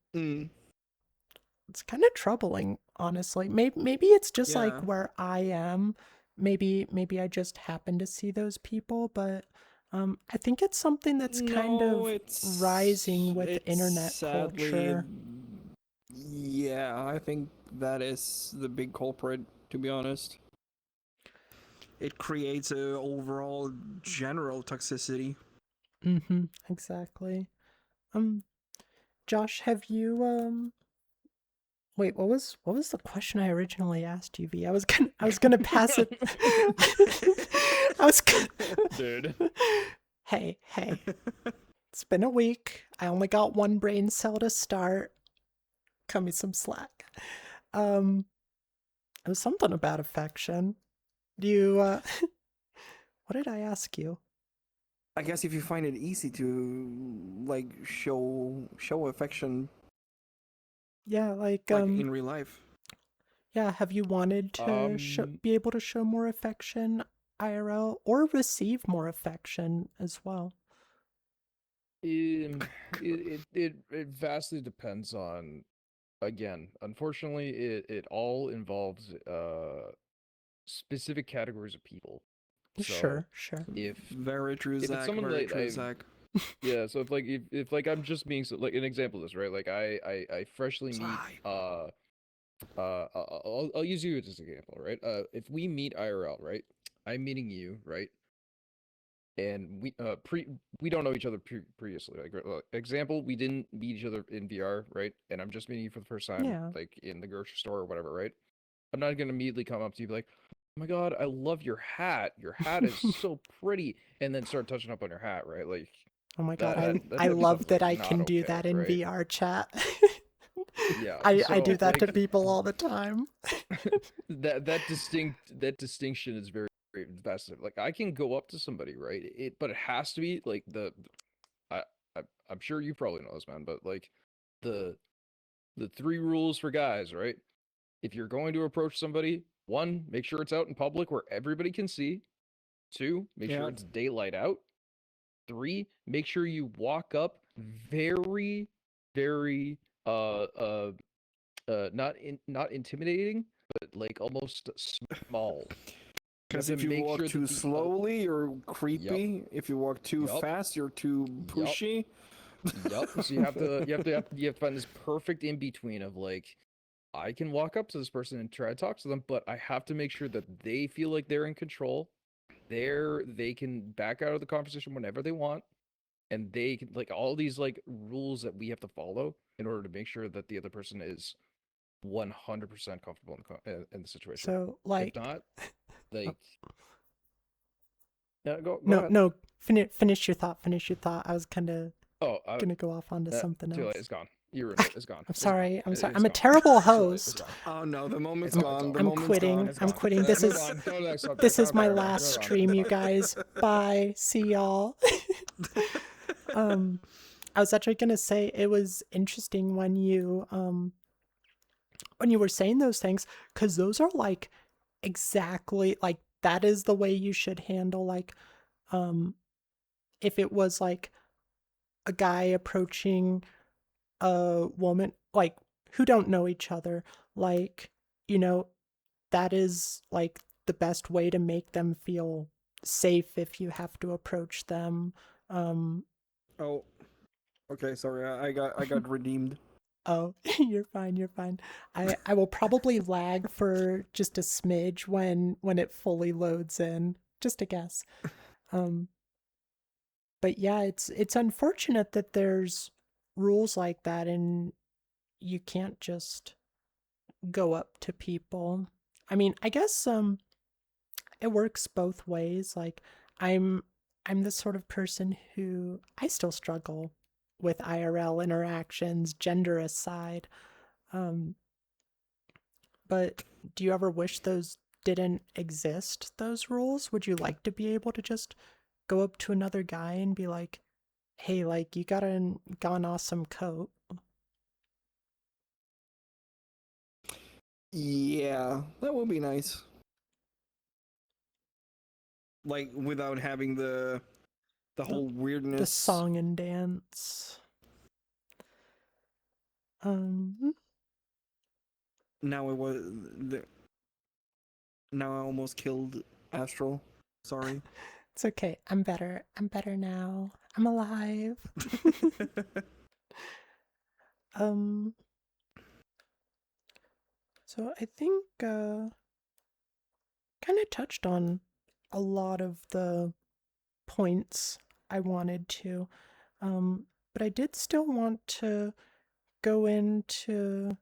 it's kind of troubling, honestly. Maybe it's just like yeah. where I am. Maybe I just happen to see those people, but I think it's something that's kind No, of rising with it's internet sadly, culture. yeah. I think that is the big culprit. To be honest, it creates a overall general toxicity. Exactly. Um Josh, have you wait, what was the question I originally asked you, V? I was gonna pass it. I was gonna... Dude. Hey. It's been a week. I only got one brain cell to start. Cut me some slack. Um it was something about affection. Do you what did I ask you? I guess if you find it easy to like show affection Yeah, like like in real life. yeah, have you wanted to be able to show more affection IRL or receive more affection as well? It vastly depends on, again, unfortunately it all involves specific categories of people. So Sure. if Very true, if it's Zach. someone Very that true, I Zach. yeah, so if like I'm just being so, like an example of this, right? Like I freshly meet I'll use you as an example, right? If we meet IRL, right? I'm meeting you, right? And we don't know each other previously. Like example, we didn't meet each other in VR, right? And I'm just meeting you for the first time, Yeah. like in the grocery store or whatever, right? I'm not gonna immediately come up to you and be like, "Oh my god, I love your hat. Your hat is so pretty," and then start touching up on your hat, right? Like Oh my god, that I that that I type of love stuff's that like I not can do okay, that in right? VR chat. Yeah. I do So that to like people all the time. that distinction is very, very fascinating. Like I can go up to somebody, right? But it has to be like I, I I'm sure you probably know this, man, but like the the three rules for guys, right? If you're going to approach somebody, one, make sure it's out in public where everybody can see. Two, make sure Yeah. it's daylight out. Three, make sure you walk up very, very not intimidating, but like almost small. Because to if you make walk sure too that the slowly, you're creepy. If you walk too Yup. fast, you're too pushy. Yep. So you have to find this perfect in between of like, I can walk up to this person and try to talk to them, but I have to make sure that they feel like they're in control. They can back out of the conversation whenever they want, and they can like all these like rules that we have to follow in order to make sure that the other person is 100% comfortable in the situation. So like, If not, like, yeah, go no, ahead. no, finish your thought. Finish your thought. I was kind of Oh, gonna go off onto something too late. else. It's gone. You ruined it. It's gone. I'm sorry. I'm It's sorry. gone. I'm a It's terrible gone. Too late. It's host. gone. Oh no, the moment's It's gone. gone. The I'm moment's quitting. gone. It's I'm gone. quitting. This Move is on. Go to the next subject. this is Go my on. last Move on. stream, you guys. Bye. See y'all. I was actually gonna say it was interesting when you were saying those things, because those are like exactly like that is the way you should handle like if it was like a guy approaching a woman like who don't know each other, like, you know, that is like the best way to make them feel safe if you have to approach them. Oh, okay. Sorry, I got redeemed. Oh, you're fine, you're fine. I will probably lag for just a smidge when it fully loads in. Just a guess. But yeah, it's unfortunate that there's rules like that and you can't just go up to people. I mean, I guess it works both ways. Like I'm I'm the sort of person who I still struggle with IRL interactions, gender aside. Um, but do you ever wish those didn't exist, those rules? Would you like to be able to just go up to another guy and be like, hey, like, you got an awesome coat? Yeah, that would be nice. Like without having the whole weirdness. The song and dance. Now it was the. Now I almost killed Astral. Sorry. It's okay. I'm better. I'm better now. I'm alive. So I think kind of touched on a lot of the points I wanted to. But I did still want to go into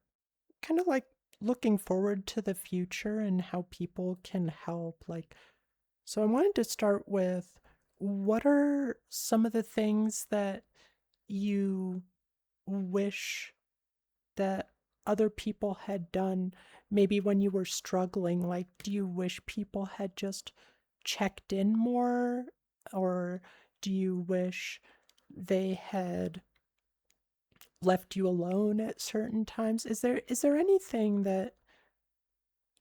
kind of like looking forward to the future and how people can help. Like, so I wanted to start with what are some of the things that you wish that other people had done maybe when you were struggling? Like, do you wish people had just checked in more, or do you wish they had left you alone at certain times? Is there anything that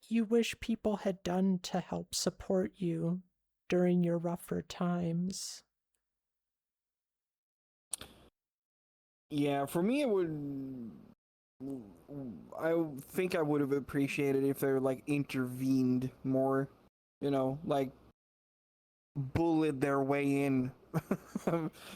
you wish people had done to help support you during your rougher times? Yeah, for me, it would. I think I would have appreciated if they like intervened more. You know, like bullet their way in.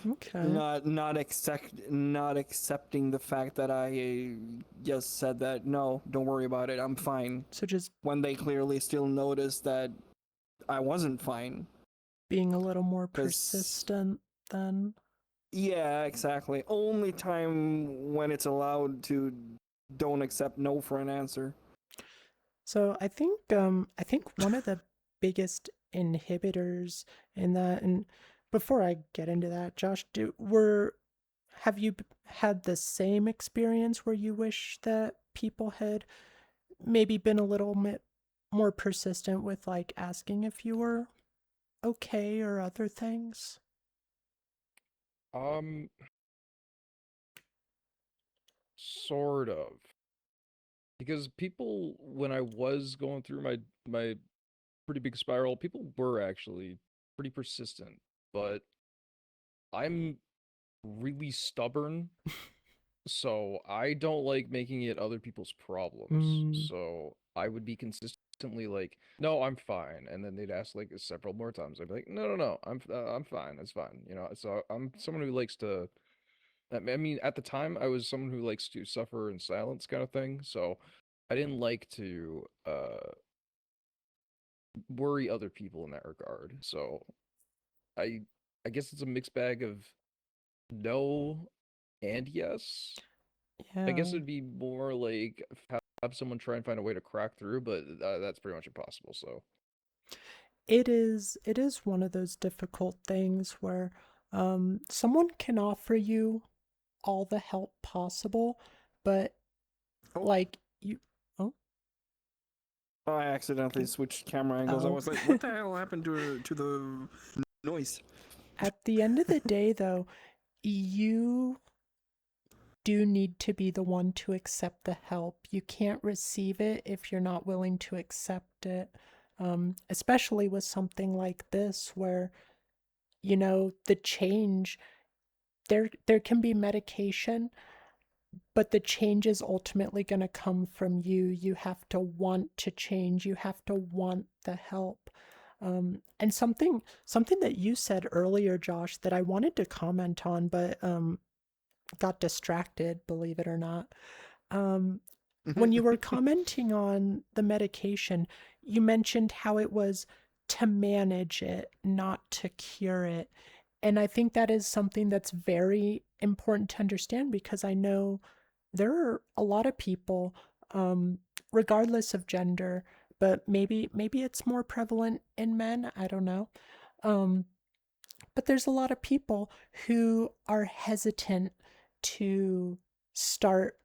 Okay. Not accepting the fact that I just said that no, don't worry about it, I'm fine. So just When they clearly still noticed that I wasn't fine. being a little more 'Cause- persistent then. Yeah, exactly. Only time when it's allowed to don't accept no for an answer. So I think one of the biggest inhibitors in that, and before I get into that, Josh, have you had the same experience where you wish that people had maybe been a little bit more persistent with like asking if you were okay or other things? Sort of. Because people, when I was going through my pretty big spiral, people were actually pretty persistent, but I'm really stubborn, so I don't like making it other people's problems. Mm. So I would be consistent consistently like, no, I'm fine, and then they'd ask like several more times. I'd be like, no, I'm fine, it's fine, you know. So I'm someone who likes to. I mean, at the time, I was someone who likes to suffer in silence, kind of thing. So I didn't like to worry other people in that regard. So I I guess it's a mixed bag of no and yes. I guess Yeah. it'd be more like have someone try and find a way to crack through, but that's pretty much impossible. So It is one of those difficult things where someone can offer you all the help possible, but Oh. like you oh I accidentally okay. switched camera angles. I was like, what the hell happened to the noise? At the end of the day though, you do need to be the one to accept the help. You can't receive it if you're not willing to accept it. Especially with something like this where the change, there can be medication, but the change is ultimately going to come from you. You have to want to change. You have to want the help. And something that you said earlier, Josh, that I wanted to comment on, but got distracted, believe it or not. When you were commenting on the medication, you mentioned how it was to manage it, not to cure it. And I think that is something that's very important to understand, because I know there are a lot of people, regardless of gender, but maybe it's more prevalent in men, I don't know. Um, but there's a lot of people who are hesitant to start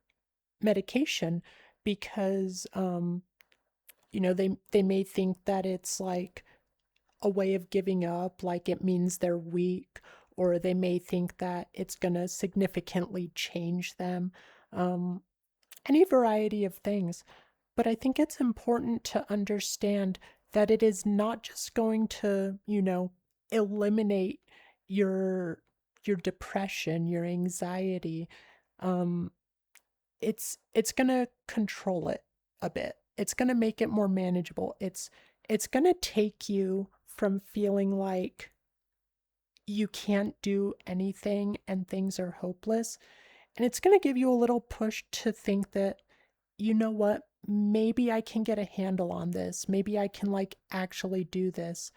medication because they may think that it's like a way of giving up, like it means they're weak, or they may think that it's going to significantly change them. Um, any variety of things. But I think it's important to understand that it is not just going to, eliminate your depression, your anxiety. Um, it's going to control it a bit. It's going to make it more manageable. It's going to take you from feeling like you can't do anything and things are hopeless, and it's going to give you a little push to think that, you know what, maybe I can get a handle on this. Maybe I can like actually do this.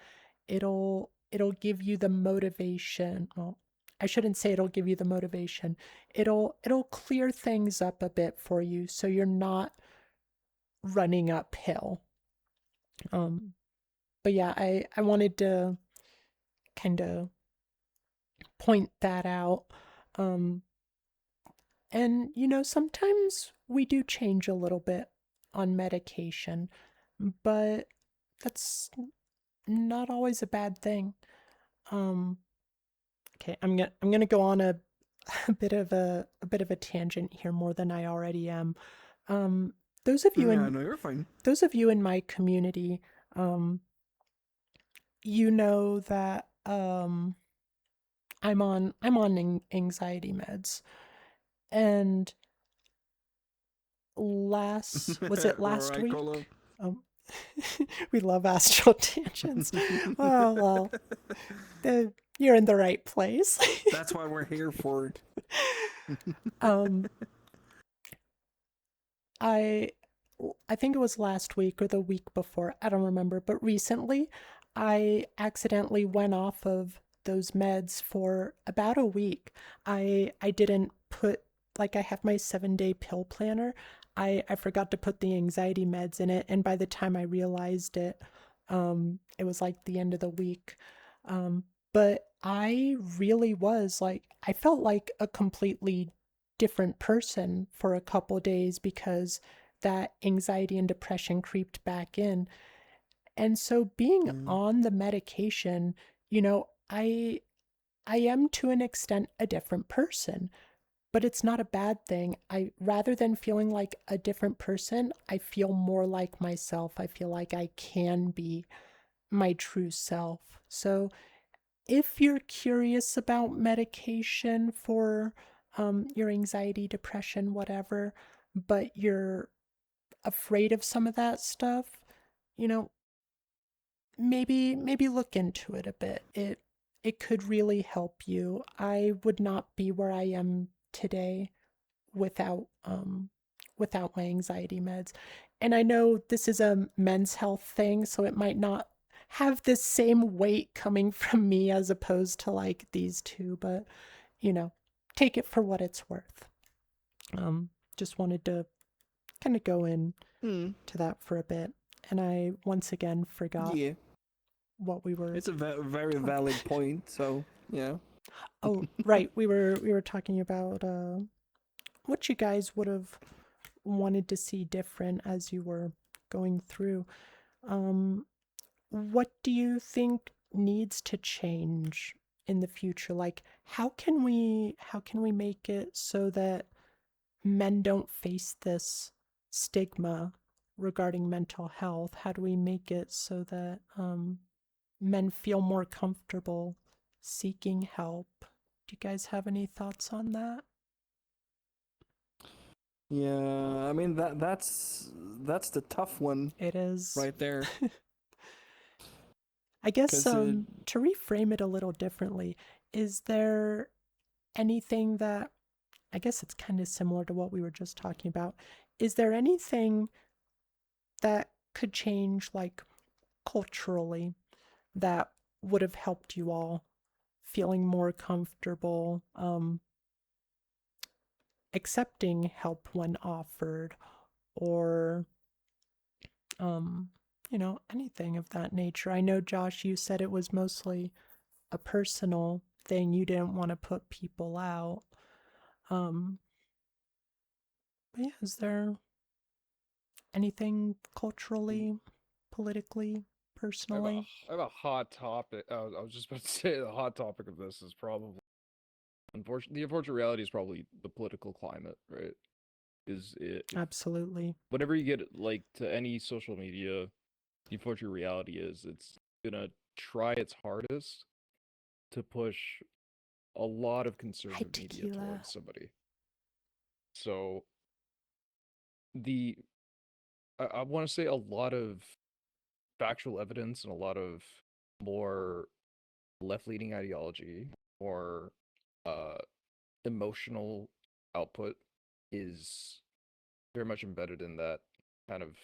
It'll give you the motivation. Well, I shouldn't say it'll give you the motivation. It'll clear things up a bit for you so you're not running uphill. But yeah, I wanted to kind of point that out. And sometimes we do change a little bit on medication, but that's not always a bad thing. Okay, I'm gonna go on a bit of a tangent here, more than I already am. Those of you Yeah, in no, you're fine. those of you in my community, you know that I'm on anxiety meds, and was it last Alright, week? Colo. We love astral tangents. Oh well, you're in the right place. That's why we're here for it. I think it was last week or the week before, I don't remember, but recently I accidentally went off of those meds for about a week. I didn't put, like, I have my 7-day pill planner. I forgot to put the anxiety meds in it, and by the time I realized it, it was like the end of the week. But I really was like, I felt like a completely different person for a couple days because that anxiety and depression creeped back in. And so being on the medication, I am to an extent a different person, but it's not a bad thing. Rather than feeling like a different person, I feel more like myself. I feel like I can be my true self. So if you're curious about medication for your anxiety, depression, whatever, but you're afraid of some of that stuff, you know, maybe look into it a bit. It could really help you. I would not be where I am today without without my anxiety meds. And I know this is a men's health thing, so it might not have the same weight coming from me as opposed to like these two, but you know, take it for what it's worth. Just wanted to kind of go in to that for a bit. And I once again forgot Yeah, what we were. it's a very valid point. So yeah. Oh, right. We were talking about what you guys would have wanted to see different as you were going through. What do you think needs to change in the future? Like, how can we make it so that men don't face this stigma regarding mental health? How do we make it so that men feel more comfortable seeking help? Do you guys have any thoughts on that? Yeah, I mean that's the tough one It is. right there. I guess 'Cause to reframe it a little differently, is there anything that, I guess it's kind of similar to what we were just talking about. Is there anything that could change, like culturally, that would have helped you all feeling more comfortable accepting help when offered, or anything of that nature? I know, Josh, you said it was mostly a personal thing. You didn't want to put people out. Um, but yeah, is there anything culturally, politically, personally? I have a hot topic. I was just about to say the hot topic of this is probably the unfortunate reality is probably the political climate, right? Is it Absolutely. whenever you get like to any social media, the unfortunate reality is it's gonna try its hardest to push a lot of Hi, conservative media tequila. towards somebody. So the I want to say a lot of factual evidence and a lot of more left-leaning ideology or uh, emotional output is very much embedded in that kind of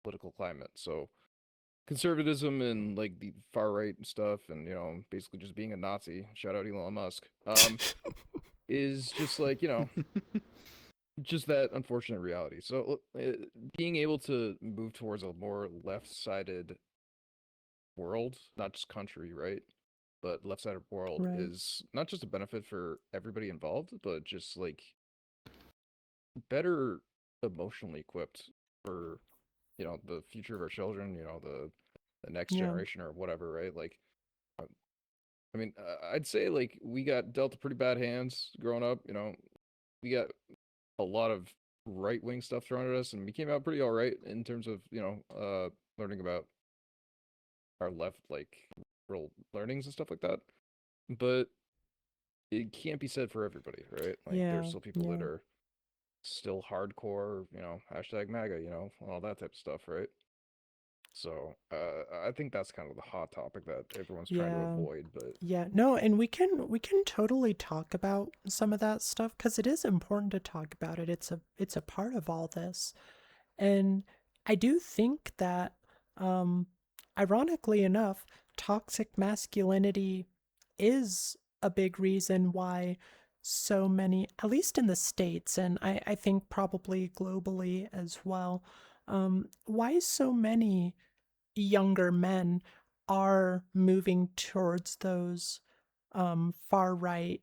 political climate. So conservatism and like the far right and stuff, and basically just being a Nazi. Shout out Elon Musk. Is just like just that unfortunate reality. So being able to move towards a more left-sided world, not just country, right? But left-sided world Right. is not just a benefit for everybody involved, but just like better emotionally equipped for the future of our children, the next Yeah. generation or whatever, right? Like, I mean, I'd say like we got dealt a pretty bad hands growing up. We got a lot of right-wing stuff thrown at us, and we came out pretty all right in terms of learning about our left like real learnings and stuff like that. But it can't be said for everybody, right? Like Yeah. there's still people that Yeah. are still hardcore, hashtag MAGA, all that type of stuff, right? So I think that's kind of the hot topic that everyone's trying to Yeah. avoid. But Yeah. No, and we can totally talk about some of that stuff because it is important to talk about it. It's a part of all this. And I do think that, ironically enough, toxic masculinity is a big reason why so many, at least in the States, and I think probably globally as well, why so many younger men are moving towards those far right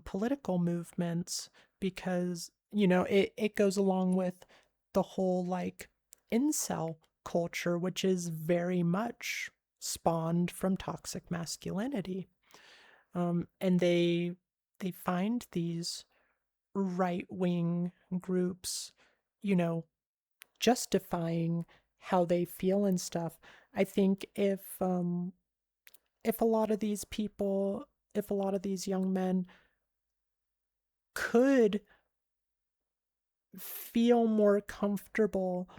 political movements, because it goes along with the whole like incel culture, which is very much spawned from toxic masculinity. And they find these right wing groups, justifying how they feel and stuff. I think if a lot of these people, if a lot of these young men could feel more comfortable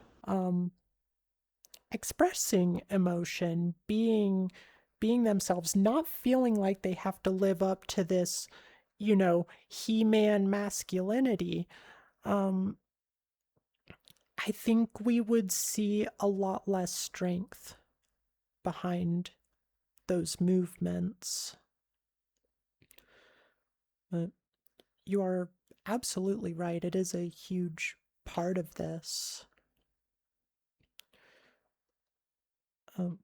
expressing emotion, being themselves, not feeling like they have to live up to this, He-Man masculinity. I think we would see a lot less strength behind those movements. But you are absolutely right. It is a huge part of this. Oh,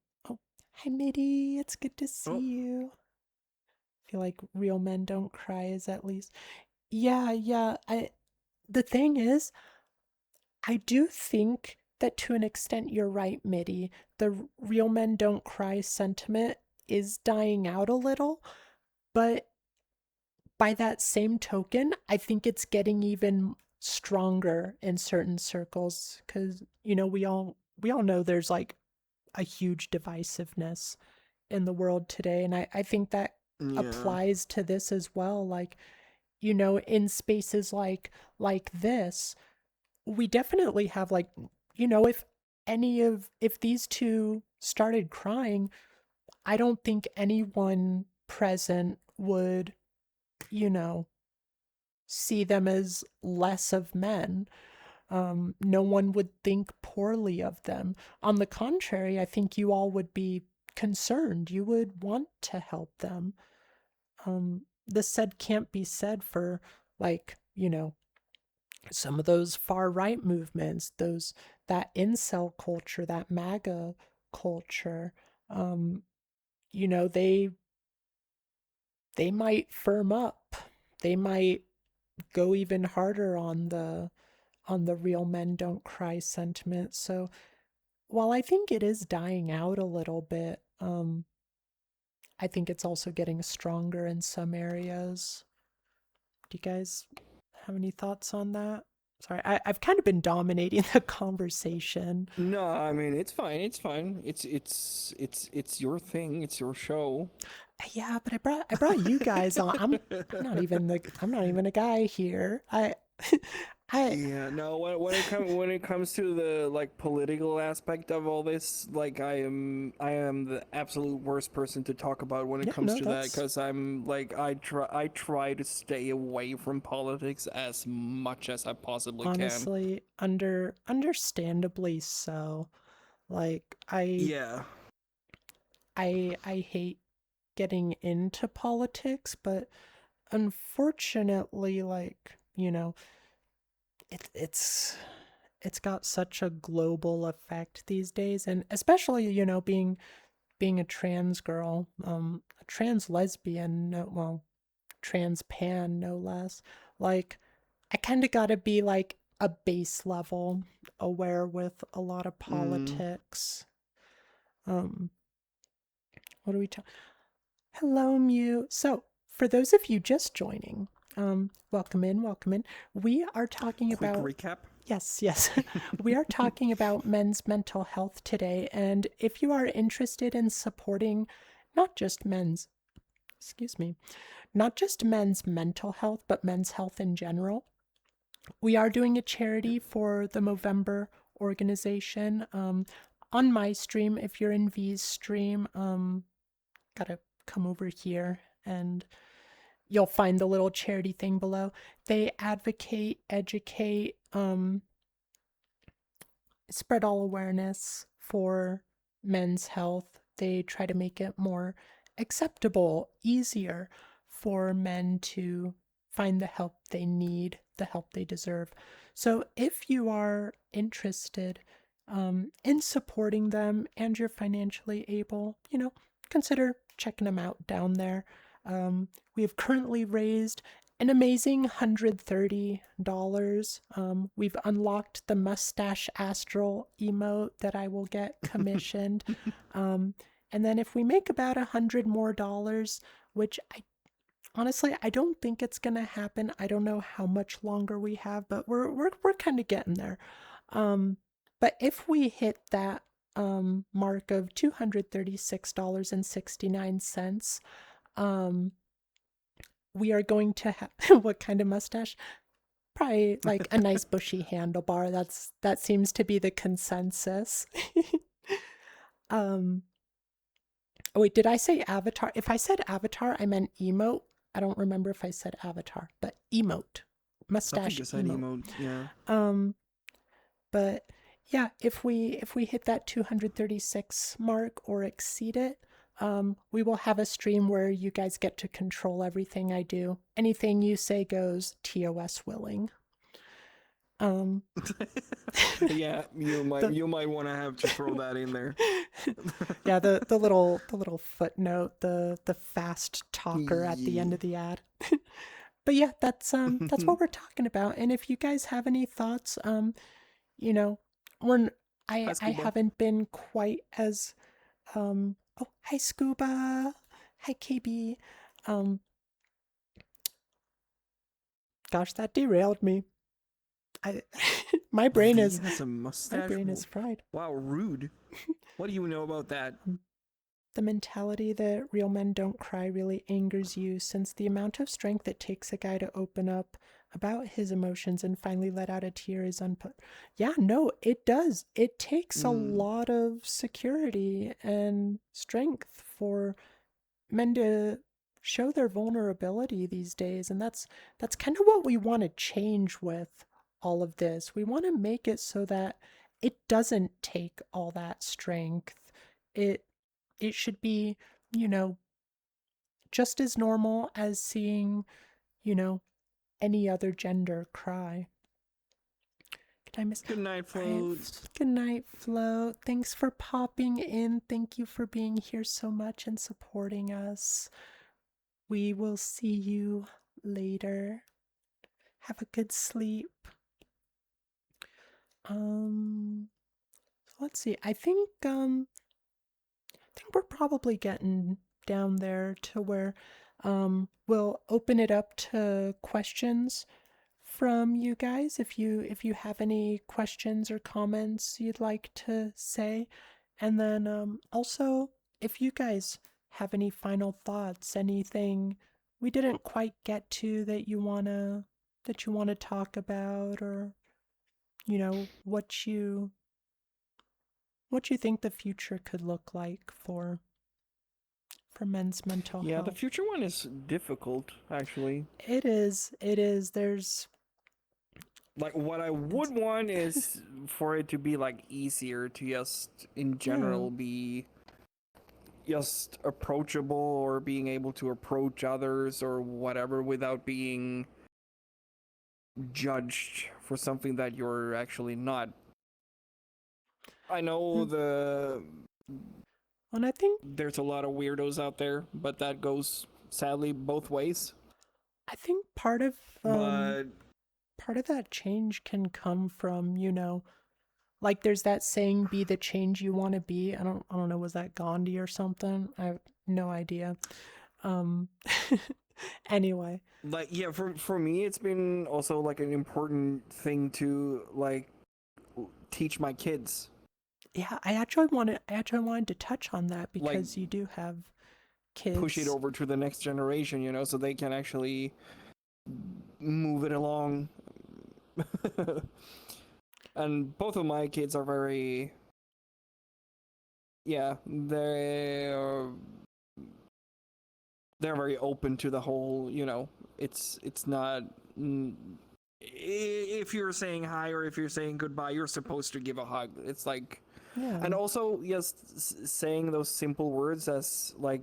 hi, Mitty. It's good to see you. I feel like real men don't cry is at least. Yeah. The thing is, I do think that to an extent you're right, Mitty. The real men don't cry sentiment is dying out a little, but by that same token, I think it's getting even stronger in certain circles because we all know there's like a huge divisiveness in the world today, and I think that applies to this as well. Like, in spaces like this, we definitely have like, if these two started crying, I don't think anyone present would, see them as less of men. No one would think poorly of them. On the contrary, I think you all would be concerned. You would want to help them. The said can't be said for, like, some of those far right movements, that incel culture, that MAGA culture. They might firm up. They might go even harder on the real men don't cry sentiment. So while I think it is dying out a little bit, I think it's also getting stronger in some areas. Do you guys have any thoughts on that? Sorry, I've kind of been dominating the conversation. No, I mean it's fine. It's fine. It's your thing. It's your show. Yeah, but I brought you guys on. I'm not even a guy here. Yeah, no. When it comes to the like political aspect of all this, like I am the absolute worst person to talk about when it comes to that, because I'm like I try to stay away from politics as much as I possibly honestly, can. understandably so. Like Yeah. I hate getting into politics, but unfortunately, like, it's got such a global effect these days, and especially, being a trans girl, a trans lesbian, trans pan, no less. Like, I kind of got to be like a base level aware with a lot of politics. What are we talking? Hello, Mew. So, for those of you just joining, welcome in. We are talking Quick about recap. Yes. We are talking about men's mental health today, and if you are interested in supporting not just men's mental health, but men's health in general, we are doing a charity for the Movember organization. On my stream, if you're in V's stream, gotta come over here and you'll find the little charity thing below. They advocate, educate, spread all awareness for men's health. They try to make it more acceptable, easier for men to find the help they need, the help they deserve. So if you are interested in supporting them and you're financially able, consider checking them out down there. We have currently raised an amazing $130. We've unlocked the mustache astral emote that I will get commissioned. And then if we make about $100 more, which I don't think it's gonna happen. I don't know how much longer we have, but we're kind of getting there. But if we hit that mark of $236.69, we are going to have what kind of mustache? Probably like a nice bushy handlebar. That seems to be the consensus. um, oh wait, did I say avatar? If I said avatar, I meant emote. I don't remember if I said avatar, but emote, I mustache think you said emote. emote. Yeah. But yeah, if we hit that 236 mark or exceed it, we will have a stream where you guys get to control everything I do. Anything you say goes, TOS willing. Yeah, you might want to have to throw that in there. Yeah, the little footnote, the fast talker at the end of the ad. But yeah, that's what we're talking about. And if you guys have any thoughts, you know, we're Hi, I Scuba. haven't been quite as oh, hi Scuba. Hi KB. Gosh, that derailed me. I my brain V is has a mustache. fried. Wow, rude. What do you know about that? The mentality that real men don't cry really angers you, since the amount of strength it takes a guy to open up about his emotions and finally let out a tear is Yeah, no, it does. It takes a lot of security and strength for men to show their vulnerability these days, and that's kind of what we want to change with all of this. We want to make it so that it doesn't take all that strength. It should be, you know, just as normal as seeing, you know, any other gender cry. Did I miss? Good night, Float. Good night, Flo. Thanks for popping in. Thank you for being here so much and supporting us. We will see you later. Have a good sleep. Let's see. I think we're probably getting down there to where we'll open it up to questions from you guys. If you have any questions or comments you'd like to say, and then also if you guys have any final thoughts, anything we didn't quite get to that you wanna talk about, or what you think the future could look like for men's mental Yeah, health. the future one is difficult, actually. It is. There's Like, what I would want is for it to be, like, easier to just, in general, be just approachable, or being able to approach others or whatever without being judged for something that you're actually not. I know and I think there's a lot of weirdos out there, but that goes sadly both ways. part of But that change can come from, like there's that saying, be the change you want to be. I don't know, was that Gandhi or something? I have no idea. Anyway, like, yeah, for me it's been also like an important thing to like teach my kids. yeah, I actually wanted to touch on that because Like, you do have kids. Push it over to the next generation, so they can actually move it along. And both of my kids are very, yeah, they're very open to the whole, it's not, if you're saying hi or if you're saying goodbye, you're supposed to give a hug. It's like, Yeah. and also just saying those simple words as like,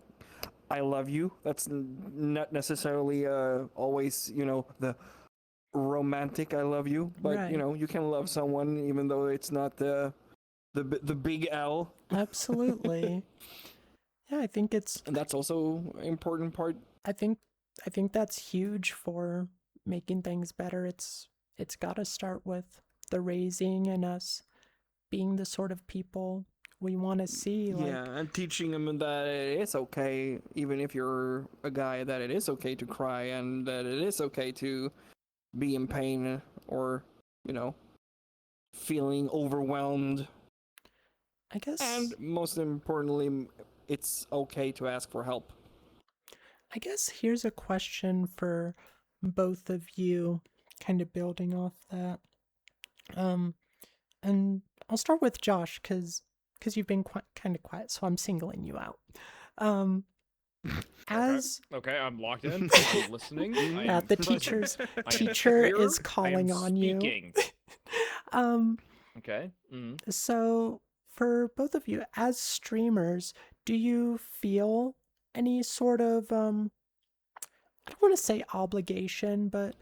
I love you. That's not necessarily always, the romantic I love you, but Right. You can love someone even though it's not the big L. Absolutely. Yeah, I think And that's also an important part. I think that's huge for making things better. It's got to start with the raising and us being the sort of people we want to see. Like, Yeah, and teaching them that it is okay, even if you're a guy, that it is okay to cry and that it is okay to be in pain or, feeling overwhelmed. I guess. And most importantly, it's okay to ask for help. I guess here's a question for both of you, kind of building off that. And I'll start with Josh, because because you've been kind of quiet, so I'm singling you out. Um, as Okay, I'm locked in. I'm listening. I yeah, am the present. teacher's I am teacher here, is I am calling on you. speaking. Um, Okay. so for both of you as streamers, do you feel any sort of I don't want to say obligation, but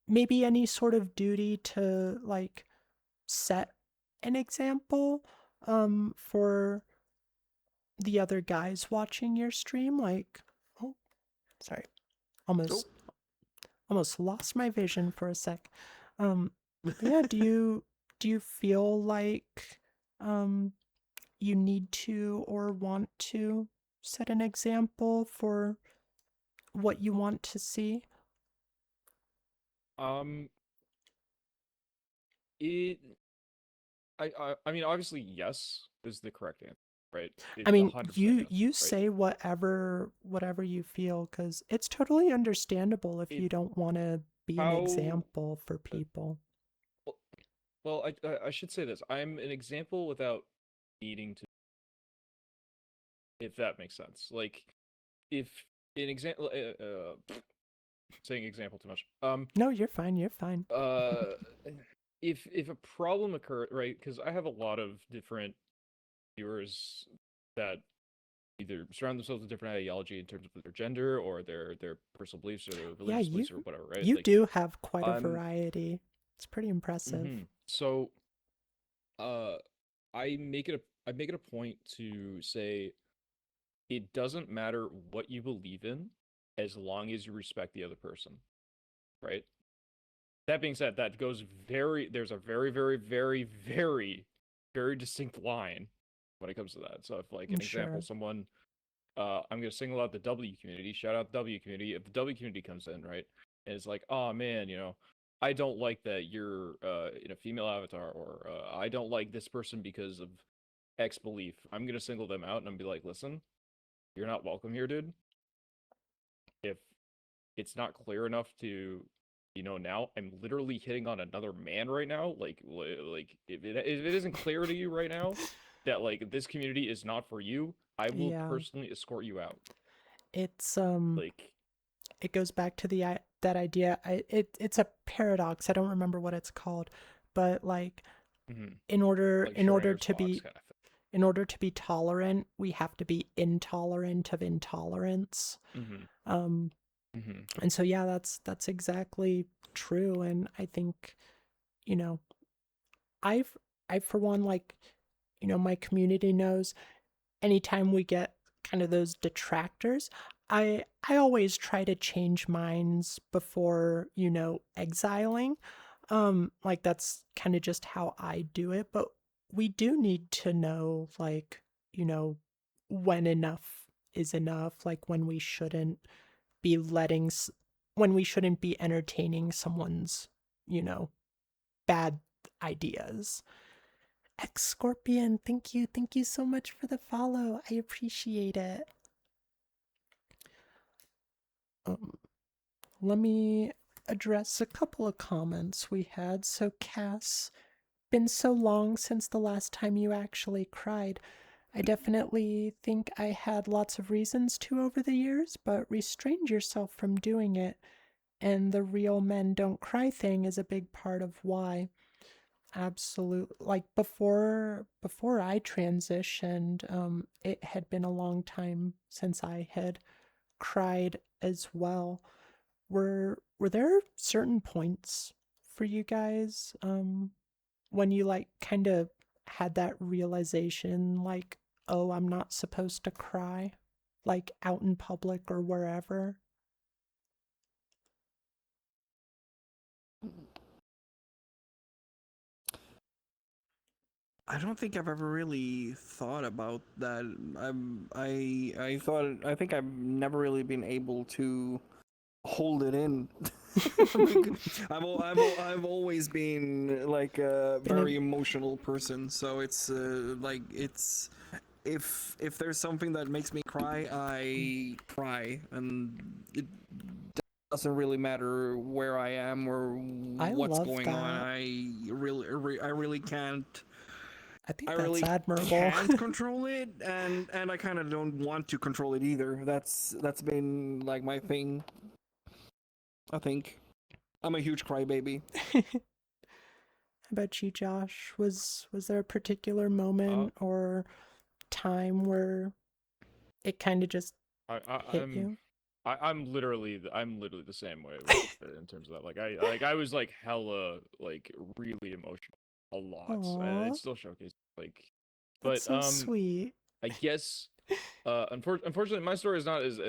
maybe any sort of duty to like set an example for the other guys watching your stream? Like, oh, sorry, almost lost my vision for a sec. Yeah, do you feel like you need to or want to set an example for what you want to see? It. I mean, obviously, yes is the correct answer, right? I It's mean, 100% you yes, right? say whatever you feel, because it's totally understandable if It you don't want to be an how example for people. well, I should say this. I'm an example without needing to, if that makes sense. Like, if an example, saying example too much. No, you're fine. You're fine. If a problem occurs, right? Because I have a lot of different viewers that either surround themselves with different ideology in terms of their gender or their personal beliefs or their Yeah, religious beliefs or whatever, right? you Like, do have quite a I'm variety. It's pretty impressive. So, I make it a point to say it doesn't matter what you believe in as long as you respect the other person, right? That being said, there's a very, very, very, very, very distinct line when it comes to that. So if like an example, Sure. someone I'm gonna single out the W community, shout out the W community. If the W community comes in, right, and it's like, oh man, I don't like that you're in a female avatar, or I don't like this person because of X belief. I'm gonna single them out and I'm be like, listen, you're not welcome here, dude. If it's not clear enough to now I'm literally hitting on another man right now, like if it isn't clear to you right now that like this community is not for you, I will Yeah. personally escort you out. It's Like, it goes back to that idea. It's a paradox. I don't remember what it's called, but like in order like in order Schrodinger's to box be kind of thing. in order to be tolerant, we have to be intolerant of intolerance. And so yeah, that's exactly true. And I think, I've I for one, like, my community knows anytime we get kind of those detractors, I always try to change minds before, exiling. Like that's kind of just how I do it, but we do need to know, like, when enough is enough, like be letting when we shouldn't be entertaining someone's, bad ideas. X Scorpion, thank you so much for the follow. I appreciate it. Let me address a couple of comments we had. So Cass, been so long since the last time you actually cried. I definitely think I had lots of reasons to over the years, but restrained yourself from doing it. And the real men don't cry thing is a big part of why. Absolutely. Like before I transitioned, it had been a long time since I had cried as well. Were there certain points for you guys when you like kind of had that realization, like, oh, I'm not supposed to cry, like out in public or wherever? I don't think I've ever really thought about that. I think I've never really been able to hold it in. I've always been like a very emotional person, so it's like it's if there's something that makes me cry, I cry, and it doesn't really matter where I am or I what's love going that. on. I really can't I think I that's really admirable. can't control it, and I kind of don't want to control it either. That's been like my thing. I think I'm a huge crybaby. How about you, Josh? Was there a particular moment or time where it kind of just hit you? I'm literally the same way with it in terms of that. I was like hella like really emotional a lot, and Aw, it still showcased like, that's but so sweet. I guess unfortunately my story is not as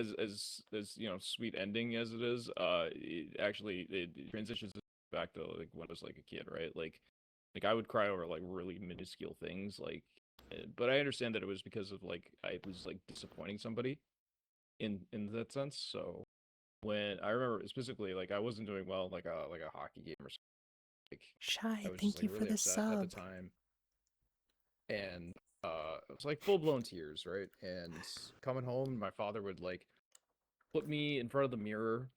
sweet ending as it is. It transitions back to like when I was like a kid, right? Like I would cry over like really minuscule things, like, but I understand that it was because of like I was like disappointing somebody in that sense. So when I remember specifically, like I wasn't doing well, like a hockey game or something. Like Shy, I was just thank like you for really the upset at the sub. time, and it was like full blown tears, right? And coming home, my father would like put me in front of the mirror,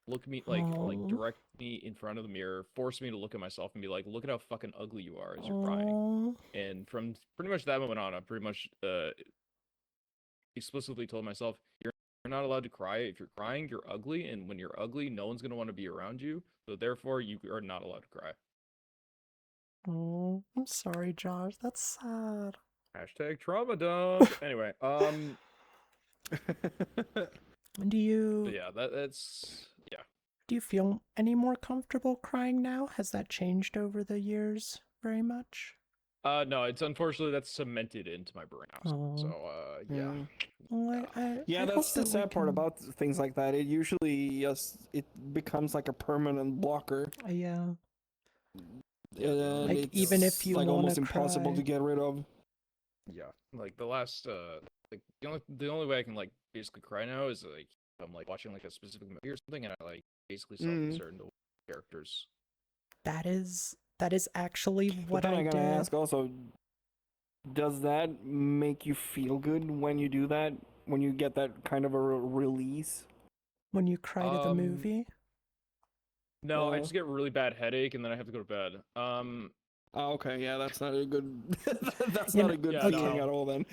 look me like Oh, direct me in front of the mirror, force me to look at myself and be like, look at how fucking ugly you are as you're crying. oh, And from pretty much that moment on, I pretty much explicitly told myself, you're not allowed to cry. If you're crying, you're ugly, and when you're ugly, no one's gonna want to be around you. So therefore, you are not allowed to cry. oh. I'm sorry, Josh. That's sad. Hashtag trauma dump. Anyway, Do you yeah, that's yeah. do you feel any more comfortable crying now? Has that changed over the years very much? No, it's unfortunately that's cemented into my brain now. So, Oh, yeah. well, Yeah, I that's hope the that we sad part can. about things like that. It usually just it becomes like a permanent blocker, Yeah, and like even if it's you like want almost to impossible cry. to get rid of. Yeah, like the last, like the only way I can like basically cry now is like if I'm like watching like a specific movie or something, and I like basically Mm. self-insert into characters. That is actually But what then I I gotta did ask also, does that make you feel good when you do that? When you get that kind of a release? when you cry to the Um, movie. no, I just get really bad headache, and then I have to go to bed. Oh, okay, yeah, that's not a good. That's You not know, a good Yeah, feeling okay. at all. Then.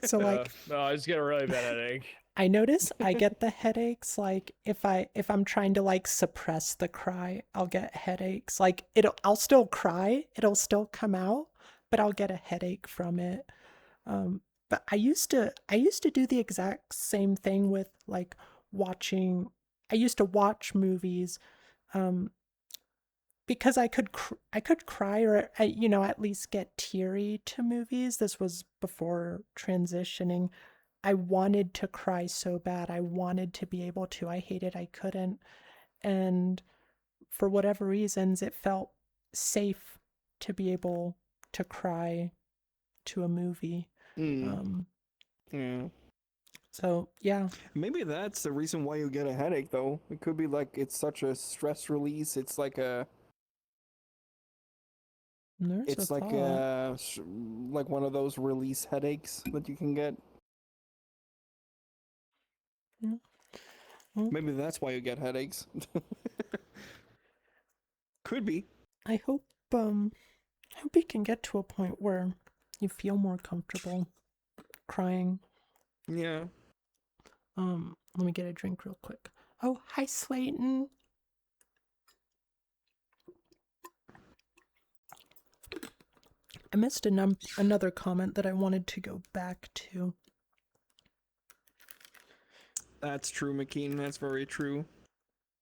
So like no, I just get a really bad headache. I notice I get the headaches like if I'm trying to like suppress the cry, I'll get headaches. Like I'll still cry, it'll still come out, but I'll get a headache from it. But I used to do the exact same thing with like watching I used to watch movies um because I could cry or at least get teary to movies. This was before transitioning. I wanted to cry so bad. I wanted to be able to. I hated I couldn't. And for whatever reasons, it felt safe to be able to cry to a movie. Mm, yeah. So yeah, Maybe that's the reason why you get a headache, though. It could be like it's such a stress release. there's a It's like thought. like one of those release headaches that you can get. Yeah. Well, Maybe that's why you get headaches. Could be. I hope we can get to a point where you feel more comfortable crying. Yeah. Let me get a drink real quick. Oh, hi Slayton. I missed another comment that I wanted to go back to. That's true, McKean. That's very true.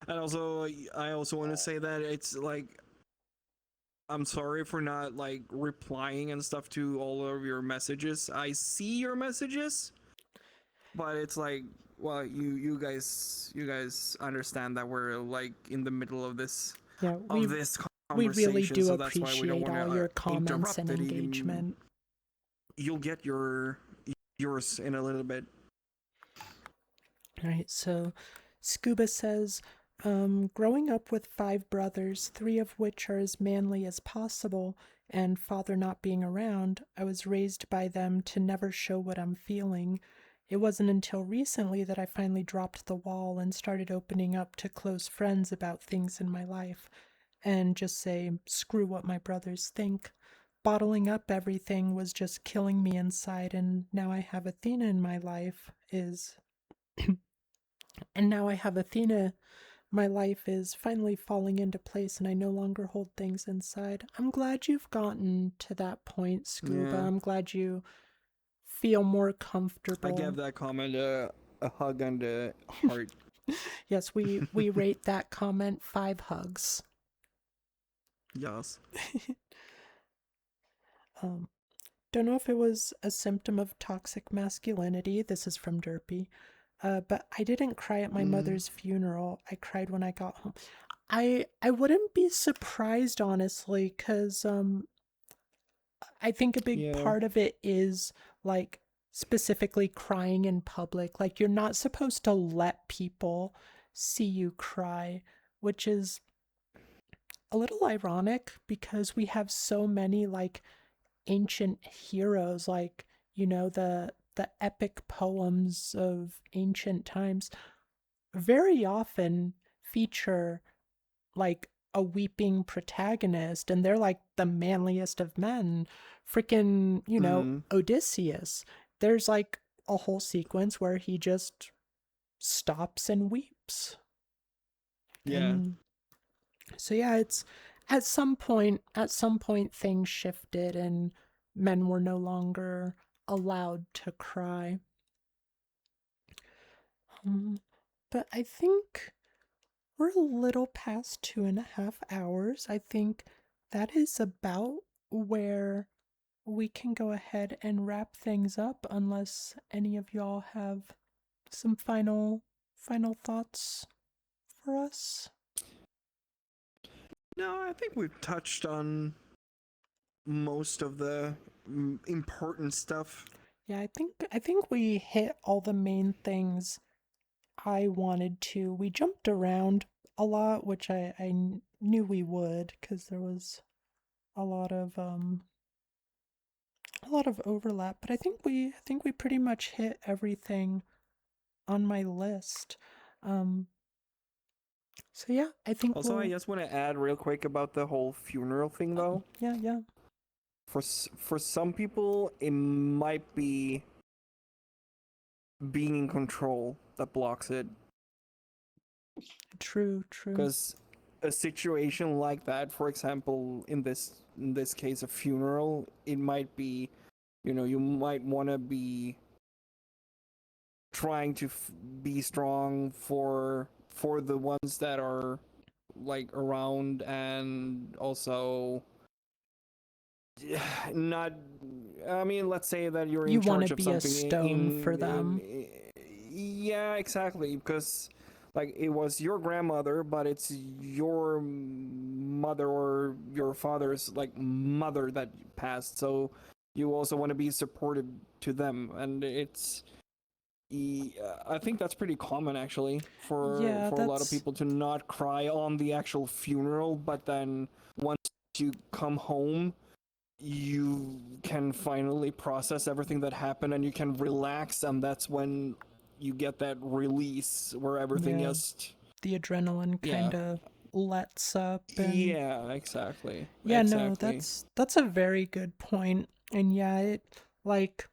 And also, I also want to say that it's like, I'm sorry for not like replying and stuff to all of your messages. I see your messages, but it's like, well, you guys understand that we're like in the middle of this Yeah, we conversation, really do so that's why we don't appreciate want all to your comments interrupt and it. engagement. You'll get yours in a little bit. All right, so Scuba says, growing up with 5 brothers, 3 of which are as manly as possible, and father not being around, I was raised by them to never show what I'm feeling. It wasn't until recently that I finally dropped the wall and started opening up to close friends about things in my life and just say, screw what my brothers think. bottling up everything was just killing me inside, and now I have Athena in my life is and now I have Athena, my life is finally falling into place and I no longer hold things inside. I'm glad you've gotten to that point, Scuba. Yeah. I'm glad you feel more I comfortable. gave that comment a hug and a heart. Yes, we rate that comment 5 hugs. Yes. Don't know if it was a symptom of toxic masculinity. This is from Derpy. But I didn't cry at my mother's funeral. I cried when I got home. I wouldn't be surprised, honestly, because I think a big Yeah. part of it is like specifically crying in public. Like you're not supposed to let people see you cry, which is a little ironic because we have so many like ancient heroes, like the epic poems of ancient times very often feature like a weeping protagonist, and they're like the manliest of men. Freaking, Odysseus. There's like a whole sequence where he just stops and weeps. Yeah. And so yeah, it's at some point things shifted and men were no longer allowed to cry. But I think we're a little past 2.5 hours. I think that is about where we can go ahead and wrap things up, unless any of y'all have some final thoughts for us. No, I think we've touched on most of the important stuff. Yeah, I think we hit all the main things I wanted to. We jumped around a lot, which I knew we would, because there was a lot of overlap. But I think we pretty much hit everything on my list. So yeah, I think Also, I just want to add real quick about the whole funeral thing, though. yeah. For some people, it might be being in control that blocks it. True. Because a situation like that, for example, in this case, a funeral, it might be, you might want to be trying to be strong for the ones that are like around, and also not. I mean, let's say that you're You in wanna charge of be a something stone for them. yeah, exactly, because like it was your grandmother, but it's your mother or your father's like mother that passed, so you also want to be supportive to them, and it's I think that's pretty common actually Yeah, for a lot of people to not cry on the actual funeral, but then once you come home, you can finally process everything that happened and you can relax, and that's when you get that release where everything Yeah. just The adrenaline Yeah. kind of lets up. And yeah, exactly. yeah, no, exactly. that's a very good point. And yeah, it like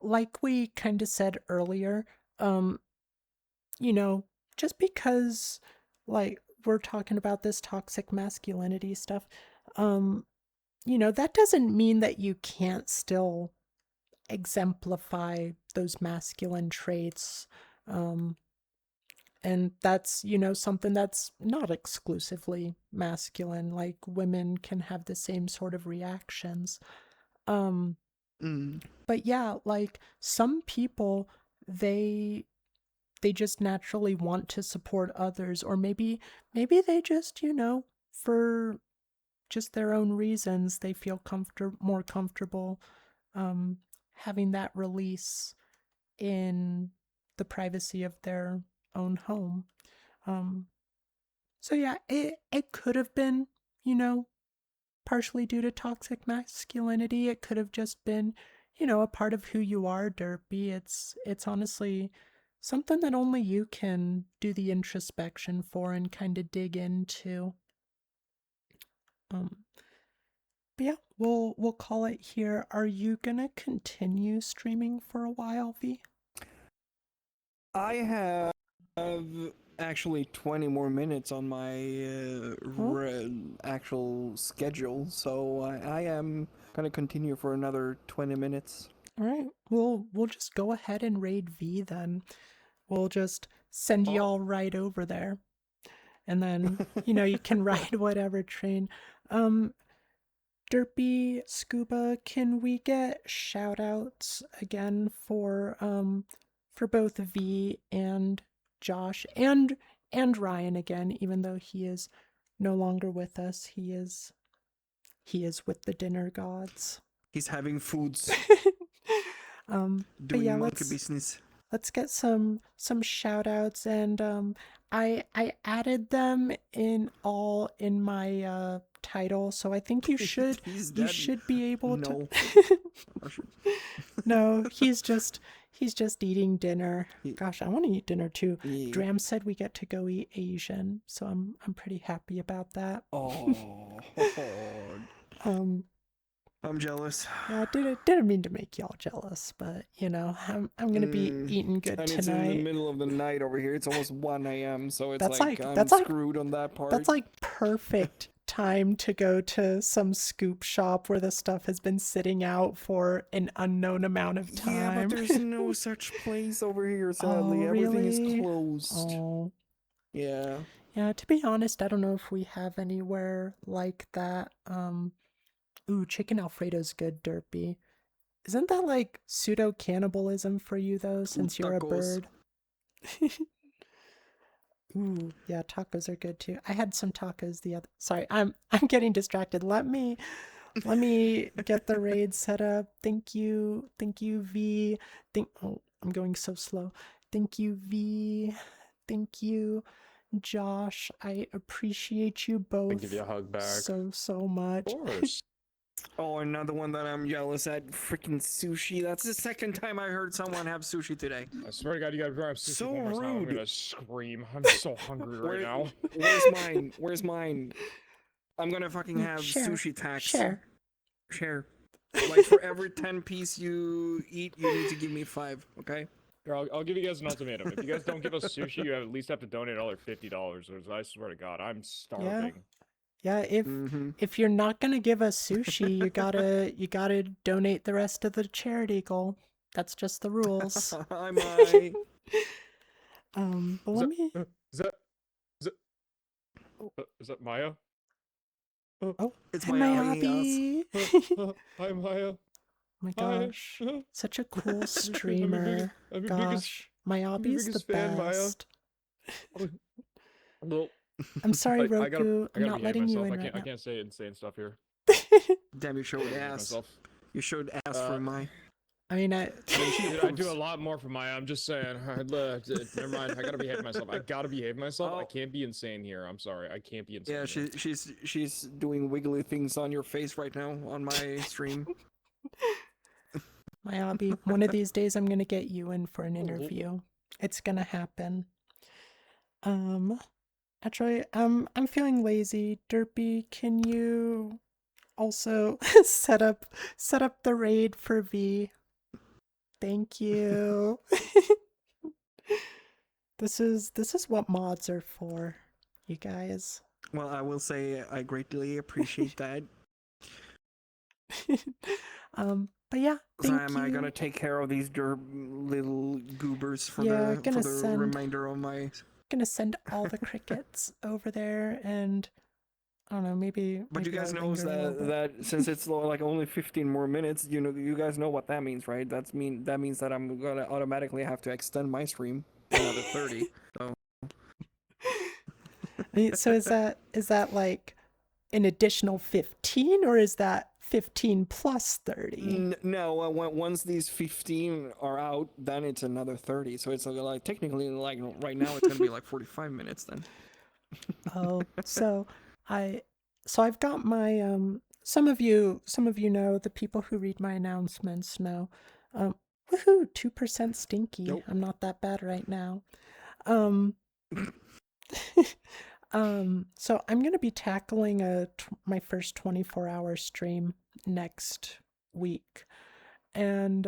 like we kind of said earlier, um just because like we're talking about this toxic masculinity stuff, that doesn't mean that you can't still exemplify those masculine traits. And that's, something that's not exclusively masculine. Like women can have the same sort of reactions. But yeah, like some people, they just naturally want to support others, or maybe they just, for just their own reasons, they feel more comfortable having that release in the privacy of their own home. So yeah, it could have been, partially due to toxic masculinity. It could have just been, a part of who you are, Derpy. It's honestly something that only you can do the introspection for and kind of dig into. But yeah, we'll call it here. Are you gonna continue streaming for a while, V? I have actually 20 more minutes on my actual schedule, so I am gonna continue for another 20 minutes. All right, we'll just go ahead and raid V then. We'll just send y'all right over there, and then you can ride whatever train. Derpy, Scuba, can we get shout outs again for both V and Josh and Ryan again, even though he is no longer with us. He is with the dinner gods. He's having foods, But doing yeah, monkey business. let's get some shout outs, and I added them in my title, so I think you should He's you dead. should be able No. to. No, he's just eating dinner. He- Gosh, I want to eat dinner too. Yeah. Dram said we get to go eat Asian, so I'm pretty happy about that. Oh, Um, I'm jealous. yeah, I didn't mean to make y'all jealous, but I'm gonna be eating good And it's in the tonight. middle of the night over here. It's almost 1 a.m., so it's That's like like- I'm that's like- screwed on that part. That's like perfect time to go to some scoop shop where the stuff has been sitting out for an unknown amount of time. Yeah, but there's no such place over here, sadly. Oh, Everything is really? closed. Oh. Yeah. Yeah, to be honest, I don't know if we have anywhere like that. Ooh, chicken Alfredo's good, Derpy. Isn't that like pseudo cannibalism for you though, since you're a tacos. bird? Ooh, yeah, tacos are good too. I had some tacos the other. Sorry, I'm getting distracted. Let me get the raid set up. Thank you, V. Oh, I'm going so slow. Thank you, V. Thank you, Josh. I appreciate you both I'll give you a hug back. so much. Of course. Oh, another one that I'm jealous at. Freaking sushi. That's the second time I heard someone have sushi today. I swear to God, you gotta grab sushi So one more time. I'm rude. gonna scream. I'm so hungry right Where- now. Where's mine? Where's mine? I'm gonna fucking have Share, sushi tax. Share. Like for every 10 piece you eat, you need to give me 5, okay? Here, I'll give you guys an ultimatum. If you guys don't give us sushi, you at least have to donate another $50. Or I swear to God, I'm starving. Yeah, Mm-hmm. if you're not gonna give us sushi, you gotta donate the rest of the charity goal. That's just the rules. I might. But Is let that- me. Is that Maya? Oh, It's hi, my my hobby. hobby. Hi, Maya. My Hi. gosh, such a cool I'm your streamer. biggest Gosh, my hobby is the biggest fan, Maya. best. Well, I'm sorry, I Roku. gotta I'm not behave letting you myself. in I right can't, I can't say insane stuff here. now. Damn, you showed Behave ass. myself. You showed ass for my. I mean, Dude, I do a lot more for Maya. I'm just saying. Never mind. I gotta behave myself. I gotta behave myself. I Oh. can't be insane here. I'm sorry. I can't be insane. Yeah, here. she's doing wiggly things on your face right now on my stream. my hobby. One of these days, I'm gonna get you in for an Oh. interview. It's gonna happen. Actually, I'm feeling lazy. Derpy, can you also set up the raid for V? Thank you. This is what mods are for, you guys. Well, I will say I greatly appreciate that. But yeah, So thank am you. I gonna take care of these little goobers for Yeah, the gonna for the send- remainder of my? Gonna send all the crickets over there, and I don't know, maybe. But you maybe guys I'll knows linger a little that bit. since it's like only 15 more minutes, you guys know what that means, right? That means that I'm gonna automatically have to extend my stream another 30. So So is that like an additional 15, or is that 15 plus 30? No, once these 15 are out, then it's another 30. So it's like technically like right now it's gonna be like 45 minutes then. Oh, so I've got my some of you know, the people who read my announcements know. Woohoo, 2% stinky. Nope. I'm not that bad right now. So I'm gonna be tackling my first 24-hour stream next week, and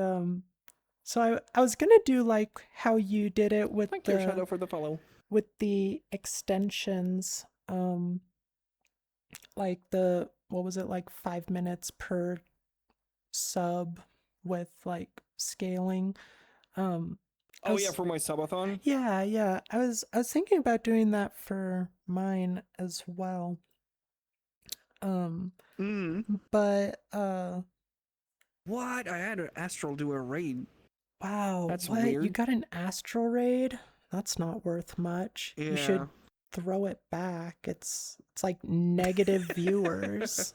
so I was gonna do like how you did it with Thank you, Shadow, for the follow. with the extensions, like the what was it, like 5 minutes per sub with like scaling. I Oh yeah, was- for my subathon. yeah. I was thinking about doing that for mine as well. But What? I had an Astral do a raid. wow, That's what? You weird. got an astral raid? That's not worth much. Yeah. You should throw it back. It's like negative viewers.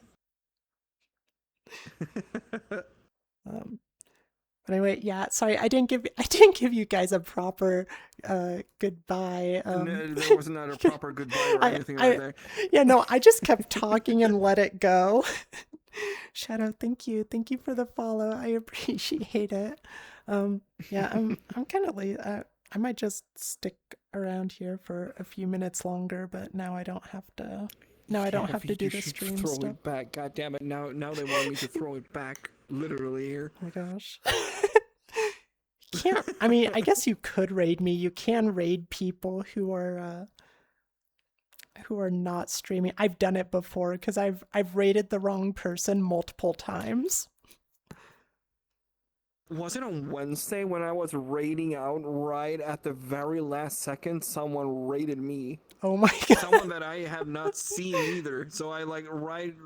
But anyway, yeah, sorry, I didn't give you guys a proper goodbye. No, there was not a proper goodbye or anything right there. Yeah, no, I just kept talking and let it go. Shadow, thank you for the follow. I appreciate it. Yeah, I'm kind of late. I might just stick around here for a few minutes longer, but now I don't have to. Now I don't have to do the stream throw stuff. it back. God damn it! Now they want me to throw it back, literally here. Oh my gosh. You can't. I mean, I guess you could raid me. You can raid people who are not streaming. I've done it before because I've raided the wrong person multiple times. Was it on Wednesday when I was raiding out right at the very last second? Someone raided me. Oh my god. Someone that I have not seen either. So I like right